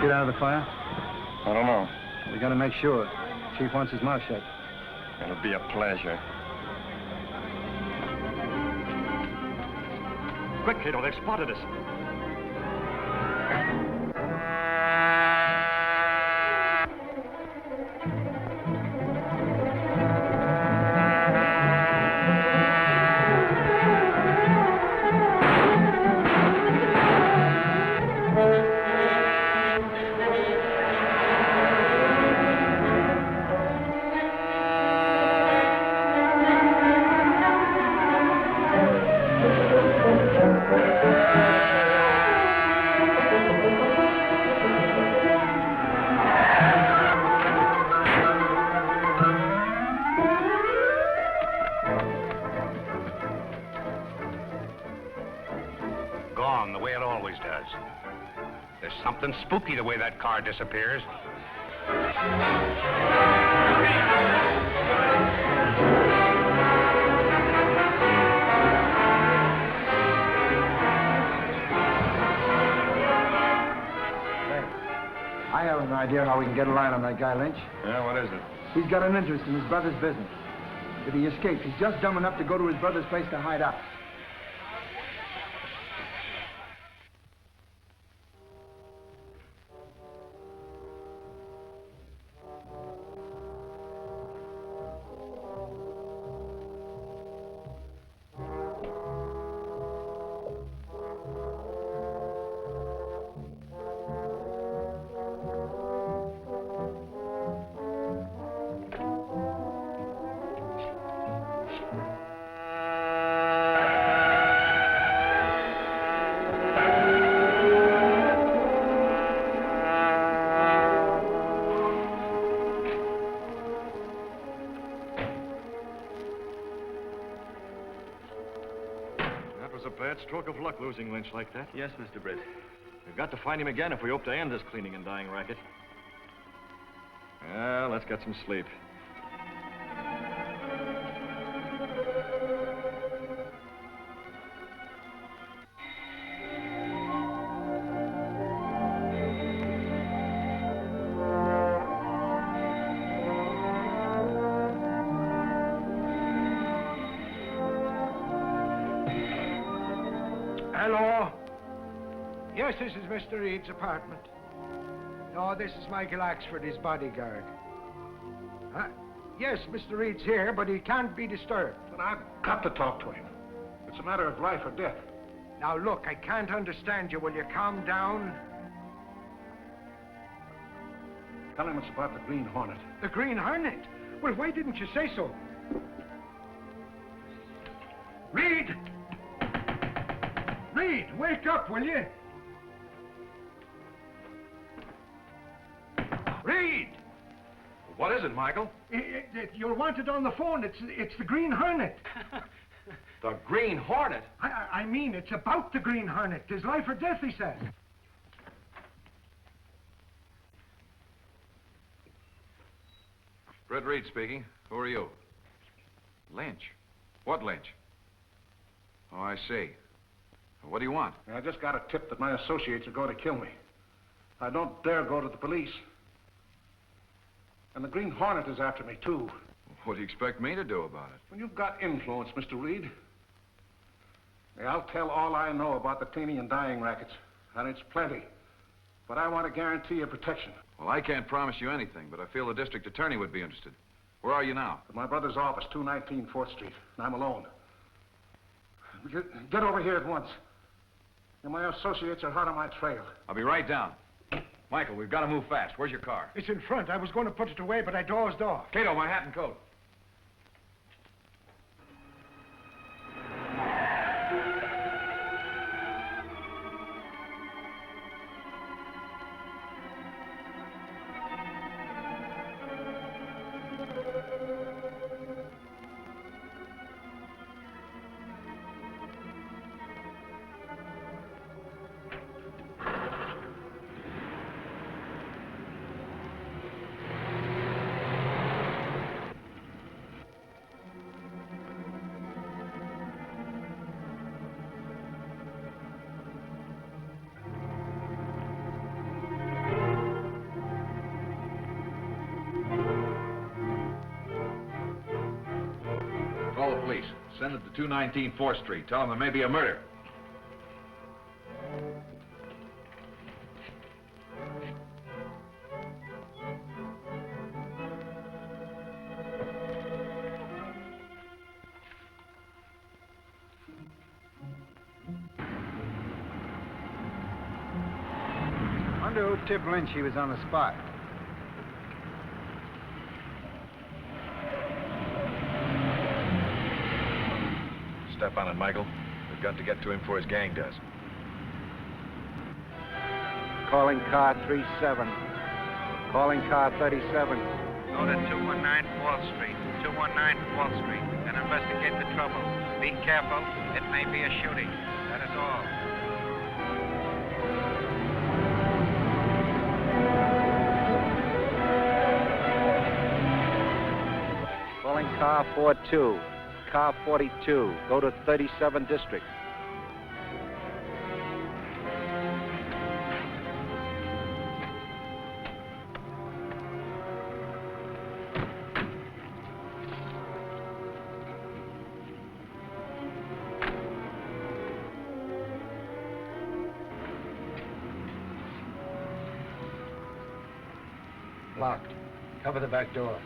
Get out of the fire? I don't know. We gotta make sure. Chief wants his mouth shut. It'll be a pleasure. Quick, Cato, they've spotted us. Gone the way it always does. There's something spooky the way that car disappears. I have an idea how we can get a line on that guy, Lynch. Yeah, what is it? He's got an interest in his brother's business. If he escapes, he's just dumb enough to go to his brother's place to hide out. Stroke of luck losing Lynch like that. Yes, Mr. Britt. We've got to find him again if we hope to end this cleaning and dyeing racket. Well, let's get some sleep. Hello? Yes, this is Mr. Reed's apartment. No, this is Michael Axford, his bodyguard. Yes, Mr. Reed's here, but he can't be disturbed. But I've got to talk to him. It's a matter of life or death. Now, look, I can't understand you. Will you calm down? Tell him it's about the Green Hornet. The Green Hornet? Well, why didn't you say so? Reed! Reed, wake up, will you? Reed! What is it, Michael? You're wanted on the phone. It's the Green Hornet. The Green Hornet? I mean, it's about the Green Hornet. There's life or death, he says. Britt Reed speaking. Who are you? Lynch. What Lynch? Oh, I see. What do you want? I just got a tip that my associates are going to kill me. I don't dare go to the police. And the Green Hornet is after me, too. What do you expect me to do about it? Well, you've got influence, Mr. Reed. I'll tell all I know about the cleaning and dyeing rackets, and it's plenty. But I want to guarantee your protection. Well, I can't promise you anything, but I feel the district attorney would be interested. Where are you now? At my brother's office, 219 4th Street, and I'm alone. Get over here at once. And my associates are hot on my trail. I'll be right down. Michael, we've got to move fast. Where's your car? It's in front. I was going to put it away, but I dozed off. Cato, my hat and coat. Call the police. Send it to 219 4th Street. Tell them there may be a murder. Wonder who tipped Lynch he was on the spot. Step on it, Michael. We've got to get to him before his gang does. Calling car 37. Calling car 37. Go to 219 4th Street. 219 4th Street. And investigate the trouble. Be careful. It may be a shooting. That is all. Calling car 42. Car 42. Go to 37 District. Locked. Cover the back door.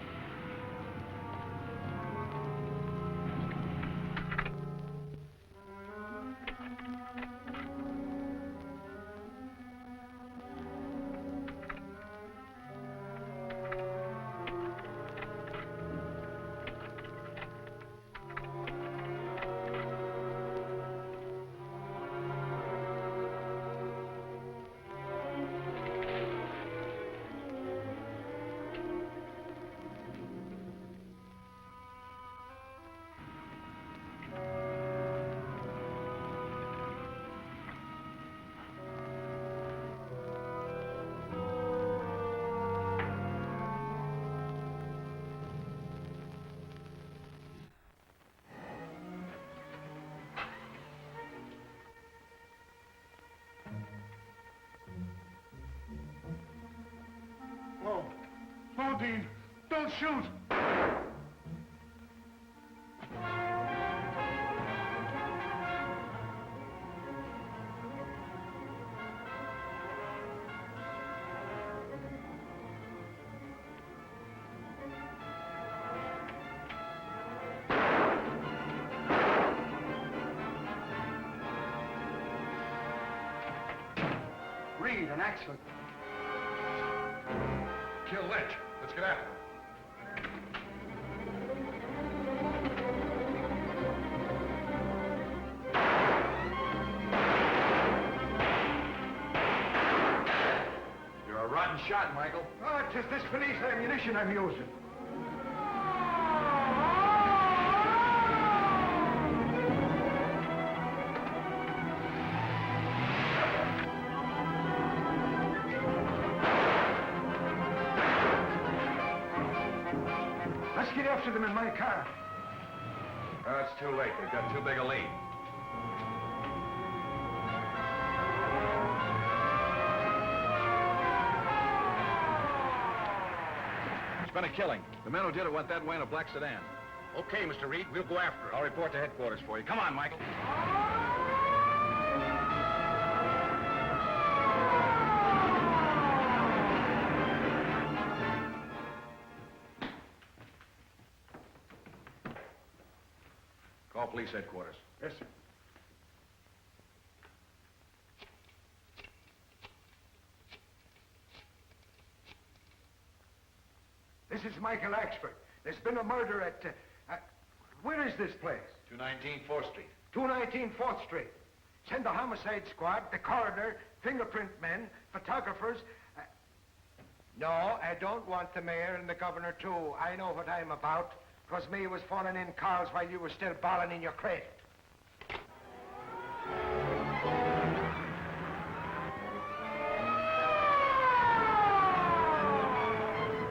No. No, Dean. Don't shoot. Reed, an accident. Kill Lynch. Let's get after him. You're a rotten shot, Michael. Oh, it's just this police ammunition I'm using. Let's get after them in my car. Oh, it's too late. They've got too big a lead. It's been a killing. The men who did it went that way in a black sedan. Okay, Mr. Reed, we'll go after him. I'll report to headquarters for you. Come on, Mike. Call police headquarters. Yes, sir. This is Michael Axford. There's been a murder at where is this place? 219 4th Street. 219 4th Street. Send the homicide squad, the coroner, fingerprint men, photographers. No, I don't want the mayor and the governor, too. I know what I'm about. 'Twas me who was phoning in calls while you were still bawling in your crate.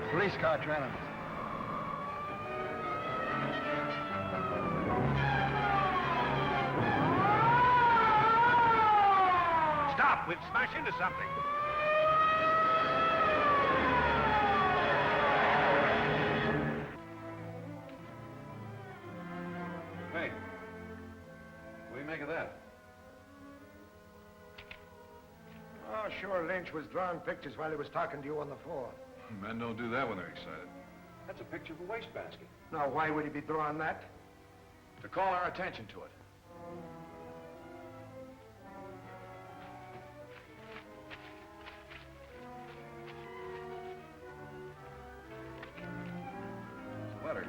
Police car trailing us. Stop! We've smashed into something. Hey, what do you make of that? Oh, sure, Lynch was drawing pictures while he was talking to you on the phone. Men don't do that when they're excited. That's a picture of a wastebasket. Now, why would he be drawing that? To call our attention to it. It's a letter.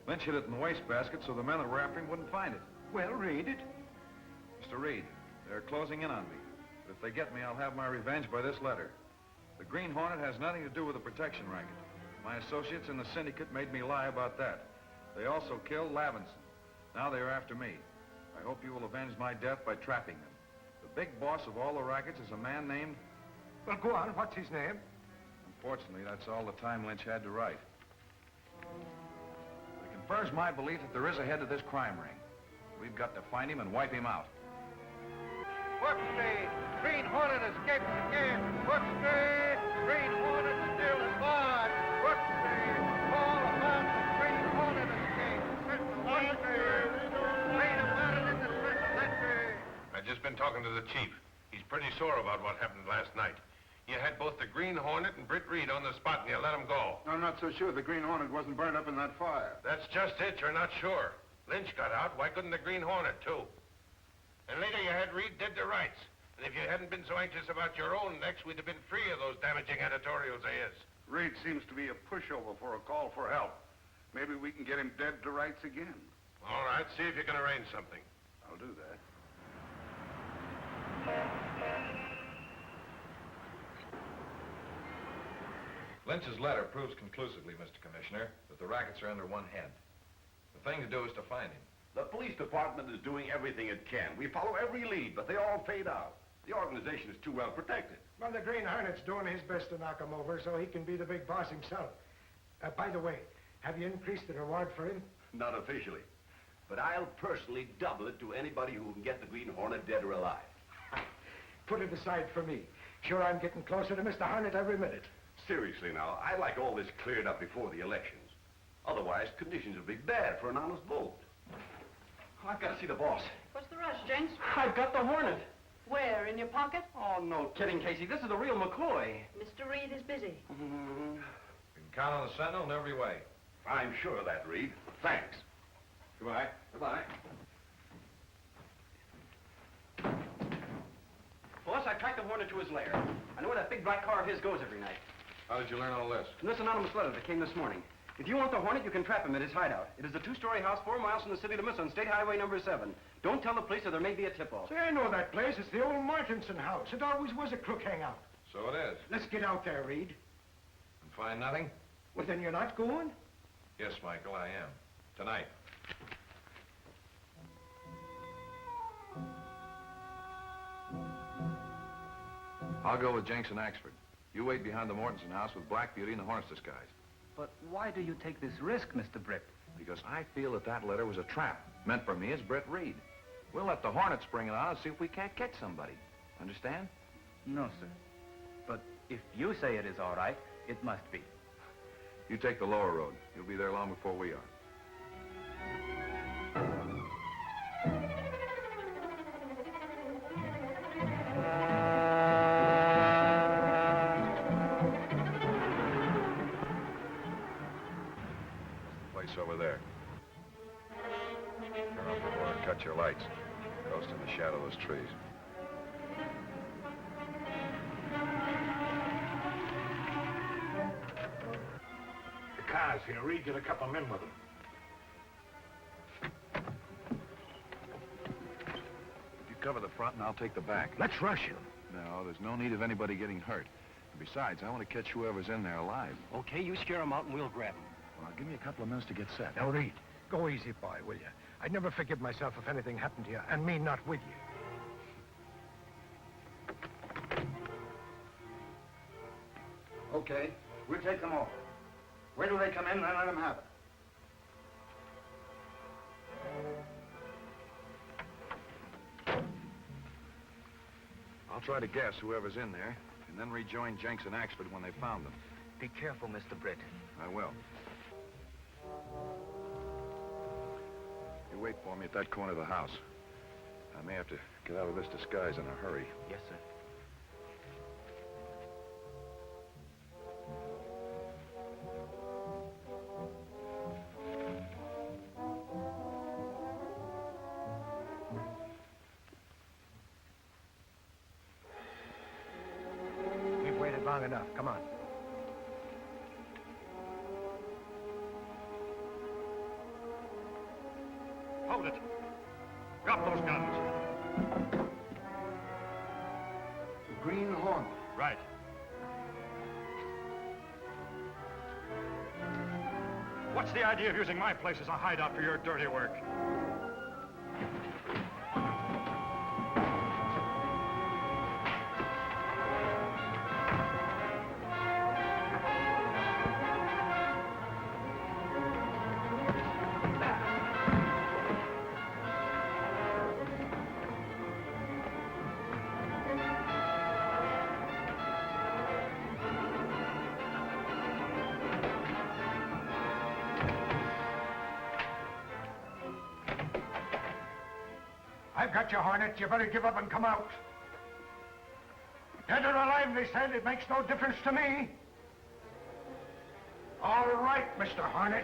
Lynch hid it in the wastebasket so the men that were after him wouldn't find it. Well, read it. Mr. Reed, they're closing in on me. But if they get me, I'll have my revenge by this letter. The Green Hornet has nothing to do with the protection racket. My associates in the syndicate made me lie about that. They also killed Lavinson. Now they are after me. I hope you will avenge my death by trapping them. The big boss of all the rackets is a man named... Well, go on. What's his name? Unfortunately, that's all the time Lynch had to write. It confirms my belief that there is a head to this crime ring. We've got to find him and wipe him out. Fourth Street, Green Hornet escaped again. Fourth Street, Green Hornet still aboard. Fourth Street, all about the Green Hornet escape. Fourth Street, read about it in the Century. I've just been talking to the chief. He's pretty sore about what happened last night. You had both the Green Hornet and Britt Reed on the spot, and you let them go. I'm not so sure the Green Hornet wasn't burned up in that fire. That's just it. You're not sure. Lynch got out. Why couldn't the Green Hornet, too? And later you had Reed dead to rights. And if you hadn't been so anxious about your own necks, we'd have been free of those damaging editorials of his. Reed seems to be a pushover for a call for help. Maybe we can get him dead to rights again. All right, see if you can arrange something. I'll do that. Lynch's letter proves conclusively, Mr. Commissioner, that the rackets are under one head. The thing to do is to find him. The police department is doing everything it can. We follow every lead, but they all fade out. The organization is too well protected. Well, the Green Hornet's doing his best to knock him over so he can be the big boss himself. By the way, have you increased the reward for him? Not officially. But I'll personally double it to anybody who can get the Green Hornet dead or alive. Put it aside for me. Sure, I'm getting closer to Mr. Hornet every minute. Seriously now, I'd like all this cleared up before the elections. Otherwise, conditions would be bad for an honest vote. I've got to see the boss. What's the rush, Jenks? I've got the Hornet. Where, in your pocket? Oh, no kidding, Casey. This is the real McCoy. Mr. Reed is busy. You can count on the Sentinel in every way. I'm sure of that, Reed. Thanks. Goodbye. Goodbye. Boss, I tracked the Hornet to his lair. I know where that big black car of his goes every night. How did you learn all this? From this anonymous letter that came this morning. If you want the Hornet, you can trap him at his hideout. It is a two-story house 4 miles from the city limits on State Highway number 7. Don't tell the police or there may be a tip-off. Say, I know that place. It's the old Martinson house. It always was a crook hangout. So it is. Let's get out there, Reed. And find nothing? Well, then you're not going? Yes, Michael, I am. Tonight. I'll go with Jenks and Axford. You wait behind the Mortensen house with Black Beauty in the Hornet's disguise. But why do you take this risk, Mr. Britt? Because I feel that that letter was a trap, meant for me as Britt Reed. We'll let the Hornets bring it on and see if we can't catch somebody. Understand? No, sir. But if you say it is all right, it must be. You take the lower road. You'll be there long before we are. Place over there. Turn off the door and cut your lights. Coast in the shadow of those trees. The car's here. Reed, get a couple of men with him. You cover the front and I'll take the back. Let's rush him. No, there's no need of anybody getting hurt. And besides, I want to catch whoever's in there alive. Okay, you scare him out and we'll grab him. Well, give me a couple of minutes to get set. Now, Reed, go easy, boy, will you? I'd never forgive myself if anything happened to you, and me not with you. Okay, we'll take them over. Where do they come in, and let them have it. I'll try to guess whoever's in there, and then rejoin Jenks and Axford when they found them. Be careful, Mr. Britt. I will. You wait for me at that corner of the house. I may have to get out of this disguise in a hurry. Yes, sir. We've waited long enough. Come on. Hold it. Drop those guns. Green Hornet. Right. What's the idea of using my place as a hideout for your dirty work? I've got you, Hornet. You better give up and come out. Dead or alive, they said. It makes no difference to me. All right, Mr. Hornet.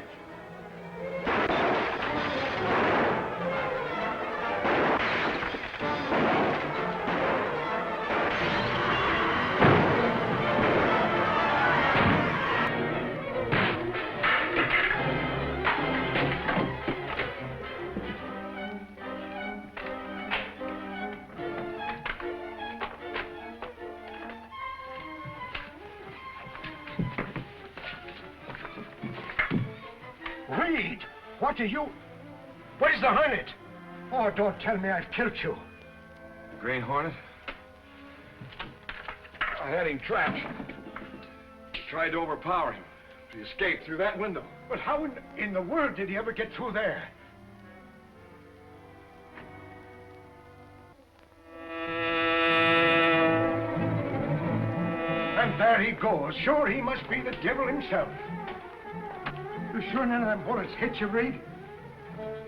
Reed, what are you... Where's the Hornet? Oh, don't tell me I've killed you. The Green Hornet? I had him trapped. Tried to overpower him. He escaped through that window. But how in the world did he ever get through there? And there he goes. Sure, he must be the devil himself. You sure none of them bullets hit you, Reed?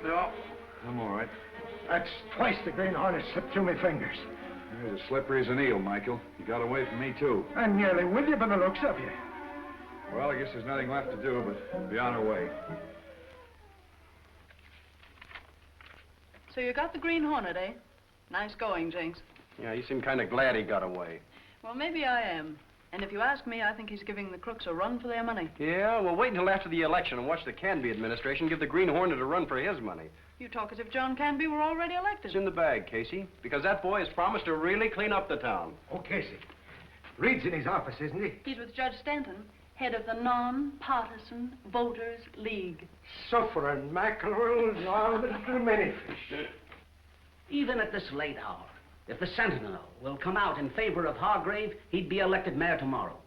No, I'm all right. That's twice the Green Hornet slipped through my fingers. You're as slippery as an eel, Michael. You got away from me, too. I'm nearly with you by the looks of you. Well, I guess there's nothing left to do but be on our way. So you got the Green Hornet, eh? Nice going, Jinx. Yeah, you seem kind of glad he got away. Well, maybe I am. And if you ask me, I think he's giving the crooks a run for their money. Yeah, well, wait until after the election and watch the Canby administration give the Green Hornet a run for his money. You talk as if John Canby were already elected. It's in the bag, Casey, because that boy has promised to really clean up the town. Oh, Casey. Reed's in his office, isn't he? He's with Judge Stanton, head of the Non-Partisan Voters League. Suffering mackerel, now the little many fish. Even at this late hour, if the Sentinel will come out in favor of Hargrave, he'd be elected mayor tomorrow.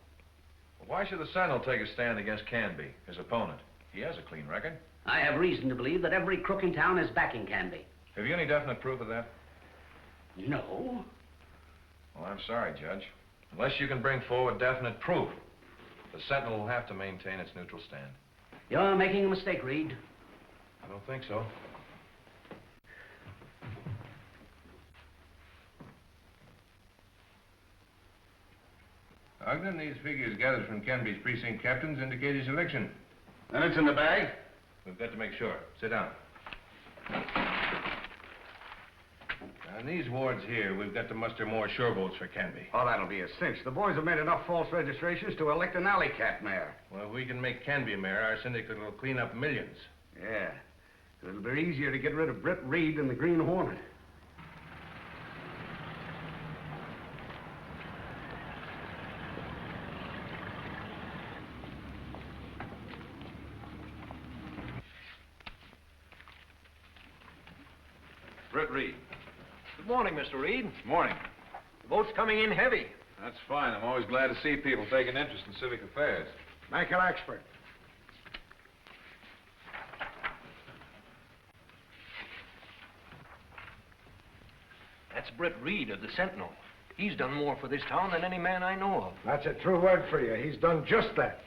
Why should the Sentinel take a stand against Canby, his opponent? He has a clean record. I have reason to believe that every crook in town is backing Canby. Have you any definite proof of that? No. Well, I'm sorry, Judge. Unless you can bring forward definite proof, the Sentinel will have to maintain its neutral stand. You're making a mistake, Reed. I don't think so. Ogden, these figures gathered from Canby's precinct captains indicate his election. Then it's in the bag? We've got to make sure. Sit down. In these wards here, we've got to muster more sure votes for Canby. Oh, that'll be a cinch. The boys have made enough false registrations to elect an alley cat mayor. Well, if we can make Canby mayor, our syndicate will clean up millions. Yeah. It'll be easier to get rid of Britt Reed than the Green Hornet. Britt Reed. Good morning, Mr. Reed. Morning. The vote's coming in heavy. That's fine. I'm always glad to see people take an interest in civic affairs. Michael Expert. That's Britt Reed of the Sentinel. He's done more for this town than any man I know of. That's a true word for you. He's done just that.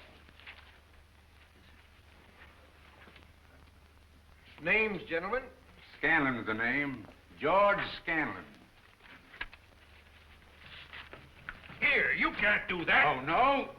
Names, gentlemen? Scanlon's the name. George Scanlon. Here, you can't do that. Oh, no?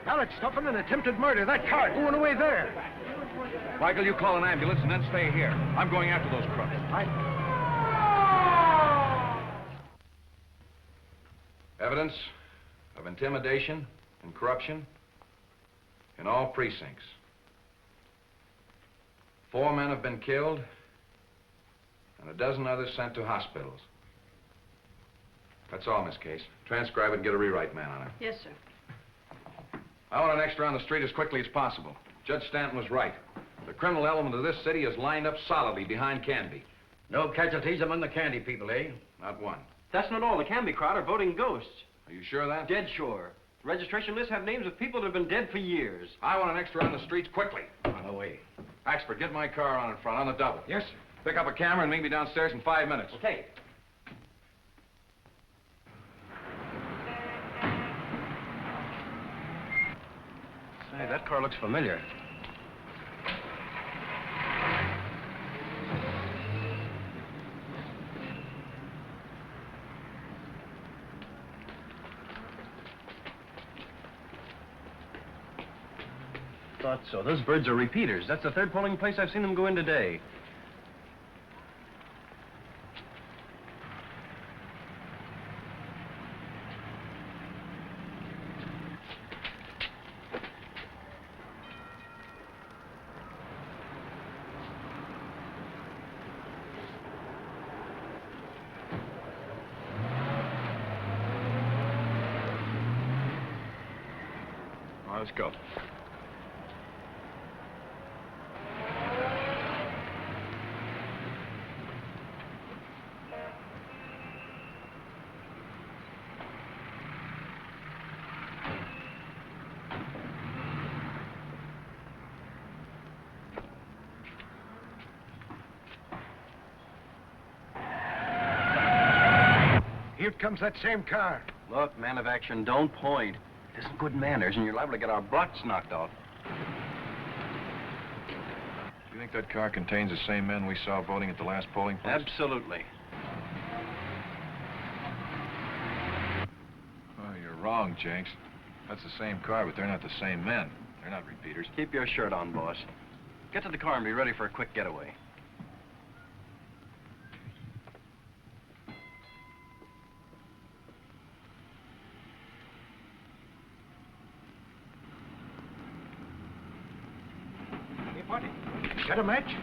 Pallet stuffing and attempted murder. That car going away there. Michael, you call an ambulance and then stay here. I'm going after those crooks. Evidence of intimidation and corruption in all precincts. 4 men have been killed and a dozen others sent to hospitals. That's all, Miss Case. Transcribe it and get a rewrite man on it. Yes, sir. I want an extra on the street as quickly as possible. Judge Stanton was right. The criminal element of this city is lined up solidly behind Canby. No casualties among the Candy people, eh? Not one. That's not all. The Canby crowd are voting ghosts. Are you sure of that? Dead sure. The registration lists have names of people that have been dead for years. I want an extra on the streets quickly. On the way. Axford, get my car on in front, on the double. Yes, sir. Pick up a camera and meet me downstairs in 5 minutes. Okay. Say, that car looks familiar. Thought so. Those birds are repeaters. That's the third polling place I've seen them go in today. Let's go. Here comes that same car. Look, man of action, don't point. It isn't good manners, and you're liable to get our blocks knocked off. Do you think that car contains the same men we saw voting at the last polling place? Absolutely. Oh, you're wrong, Jenks. That's the same car, but they're not the same men. They're not repeaters. Keep your shirt on, boss. Get to the car and be ready for a quick getaway. Hey, buddy, got a match?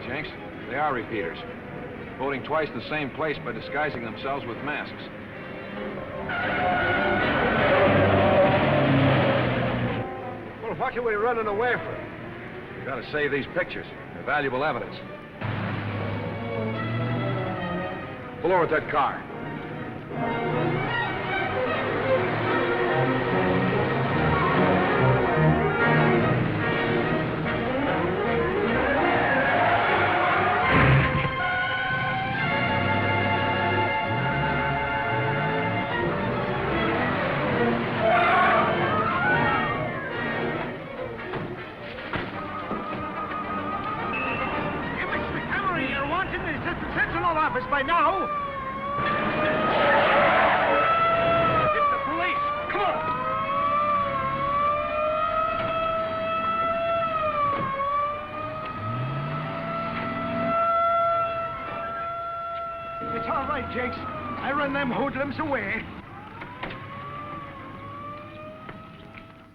Jenks. They are repeaters. Voting twice in the same place by disguising themselves with masks. Well, what are we running away from? We've got to save these pictures. They're valuable evidence. Pull over at that car. Office by now. It's the police. Come on. It's all right, Jakes. I run them hoodlums away.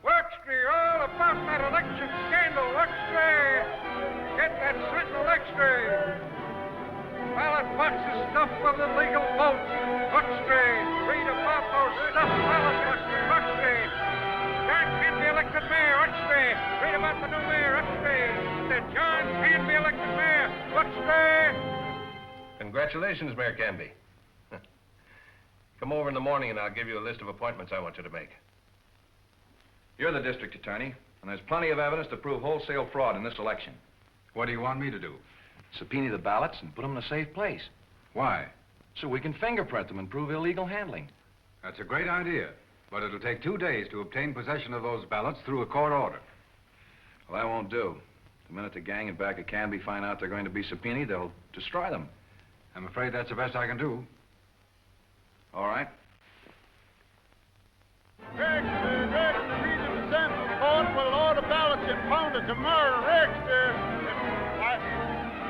Extra, all about that election scandal. Extra. Get that Sentinel extra. Ballot boxes stuffed with illegal votes. Extra. Read about those stuffed ballot boxes. Extra. John can be elected mayor. Extra. Read about the new mayor. Extra. That John can be elected mayor. Extra. Congratulations, Mayor Canby. Come over in the morning and I'll give you a list of appointments I want you to make. You're the district attorney, and there's plenty of evidence to prove wholesale fraud in this election. What do you want me to do? Subpoena the ballots and put them in a safe place. Why? So we can fingerprint them and prove illegal handling. That's a great idea, but it'll take 2 days to obtain possession of those ballots through a court order. Well, that won't do. The minute the gang and back of Canby find out they're going to be subpoenaed, they'll destroy them. I'm afraid that's the best I can do. All right. Extra, read the Sentinel report. We'll order ballots impounded tomorrow. Extra.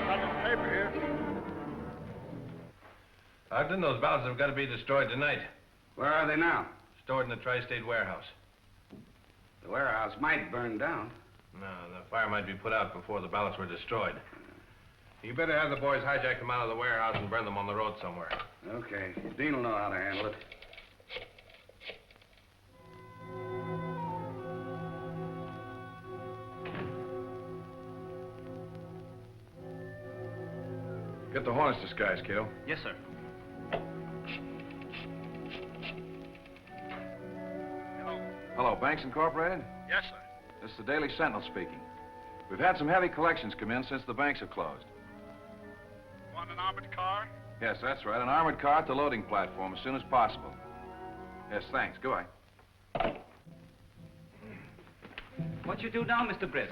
Got this paper here. Ogden, those ballots have got to be destroyed tonight. Where are they now? Stored in the tri-state warehouse. The warehouse might burn down. No, the fire might be put out before the ballots were destroyed. You better have the boys hijack them out of the warehouse and burn them on the road somewhere. Okay. Dean will know how to handle it. Get the Hornets disguise, kiddo. Yes, sir. Hello, Banks Incorporated? Yes, sir. This is the Daily Sentinel speaking. We've had some heavy collections come in since the banks have closed. Want an armored car? Yes, that's right. An armored car at the loading platform as soon as possible. Yes, thanks. Goodbye. What you do now, Mr. Britt?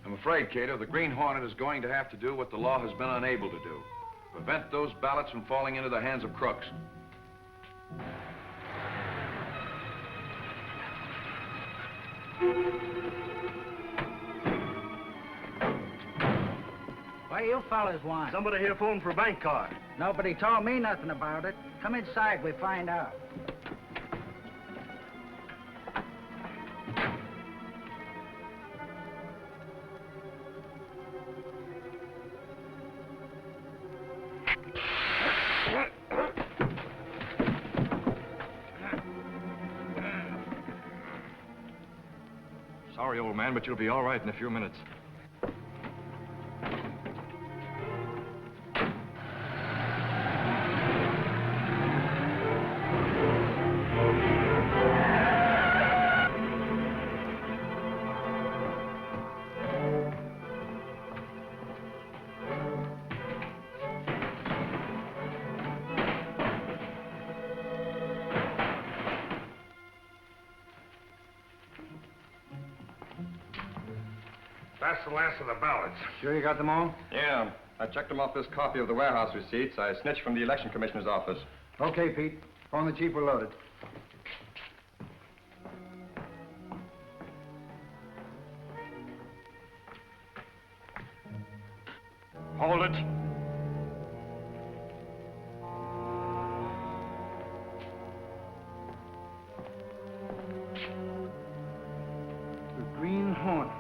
I'm afraid, Cato, the Green Hornet is going to have to do what the law has been unable to do. Prevent those ballots from falling into the hands of crooks. What do you fellas want? Somebody here phoned for a bank car. Nobody told me nothing about it. Come inside, we find out. Sorry, old man, but you'll be all right in a few minutes. That's the last of the ballots. Sure you got them all? Yeah. I checked them off this copy of the warehouse receipts I snitched from the election commissioner's office. Okay, Pete. Phone the chief, we're loaded. Hold it. The Green Hornet.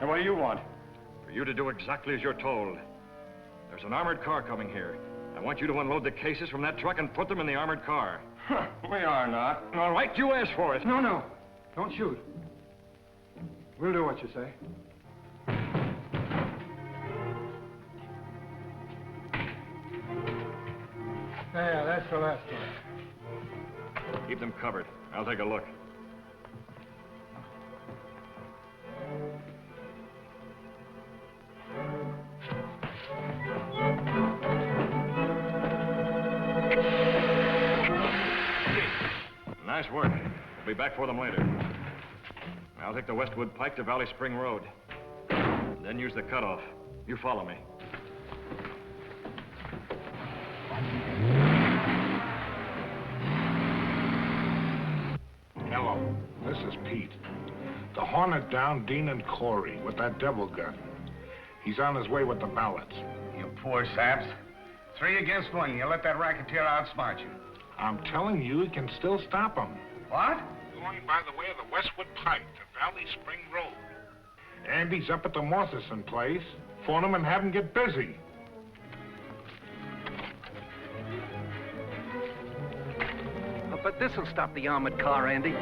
And what do you want? For you to do exactly as you're told. There's an armored car coming here. I want you to unload the cases from that truck and put them in the armored car. Huh, we are not. All right, you asked for it. No. Don't shoot. We'll do what you say. Yeah, that's the last one. Keep them covered. I'll take a look. Nice work. We'll be back for them later. I'll take the Westwood Pike to Valley Spring Road. Then use the cutoff. You follow me. Hello, this is Pete. The Hornet down Dean and Corey with that devil gun. He's on his way with the ballots. You poor saps. 3 against 1. You let that racketeer outsmart you. I'm telling you, he can still stop him. What? Going by the way of the Westwood Pike to Valley Spring Road. Andy's up at the Morthison place. Phone him and have him get busy. But this'll stop the armored car, Andy.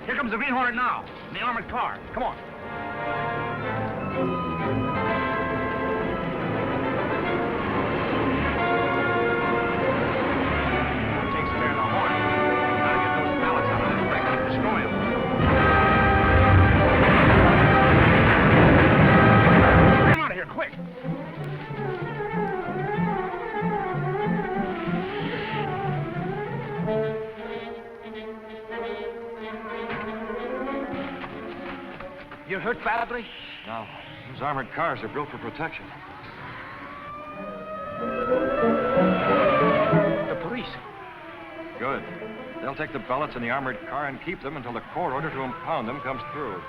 Here comes the Green Hornet now, in the armored car. Come on. That takes care of the Hornet. Gotta get those ballots out of this wreck and destroy them. Get him out of here, quick. hurt badly? No. Those armored cars are built for protection. The police. Good. They'll take the ballots in the armored car and keep them until the court order to impound them comes through.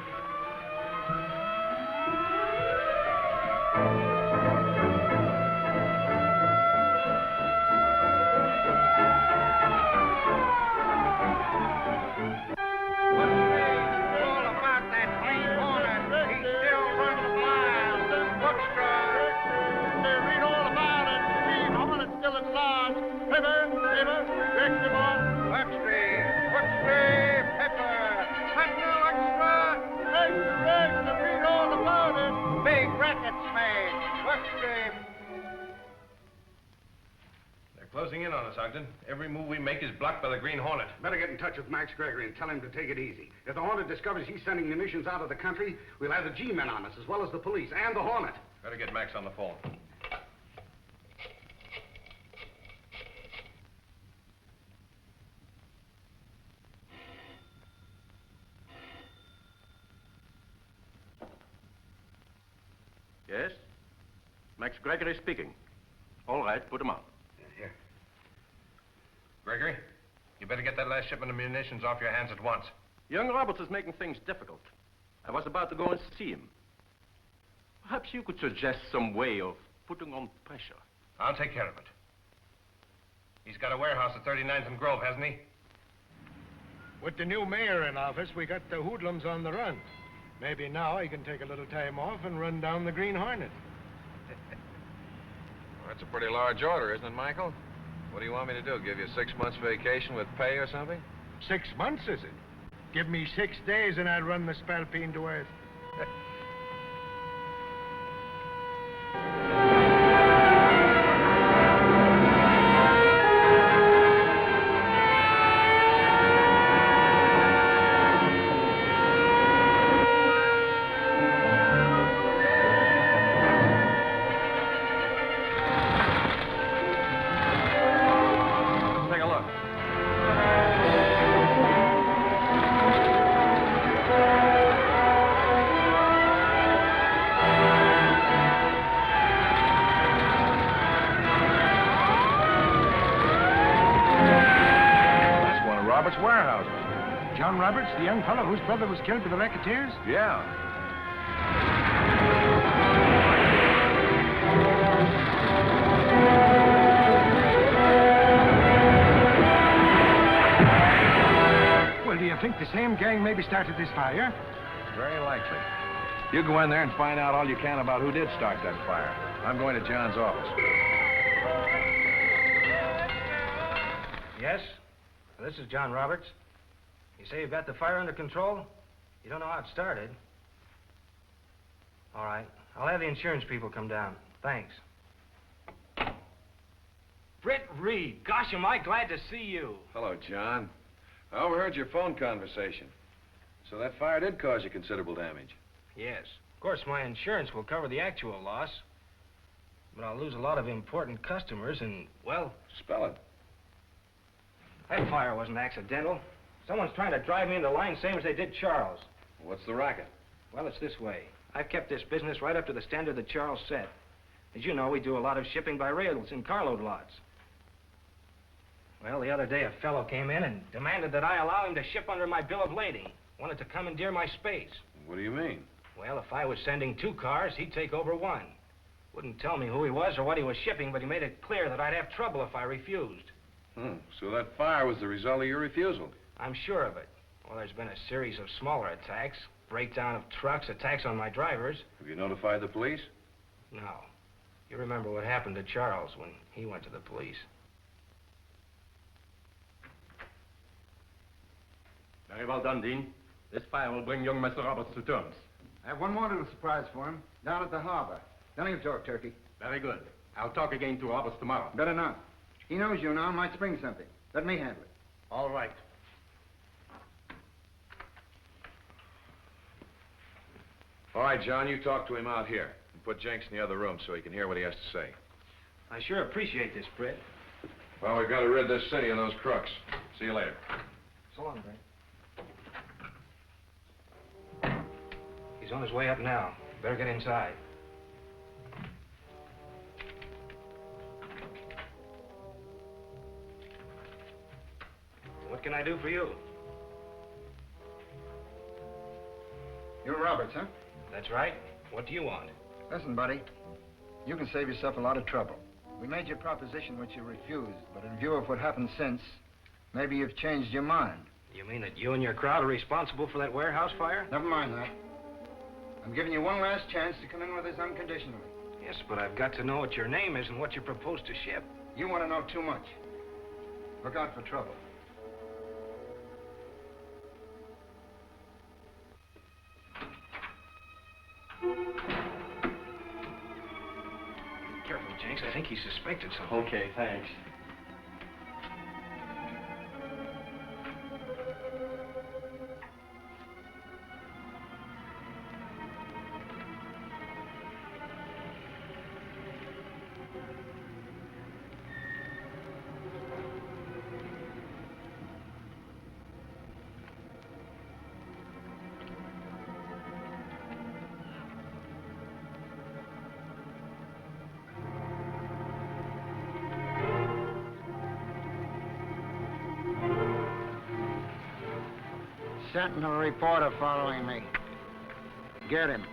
Closing in on us, Ogden. Every move we make is blocked by the Green Hornet. Better get in touch with Max Gregory and tell him to take it easy. If the Hornet discovers he's sending munitions out of the country, we'll have the G-men on us, as well as the police and the Hornet. Better get Max on the phone. Yes? Max Gregory speaking. All right, put him on. Here. Gregory, you better get that last shipment of munitions off your hands at once. Young Roberts is making things difficult. I was about to go and see him. Perhaps you could suggest some way of putting on pressure. I'll take care of it. He's got a warehouse at 39th and Grove, hasn't he? With the new mayor in office, we got the hoodlums on the run. Maybe now he can take a little time off and run down the Green Hornet. Well, that's a pretty large order, isn't it, Michael? What do you want me to do? Give you 6 months vacation with pay or something? 6 months, is it? Give me 6 days and I'll run the Spalpeen to earth. The young fellow whose brother was killed by the racketeers? Yeah. Well, do you think the same gang maybe started this fire? Very likely. You go in there and find out all you can about who did start that fire. I'm going to John's office. Yes? This is John Roberts. You say you've got the fire under control? You don't know how it started. All right. I'll have the insurance people come down. Thanks. Britt Reed. Gosh, am I glad to see you. Hello, John. I overheard your phone conversation. So that fire did cause you considerable damage. Yes. Of course, my insurance will cover the actual loss. But I'll lose a lot of important customers and, well... Spell it. That fire wasn't accidental. Someone's trying to drive me into line, same as they did Charles. What's the racket? Well, it's this way. I've kept this business right up to the standard that Charles set. As you know, we do a lot of shipping by rails in carload lots. Well, the other day, a fellow came in and demanded that I allow him to ship under my bill of lading. Wanted to commandeer my space. What do you mean? Well, if I was sending 2 cars, he'd take over 1. Wouldn't tell me who he was or what he was shipping, but he made it clear that I'd have trouble if I refused. So that fire was the result of your refusal? I'm sure of it. Well, there's been a series of smaller attacks. Breakdown of trucks, attacks on my drivers. Have you notified the police? No. You remember what happened to Charles when he went to the police. Very well done, Dean. This fire will bring young Mr. Roberts to terms. I have one more little surprise for him, down at the harbor. Tell him to talk, Turkey. Very good. I'll talk again to Roberts tomorrow. Better not. He knows you now and might spring something. Let me handle it. All right. All right, John, you talk to him out here. And put Jenks in the other room so he can hear what he has to say. I sure appreciate this, Britt. Well, we've got to rid this city of those crooks. See you later. So long, Britt. He's on his way up now. Better get inside. What can I do for you? You're Roberts, huh? That's right. What do you want? Listen, buddy. You can save yourself a lot of trouble. We made your proposition which you refused, but in view of what happened since, maybe you've changed your mind. You mean that you and your crowd are responsible for that warehouse fire? Never mind that. I'm giving you one last chance to come in with us unconditionally. Yes, but I've got to know what your name is and what you propose to ship. You want to know too much. Look out for trouble. Careful, Jenks. I think he suspected something. Okay, thanks. Sentinel reporter following me. Get him.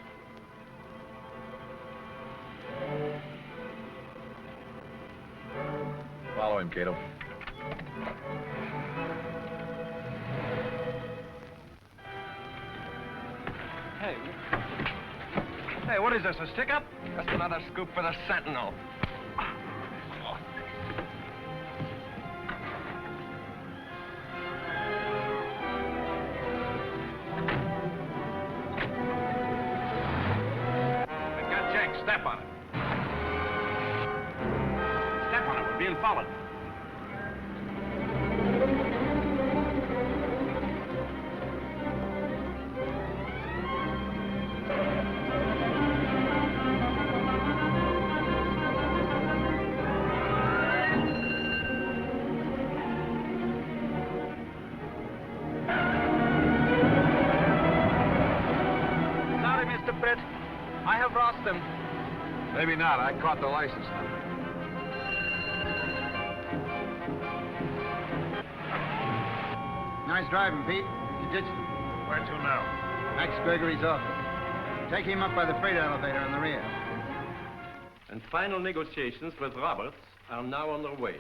Follow him, Cato. Hey. Hey, what is this, a stick-up? That's another scoop for the Sentinel. Step on it. Step on it. We're being followed. Sorry, Mr. Britt. I have lost them. Maybe not. I caught the license number. Nice driving, Pete. You ditched him. Where to now? Max Gregory's office. Take him up by the freight elevator in the rear. And final negotiations with Roberts are now underway.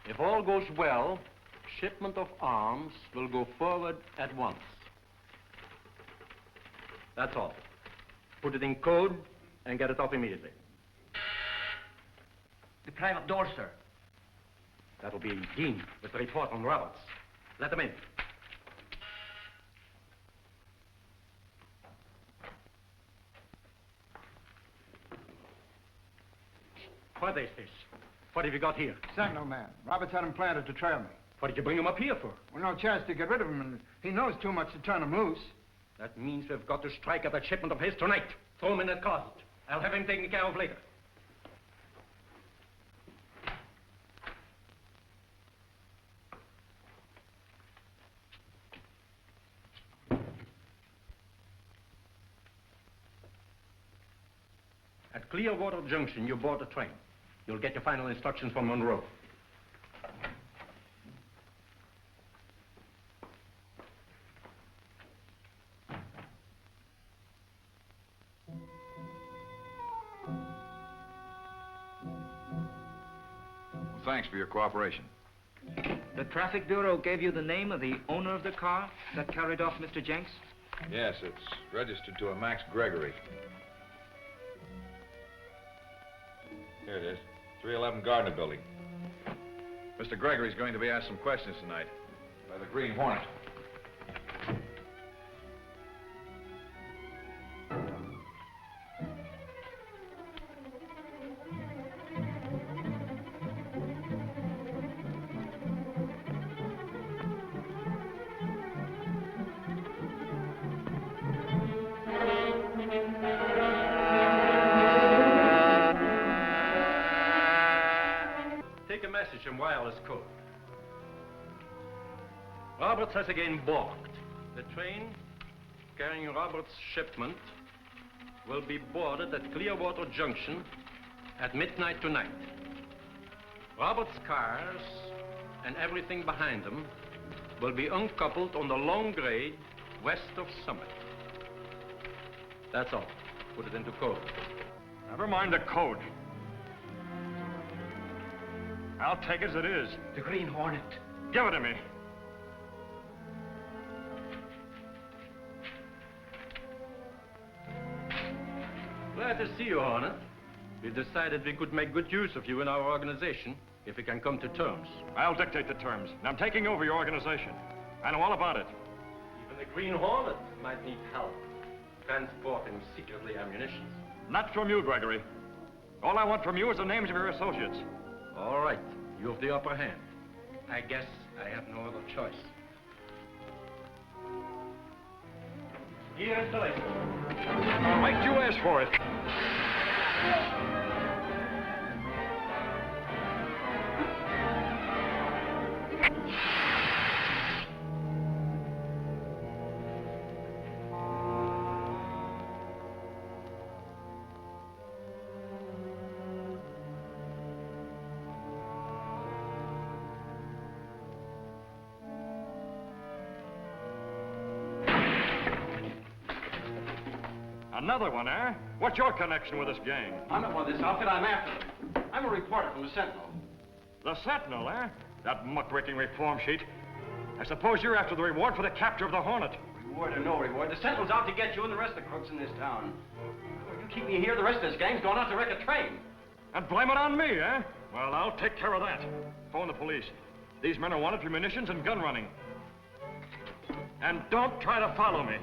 If all goes well, shipment of arms will go forward at once. That's all. Put it in code and get it off immediately. The private door, sir. That'll be Dean with the report on Roberts. Let them in. What is this? What have you got here? Sentinel man. Roberts had him planted to trail me. What did you bring him up here for? Well, no chance to get rid of him, and he knows too much to turn him loose. That means we've got to strike at that shipment of his tonight. Throw him in that closet. I'll have him taken care of later. At Clearwater Junction, you board the train. You'll get your final instructions from Monroe. Thanks for your cooperation. The traffic bureau gave you the name of the owner of the car that carried off Mr. Jenks? Yes, it's registered to a Max Gregory. Here it is, 311 Gardner Building. Mr. Gregory's going to be asked some questions tonight by the Green Hornet. Message in wireless code. Roberts has again balked. The train carrying Robert's shipment will be boarded at Clearwater Junction at midnight tonight. Robert's cars and everything behind them will be uncoupled on the long grade west of Summit. That's all. Put it into code. Never mind the code. I'll take it as it is. The Green Hornet. Give it to me. Glad to see you, Hornet. We decided we could make good use of you in our organization if we can come to terms. I'll dictate the terms, and I'm taking over your organization. I know all about it. Even the Green Hornet might need help transporting secretly ammunition. Not from you, Gregory. All I want from you is the names of your associates. All right, you have the upper hand. I guess I have no other choice. Here's the list. Wait, you asked for it. Another one, eh? What's your connection with this gang? I'm not one of this outfit. I'm after them. I'm a reporter from the Sentinel. The Sentinel, eh? That muckraking reform sheet. I suppose you're after the reward for the capture of the Hornet. Reward or no reward, the Sentinel's out to get you and the rest of the crooks in this town. You keep me here, the rest of this gang's going out to wreck a train. And blame it on me, eh? Well, I'll take care of that. Phone the police. These men are wanted for munitions and gun running. And don't try to follow me.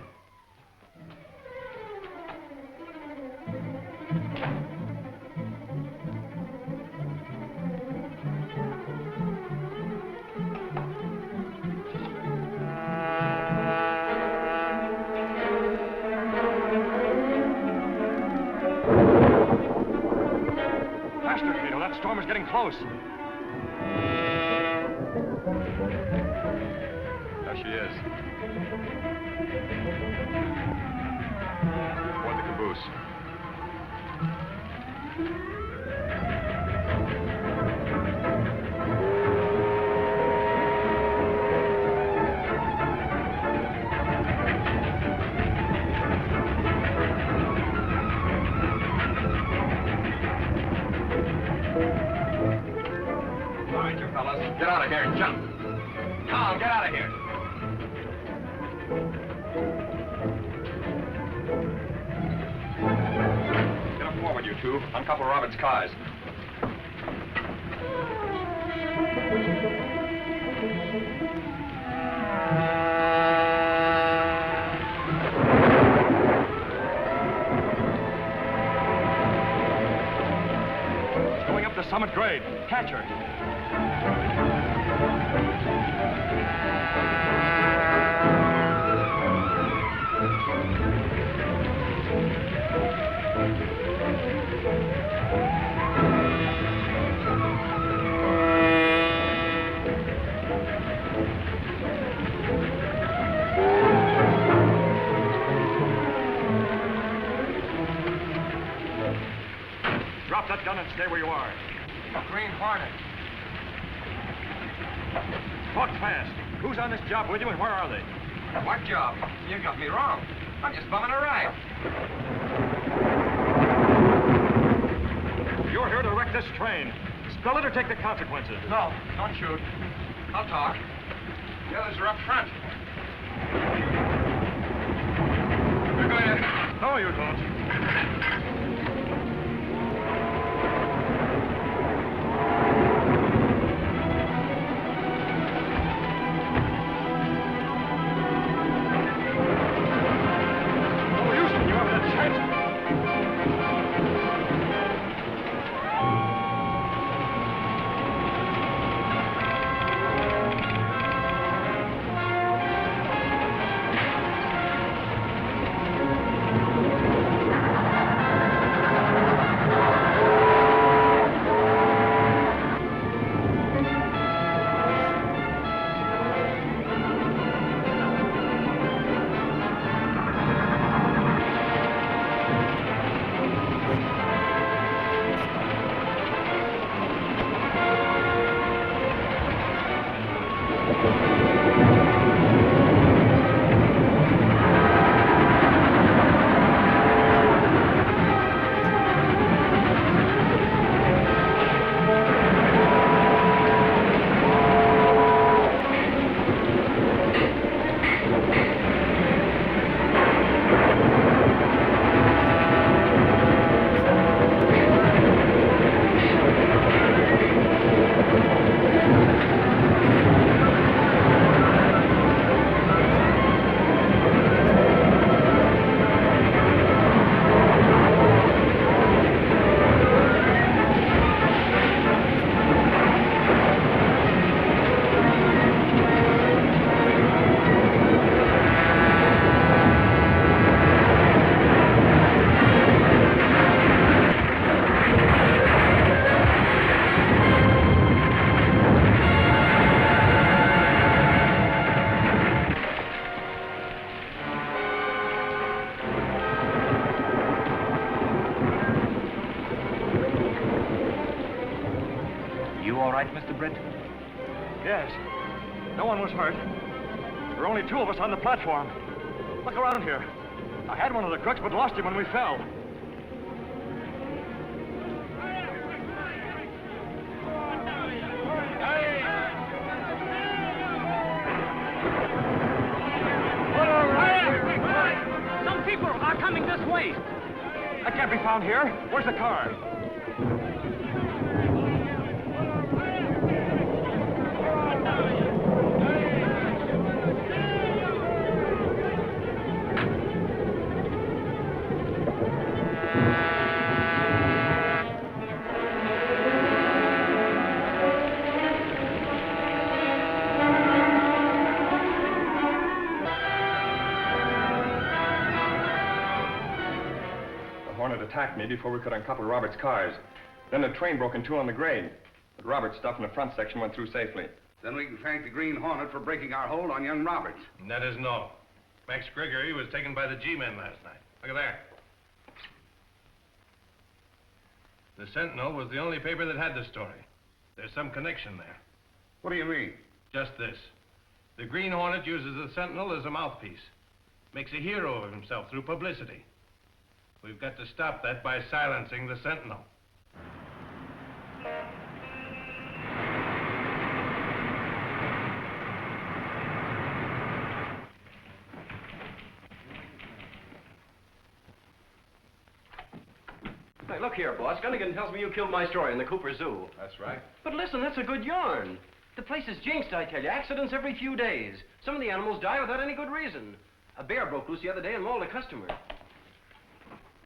That storm is getting close. There she is. Toward the caboose. Get out of here and jump. Come on, get out of here. Get up forward, you two. Uncouple Robert's cars. It's going up the Summit grade. Catch her. Drop that gun and stay where you are. Green Hornet. Talk fast. Who's on this job with you and where are they? What job? You got me wrong. I'm just bumming a ride. You're here to wreck this train. Spill it or take the consequences. No, don't shoot. I'll talk. The others are up front. We're going to... No, you don't. You all right, Mr. Britt? Yes. No one was hurt. There were only two of us on the platform. Look around here. I had one of the crooks, but lost him when we fell. Some people are coming this way. I can't be found here. Where's the car? Attacked me before we could uncouple Robert's cars. Then the train broke in two on the grade. But Robert's stuff in the front section went through safely. Then we can thank the Green Hornet for breaking our hold on young Roberts. And that isn't all. Max Gregory was taken by the G-men last night. Look at that. The Sentinel was the only paper that had the story. There's some connection there. What do you mean? Just this. The Green Hornet uses the Sentinel as a mouthpiece. Makes a hero of himself through publicity. We've got to stop that by silencing the Sentinel. Hey, look here, boss. Gunnigan tells me you killed my story in the Cooper Zoo. That's right. But listen, that's a good yarn. The place is jinxed, I tell you. Accidents every few days. Some of the animals die without any good reason. A bear broke loose the other day and mauled a customer.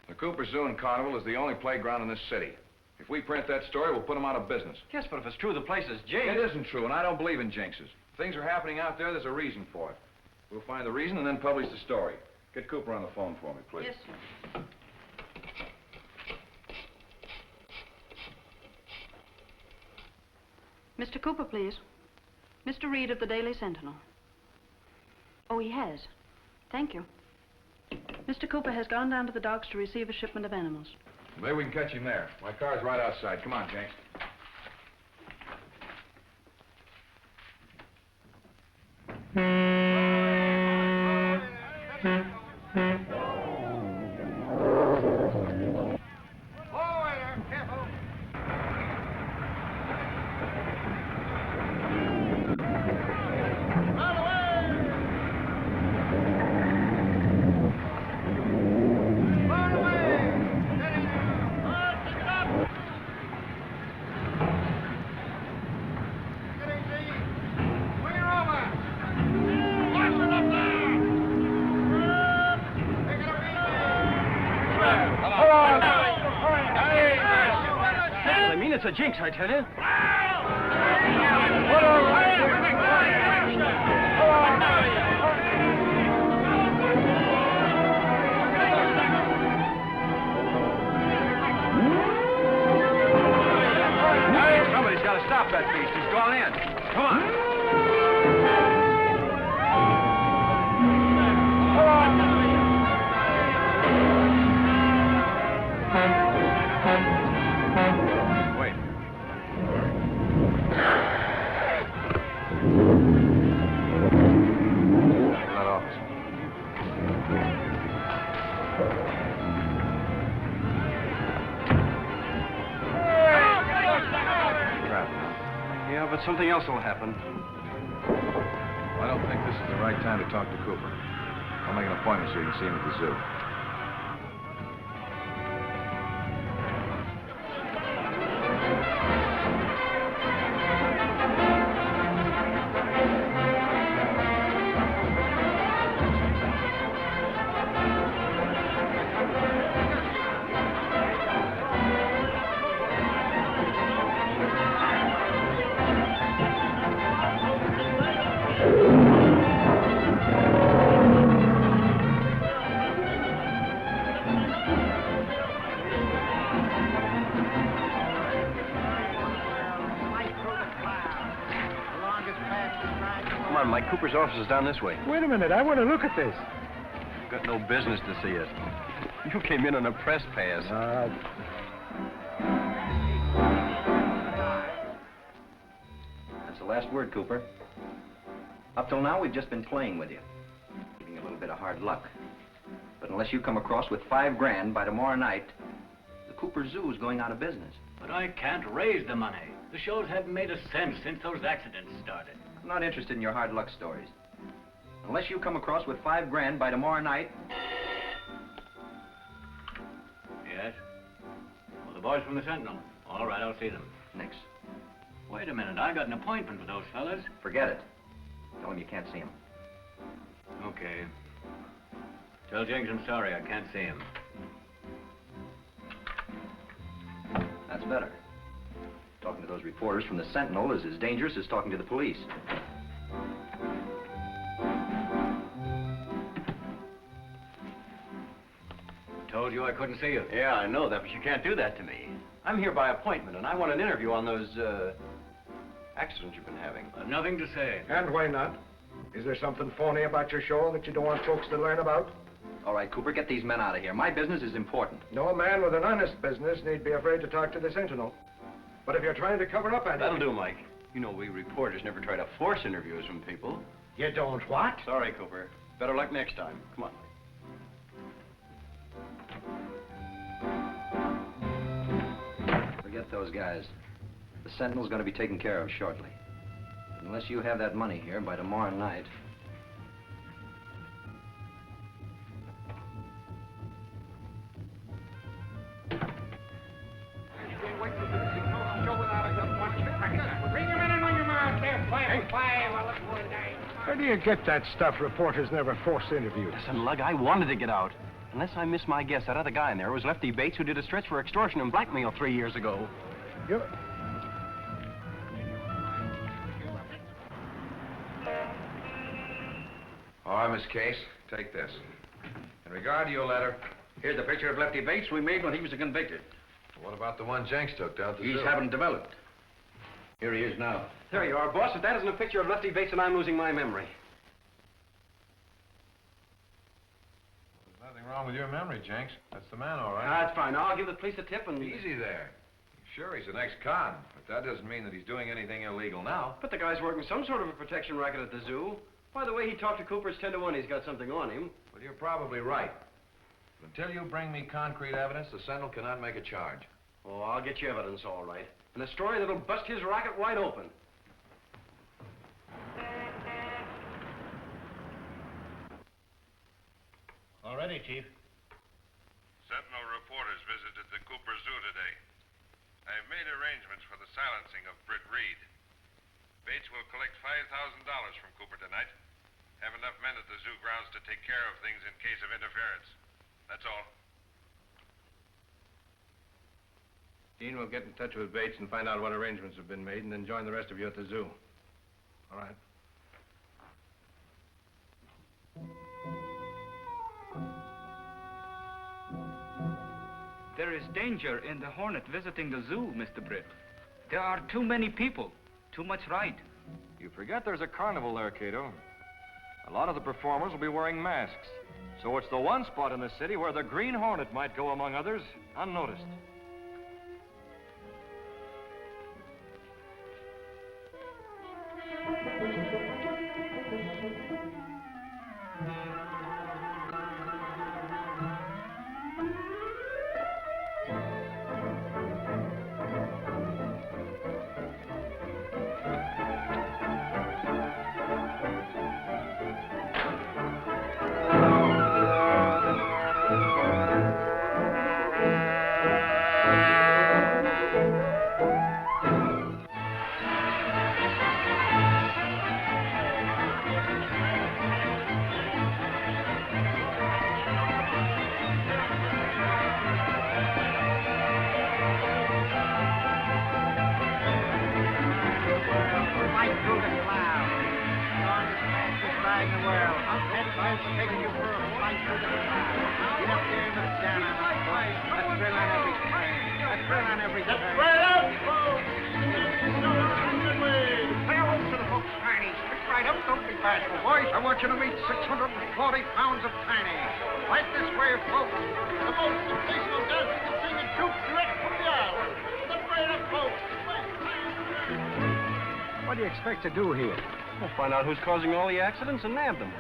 The Cooper Zoo and Carnival is the only playground in this city. If we print that story, we'll put them out of business. Yes, but if it's true the place is jinxed... It isn't true, and I don't believe in jinxes. If things are happening out there, there's a reason for it. We'll find the reason and then publish the story. Get Cooper on the phone for me, please. Yes, sir. Mr. Cooper, please. Mr. Reed of the Daily Sentinel. Oh, he has. Thank you. Mr. Cooper has gone down to the docks to receive a shipment of animals. Maybe we can catch him there. My car's right outside. Come on, Jenks. It's a jinx, I tell you. Somebody's got to stop that beast. He's gone in. Come on. but something else will happen. I don't think this is the right time to talk to Cooper. I'll make an appointment so you can see him at the zoo. Come on, Mike. Cooper's office is down this way. Wait a minute, I want to look at this. Got no business to see it. You came in on a press pass. That's the last word, Cooper. Up till now, we've just been playing with you, giving you a little bit of hard luck. But unless you come across with $5 grand by tomorrow night, the Cooper Zoo is going out of business. But I can't raise the money. The shows haven't made a cent since those accidents started. I'm not interested in your hard luck stories. Unless you come across with $5 grand by tomorrow night. Yes? Oh, the boys from the Sentinel. All right, I'll see them. Nix. Wait a minute, I got an appointment with those fellas. Forget it. Tell them you can't see him. Okay. Tell Jenks I'm sorry, I can't see him. That's better. Talking to those reporters from the Sentinel is as dangerous as talking to the police. Told you I couldn't see you. Yeah, I know that, but you can't do that to me. I'm here by appointment, and I want an interview on those, accidents you've been having. Nothing to say. And why not? Is there something phony about your show that you don't want folks to learn about? All right, Cooper, get these men out of here. My business is important. No man with an honest business need be afraid to talk to the Sentinel. But if you're trying to cover up anything... That'll do, Mike. You know we reporters never try to force interviews from people. You don't what? Sorry, Cooper. Better luck next time. Come on. Forget those guys. The Sentinel's going to be taken care of shortly. Unless you have that money here by tomorrow night. Where do you get that stuff reporters never force interviews? Listen, Lug, I wanted to get out. Unless I miss my guess, that other guy in there was Lefty Bates, who did a stretch for extortion and blackmail 3 years ago. You... All right, Miss Case, take this. In regard to your letter... Here's the picture of Lefty Bates we made when he was convicted. What about the one Jenks took down at the He's zoo? haven't developed. Here he is now. There you are, boss. If that isn't a picture of Lefty Bates, then I'm losing my memory. There's nothing wrong with your memory, Jenks. That's the man, all right. That's fine. I'll give the police a tip and... Easy there. Sure, he's an ex-con, but that doesn't mean that he's doing anything illegal now. But the guy's working some sort of a protection racket at the zoo. By the way he talked to Cooper, it's 10 to 1 he's got something on him. Well, you're probably right. But until you bring me concrete evidence, the Sentinel cannot make a charge. Oh, I'll get you evidence, all right. And a story that'll bust his racket wide open. All ready, Chief. Sentinel reporters visited the Cooper Zoo today. I've made arrangements for the silencing of Britt Reed. Bates will collect $5,000 from Cooper tonight. Have enough men at the zoo grounds to take care of things in case of interference. That's all. Dean will get in touch with Bates and find out what arrangements have been made and then join the rest of you at the zoo. All right. There is danger in the Hornet visiting the zoo, Mr. Britt. There are too many people. Too much right. You forget there's a carnival there, Cato. A lot of the performers will be wearing masks. So it's the one spot in the city where the Green Hornet might go among others, unnoticed. through the clouds. You're the fastest flag in the world. That boat's taking you for a flight through the clouds. Get up there and look down on us, boys. A thrill on every turn. A thrill on every turn. Right up, folks! Farewell to the folks, Tiny. Stick right up. Don't be bashful, boys. I want you to meet 640 pounds of Tiny. Right this way, folks. The most sensational dancing and singing troupe direct from the island. Step right up, folks. What do you expect to do here? We'll find out who's causing all the accidents and nab them.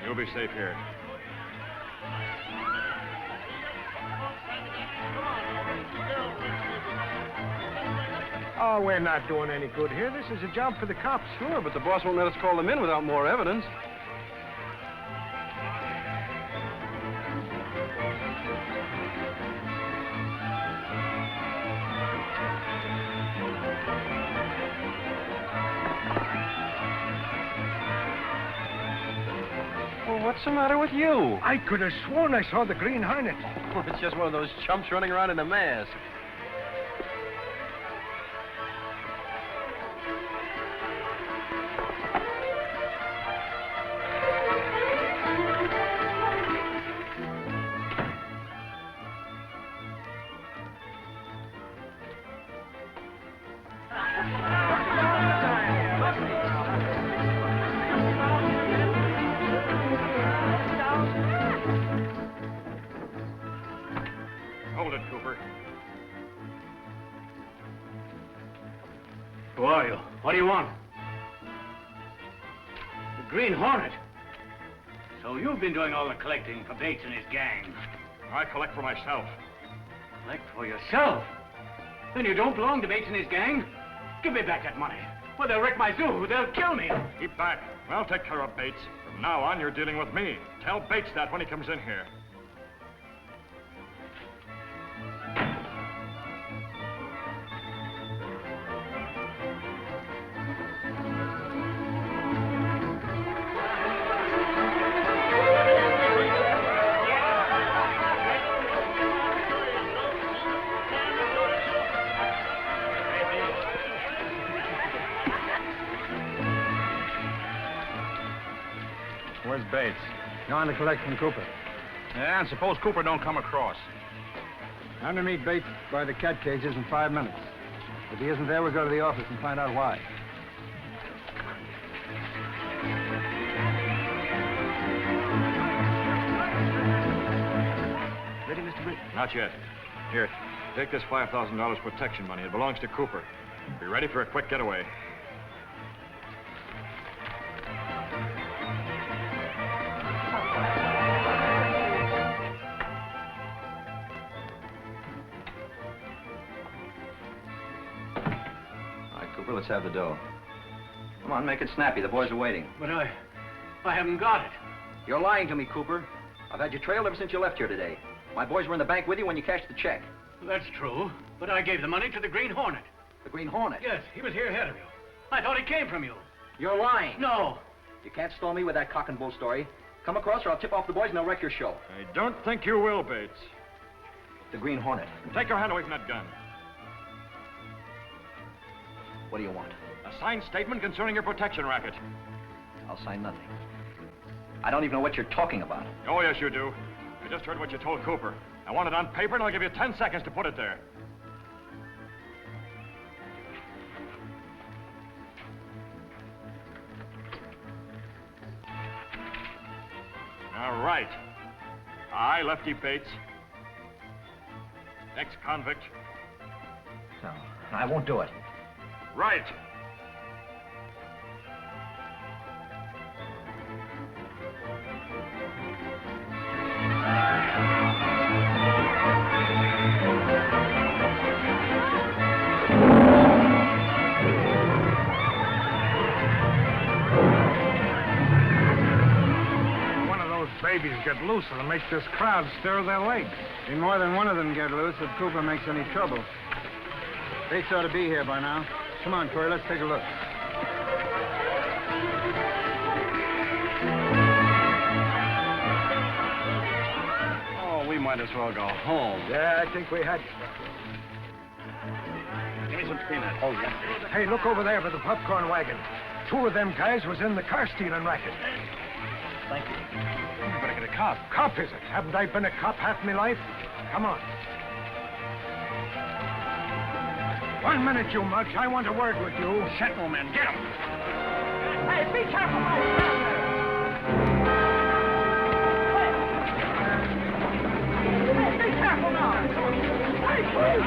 You'll be safe here. Oh, we're not doing any good here. This is a job for the cops. Sure, but the boss won't let us call them in without more evidence. Well, what's the matter with you? I could have sworn I saw the Green Hornet. It's just one of those chumps running around in a mask. Hold it, Cooper. Who are you? What do you want? The Green Hornet. So you've been doing all the collecting for Bates and his gang. I collect for myself. Collect for yourself? Then you don't belong to Bates and his gang? Give me back that money. Well, they'll wreck my zoo. They'll kill me. Keep back. I'll take care of Bates. From now on, you're dealing with me. Tell Bates that when he comes in here. Where's Bates? Going to collect from Cooper. Yeah, and suppose Cooper don't come across. I'm to meet Bates by the cat cages in 5 minutes. If he isn't there, we'll go to the office and find out why. Ready, Mr. Britt? Not yet. Here, take this $5,000 protection money. It belongs to Cooper. Be ready for a quick getaway. Cooper, let's have the dough. Come on, make it snappy. The boys are waiting. But I haven't got it. You're lying to me, Cooper. I've had you trailed ever since you left here today. My boys were in the bank with you when you cashed the check. That's true. But I gave the money to the Green Hornet. The Green Hornet? Yes, he was here ahead of you. I thought he came from you. You're lying. No. You can't stall me with that cock and bull story. Come across or I'll tip off the boys and they'll wreck your show. I don't think you will, Bates. The Green Hornet. Take your hand away from that gun. What do you want? A signed statement concerning your protection racket. I'll sign nothing. I don't even know what you're talking about. Oh, yes, you do. I just heard what you told Cooper. I want it on paper, and I'll give you 10 seconds to put it there. All right. I, Lefty Bates, ex-convict. No, I won't do it. Right. One of those babies get loose and make this crowd stir their legs. See, more than one of them get loose if Cooper makes any trouble. Bates ought to be here by now. Come on, Corey, let's take a look. Oh, we might as well go home. Yeah, I think we had. Give me some peanuts. Oh, yeah. Hey, look over there by the popcorn wagon. 2 of them guys was in the car stealing racket. Thank you. You better get a cop. Cop, is it? Haven't I been a cop half my life? Come on. 1 minute, you mugs. I want a word with you. Sentinel men, get him! Hey, be careful, my friend! Hey, be careful now! Hey, please!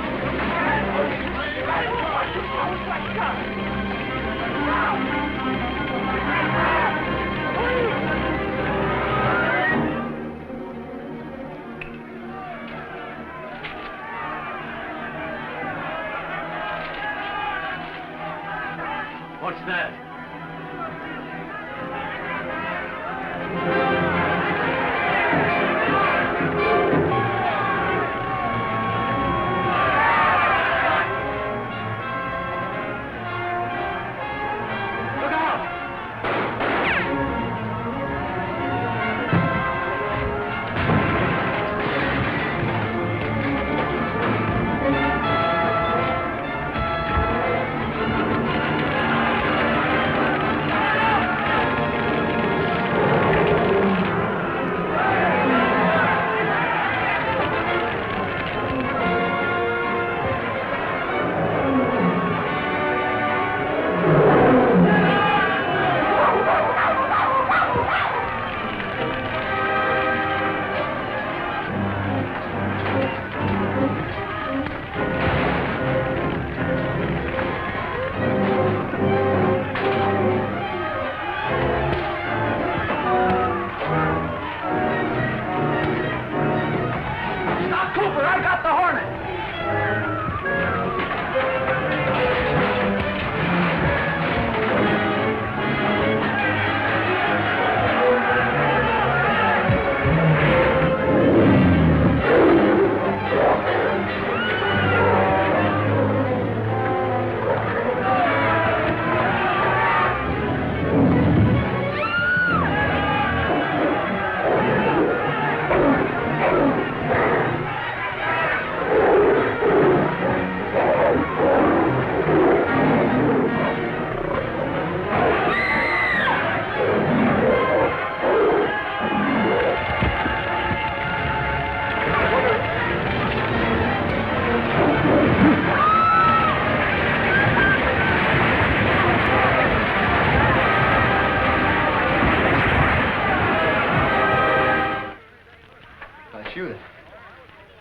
Let's go! What's that?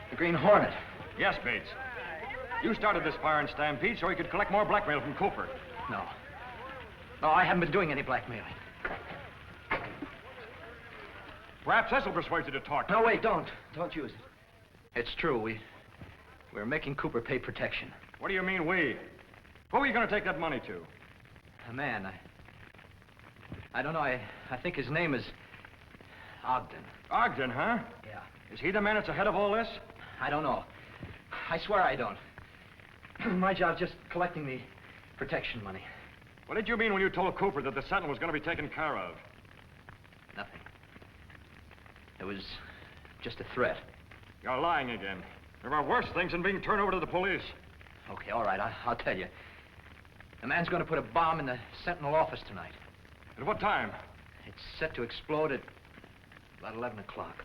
The Green Hornet. Yes, Bates. You started this fire and stampede so he could collect more blackmail from Cooper. No. No, I haven't been doing any blackmailing. Perhaps this'll persuade you to talk. No, wait, don't. Don't use it. It's true. We're making Cooper pay protection. What do you mean, we? Who are you going to take that money to? A man. I don't know. I think his name is Ogden. Ogden, huh? Yeah. Is he the man that's ahead of all this? I don't know. I swear I don't. My job's just collecting the protection money. What did you mean when you told Cooper that the Sentinel was going to be taken care of? Nothing. It was just a threat. You're lying again. There are worse things than being turned over to the police. Okay, all right. I'll tell you. The man's going to put a bomb in the Sentinel office tonight. At what time? It's set to explode at about 11 o'clock.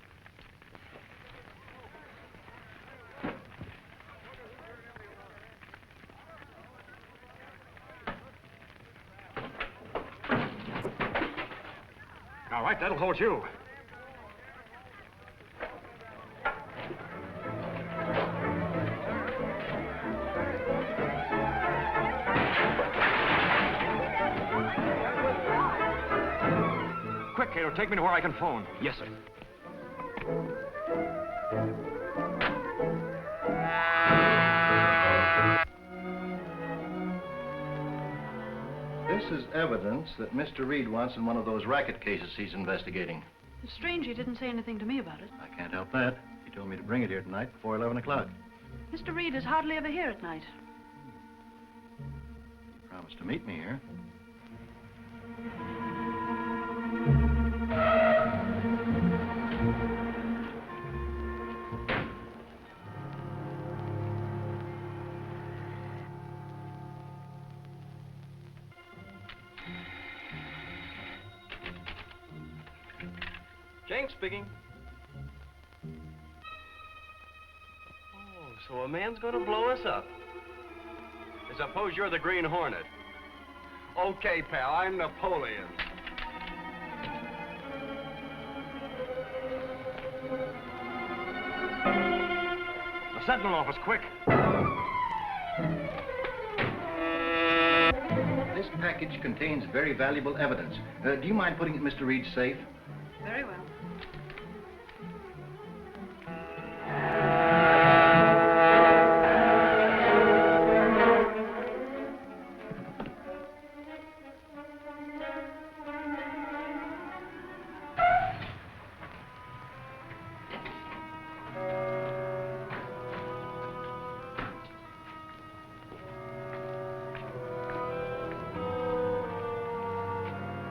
All right, that'll hold you. Quick, Cato, take me to where I can phone. Yes, sir. This is evidence that Mr. Reed wants in one of those racket cases he's investigating. It's strange he didn't say anything to me about it. I can't help that. He told me to bring it here tonight before 11 o'clock. Mr. Reed is hardly ever here at night. He promised to meet me here. Jenks speaking. Oh, so a man's gonna blow us up. I suppose you're the Green Hornet. Okay, pal, I'm Napoleon. The Sentinel office, quick. This package contains very valuable evidence. Do you mind putting it in Mr. Reed's safe? Very well.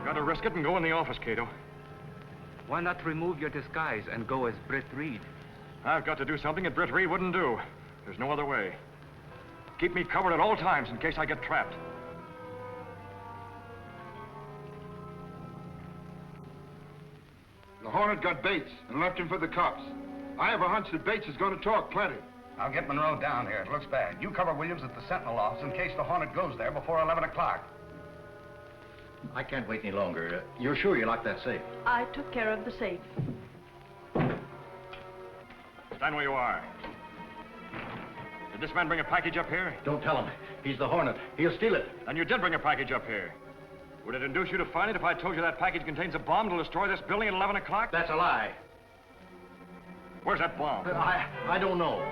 Gotta risk it and go in the office, Cato. Why not remove your disguise and go as Britt Reed? I've got to do something that Britt Reed wouldn't do. There's no other way. Keep me covered at all times in case I get trapped. The Hornet got Bates and left him for the cops. I have a hunch that Bates is going to talk plenty. I'll get Monroe down here. It looks bad. You cover Williams at the Sentinel office in case the Hornet goes there before 11 o'clock. I can't wait any longer. You're sure you locked that safe? I took care of the safe. Stand where you are. Did this man bring a package up here? Don't tell him. He's the Hornet. He'll steal it. Then you did bring a package up here. Would it induce you to find it if I told you that package contains a bomb to destroy this building at 11 o'clock? That's a lie. Where's that bomb? I don't know.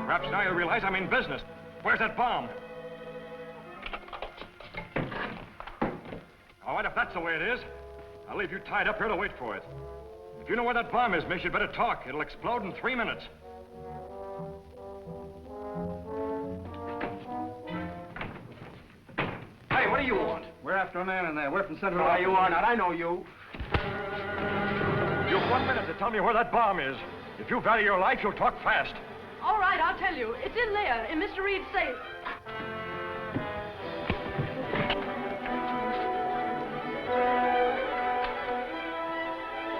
Perhaps now you realize I'm in business. Where's that bomb? All right, if that's the way it is, I'll leave you tied up here to wait for it. If you know where that bomb is, miss, you'd better talk. It'll explode in 3 minutes. Hey, what do you want? We're after a man in there. We're from Central. No, you are not. I know you. You've 1 minute to tell me where that bomb is. If you value your life, you'll talk fast. All right, I'll tell you. It's in there, in Mr. Reed's safe.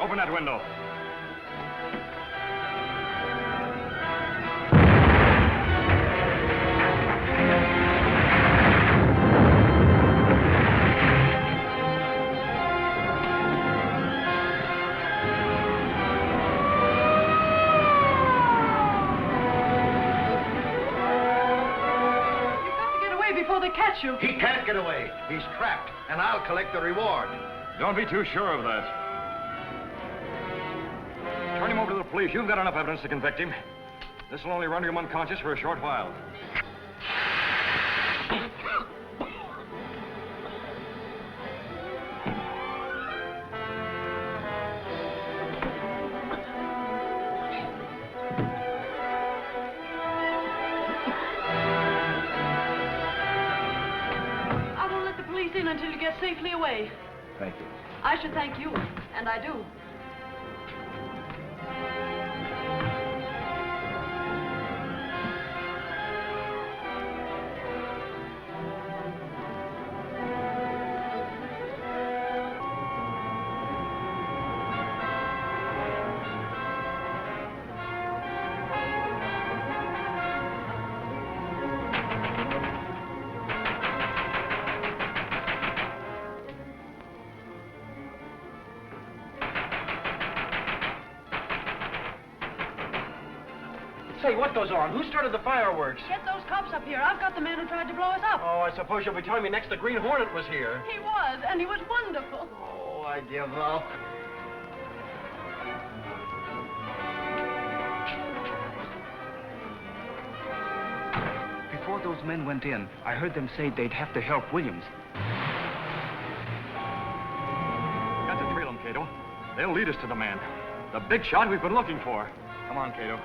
Open that window. Before they catch you. He can't get away. He's trapped, and I'll collect the reward. Don't be too sure of that. Turn him over to the police. You've got enough evidence to convict him. This will only render him unconscious for a short while. Until you get safely away. Thank you. I should thank you, and I do. Say, what goes on? Who started the fireworks? Get those cops up here. I've got the man who tried to blow us up. Oh, I suppose you'll be telling me next the Green Hornet was here. He was, and he was wonderful. Oh, I give up. Before those men went in, I heard them say they'd have to help Williams. Got to trail them, Cato. They'll lead us to the man. The big shot we've been looking for. Come on, Cato.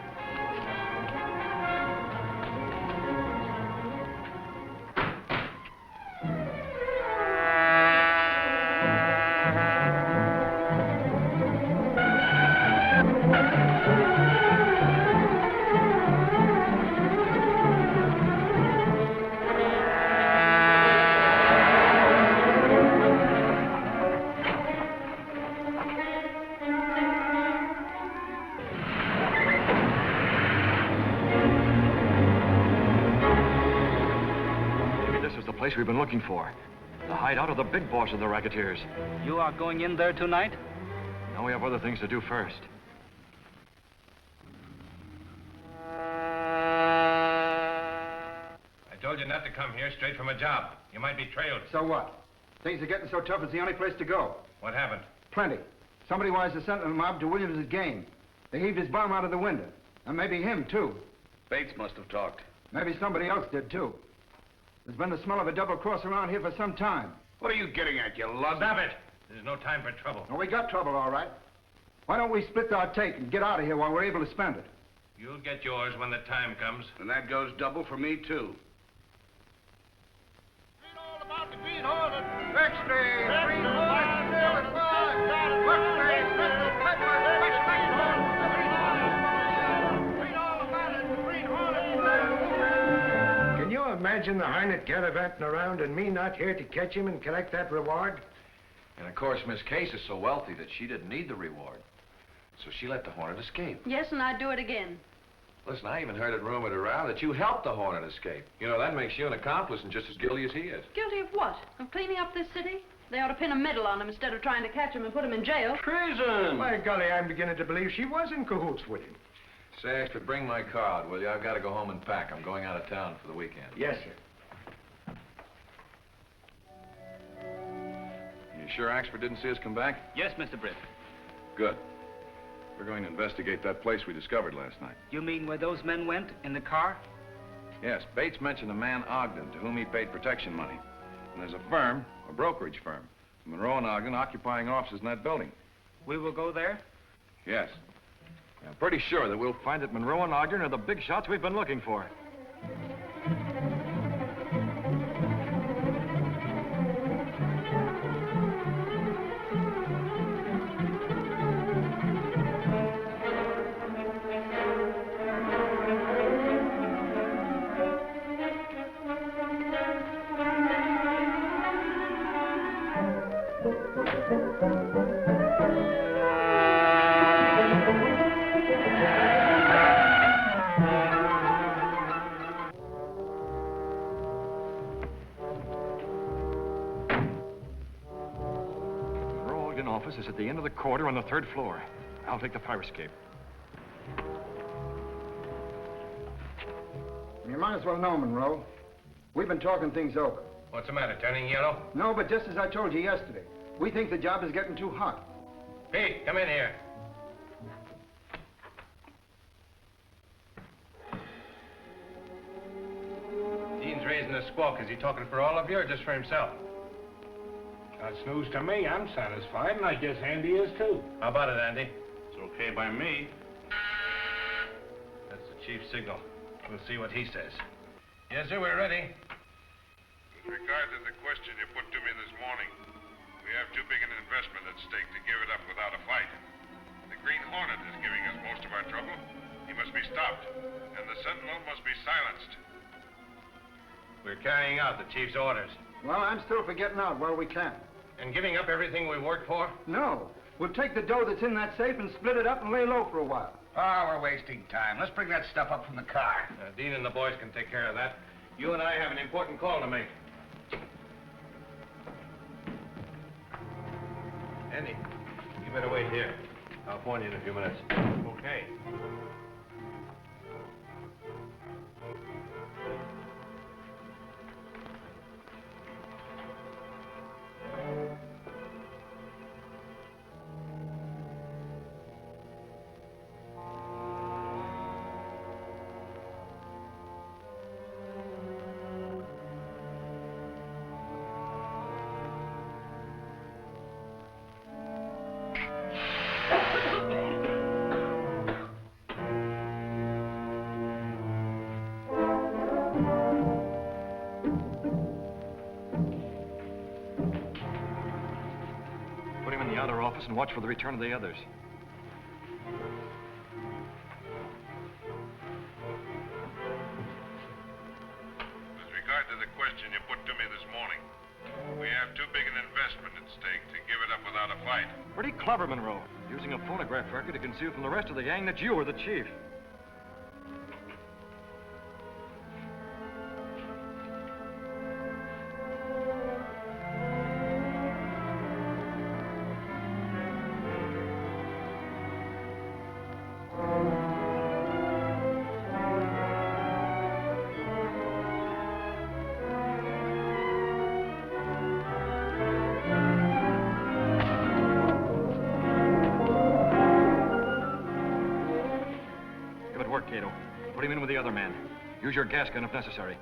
place we've been looking for. The hideout of the big boss of the racketeers. You are going in there tonight? Now we have other things to do first. I told you not to come here straight from a job. You might be trailed. So what? Things are getting so tough, it's the only place to go. What happened? Plenty. Somebody wires the Sentinel mob to Williams' gang. They heaved his bomb out of the window. And maybe him, too. Bates must have talked. Maybe somebody else did, too. There's been the smell of a double cross around here for some time. What are you getting at, you lug? Stop it! There's no time for trouble. Well, we got trouble, all right. Why don't we split our take and get out of here while we're able to spend it? You'll get yours when the time comes. And that goes double for me, too. About the Green Hornet. Extra! Green Hornet! Extra! Can you imagine the Hornet gallivanting around and me not here to catch him and collect that reward? And of course, Miss Case is so wealthy that she didn't need the reward. So she let the Hornet escape. Yes, and I'd do it again. Listen, I even heard it rumored around that you helped the Hornet escape. You know, that makes you an accomplice and just as guilty as he is. Guilty of what? Of cleaning up this city? They ought to pin a medal on him instead of trying to catch him and put him in jail. Treason! By golly, I'm beginning to believe she was in cahoots with him. Say, Ashford, bring my car out, will you? I've got to go home and pack. I'm going out of town for the weekend. Yes, sir. You sure Axford didn't see us come back? Yes, Mr. Britt. Good. We're going to investigate that place we discovered last night. You mean where those men went, in the car? Yes, Bates mentioned a man, Ogden, to whom he paid protection money. And there's a firm, a brokerage firm, Monroe and Ogden, occupying offices in that building. We will go there? Yes. I'm pretty sure that we'll find that Monroe and Ogden are the big shots we've been looking for. Office is at the end of the corridor on the 3rd floor. I'll take the fire escape. You might as well know, Monroe. We've been talking things over. What's the matter, turning yellow? No, but just as I told you yesterday, we think the job is getting too hot. Pete, come in here. Dean's raising a squawk. Is he talking for all of you or just for himself? That's news to me. I'm satisfied, and I guess Andy is, too. How about it, Andy? It's okay by me. That's the chief's signal. We'll see what he says. Yes, sir, we're ready. With regard to the question you put to me this morning, we have too big an investment at stake to give it up without a fight. The Green Hornet is giving us most of our trouble. He must be stopped, and the Sentinel must be silenced. We're carrying out the chief's orders. Well, I'm still for getting out while we can. And giving up everything we worked for? No. We'll take the dough that's in that safe and split it up and lay low for a while. Oh, we're wasting time. Let's bring that stuff up from the car. Dean and the boys can take care of that. You and I have an important call to make. Andy, you better wait here. I'll phone you in a few minutes. Okay. And watch for the return of the others. With regard to the question you put to me this morning, we have too big an investment at stake to give it up without a fight. Pretty clever, Monroe. Using a phonograph record to conceal from the rest of the gang that you were the chief. put him in with the other man. Use your gas gun if necessary.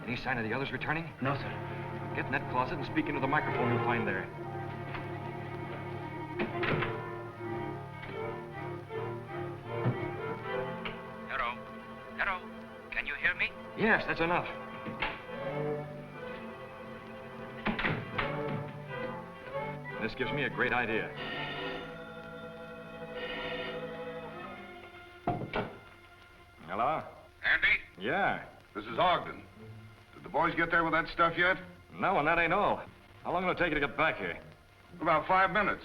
Any sign of the others returning? No, sir. Get in that closet and speak into the microphone you'll find there. Hello? Hello? Can you hear me? Yes, that's enough. This gives me a great idea. Hello? Andy? Yeah. This is Ogden. Did the boys get there with that stuff yet? No, and that ain't all. How long will it take you to get back here? About 5 minutes.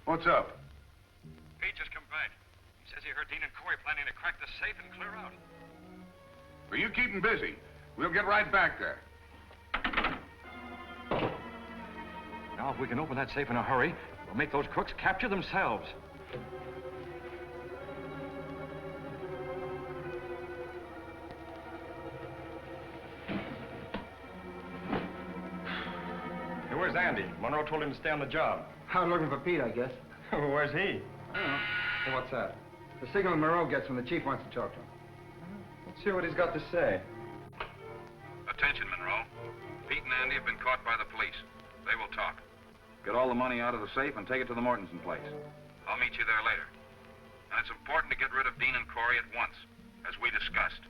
What's up? Pete just come back. He says he heard Dean and Corey planning to crack the safe and clear out. Well, you keep 'em busy. We'll get right back there. Now, if we can open that safe in a hurry, we'll make those crooks capture themselves. Hey, where's Andy? Monroe told him to stay on the job. I'm looking for Pete, I guess. Where's he? I don't know. Hey, what's that? The signal Monroe gets when the chief wants to talk to him. Let's hear what he's got to say. Attention, Monroe. Pete and Andy have been caught by the police. They will talk. Get all the money out of the safe and take it to the Mortensen place. I'll meet you there later. And it's important to get rid of Dean and Corey at once, as we discussed.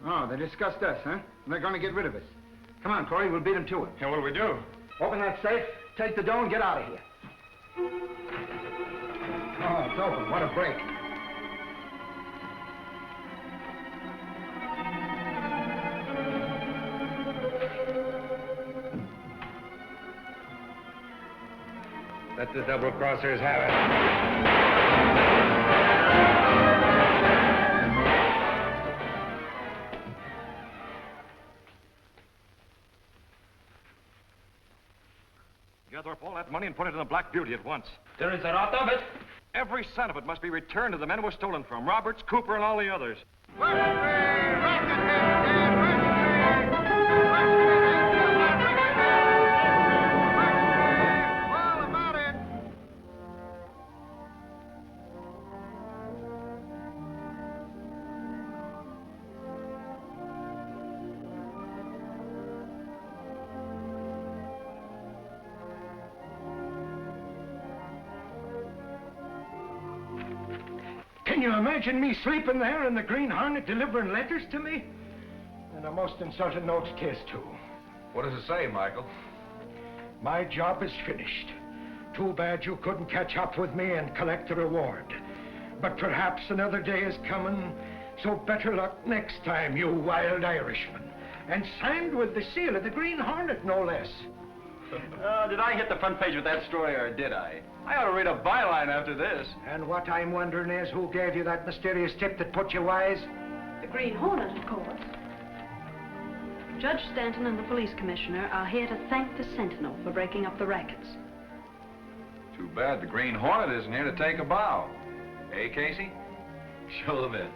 Oh, they discussed us, huh? And they're going to get rid of us. Come on, Corey, we'll beat them to it. Yeah, what do we do? Open that safe, take the dough, and get out of here. Oh, it's open. What a break. Let the double-crossers have it. Gather up all that money and put it in the Black Beauty at once. There is a lot of it. Every cent of it must be returned to the men it was stolen from. Roberts, Cooper, and all the others. Can you imagine me sleeping there in the Green Hornet delivering letters to me? And a most insulting note's case, too. What does it say, Michael? My job is finished. Too bad you couldn't catch up with me and collect the reward. But perhaps another day is coming, so better luck next time, you wild Irishman. And signed with the seal of the Green Hornet, no less. Did I hit the front page with that story, or did I? I ought to read a byline after this. And what I'm wondering is who gave you that mysterious tip that put you wise? The Green Hornet, of course. Judge Stanton and the police commissioner are here to thank the Sentinel for breaking up the rackets. Too bad the Green Hornet isn't here to take a bow. Hey, Casey? Show them in.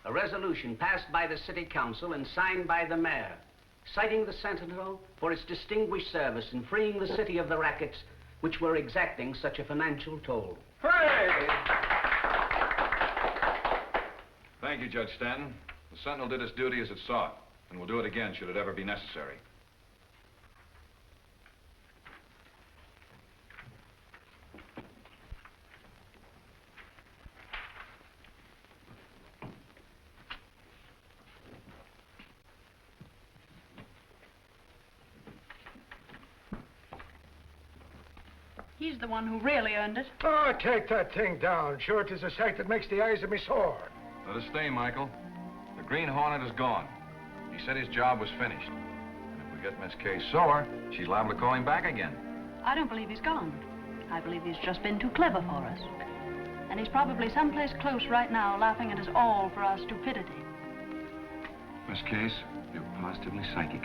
A resolution passed by the City Council and signed by the Mayor, citing the Sentinel for its distinguished service in freeing the city of the rackets which were exacting such a financial toll. Hooray! Thank you, Judge Stanton. The Sentinel did its duty as it sought, and will do it again should it ever be necessary. He's the one who really earned it. Oh, take that thing down. Sure, it is a sight that makes the eyes of me sore. Let us stay, Michael. The Green Hornet is gone. He said his job was finished. And if we get Miss Kay sore, she's liable to call him back again. I don't believe he's gone. I believe he's just been too clever for us. And he's probably someplace close right now, laughing at us all for our stupidity. Miss Case, you're positively psychic.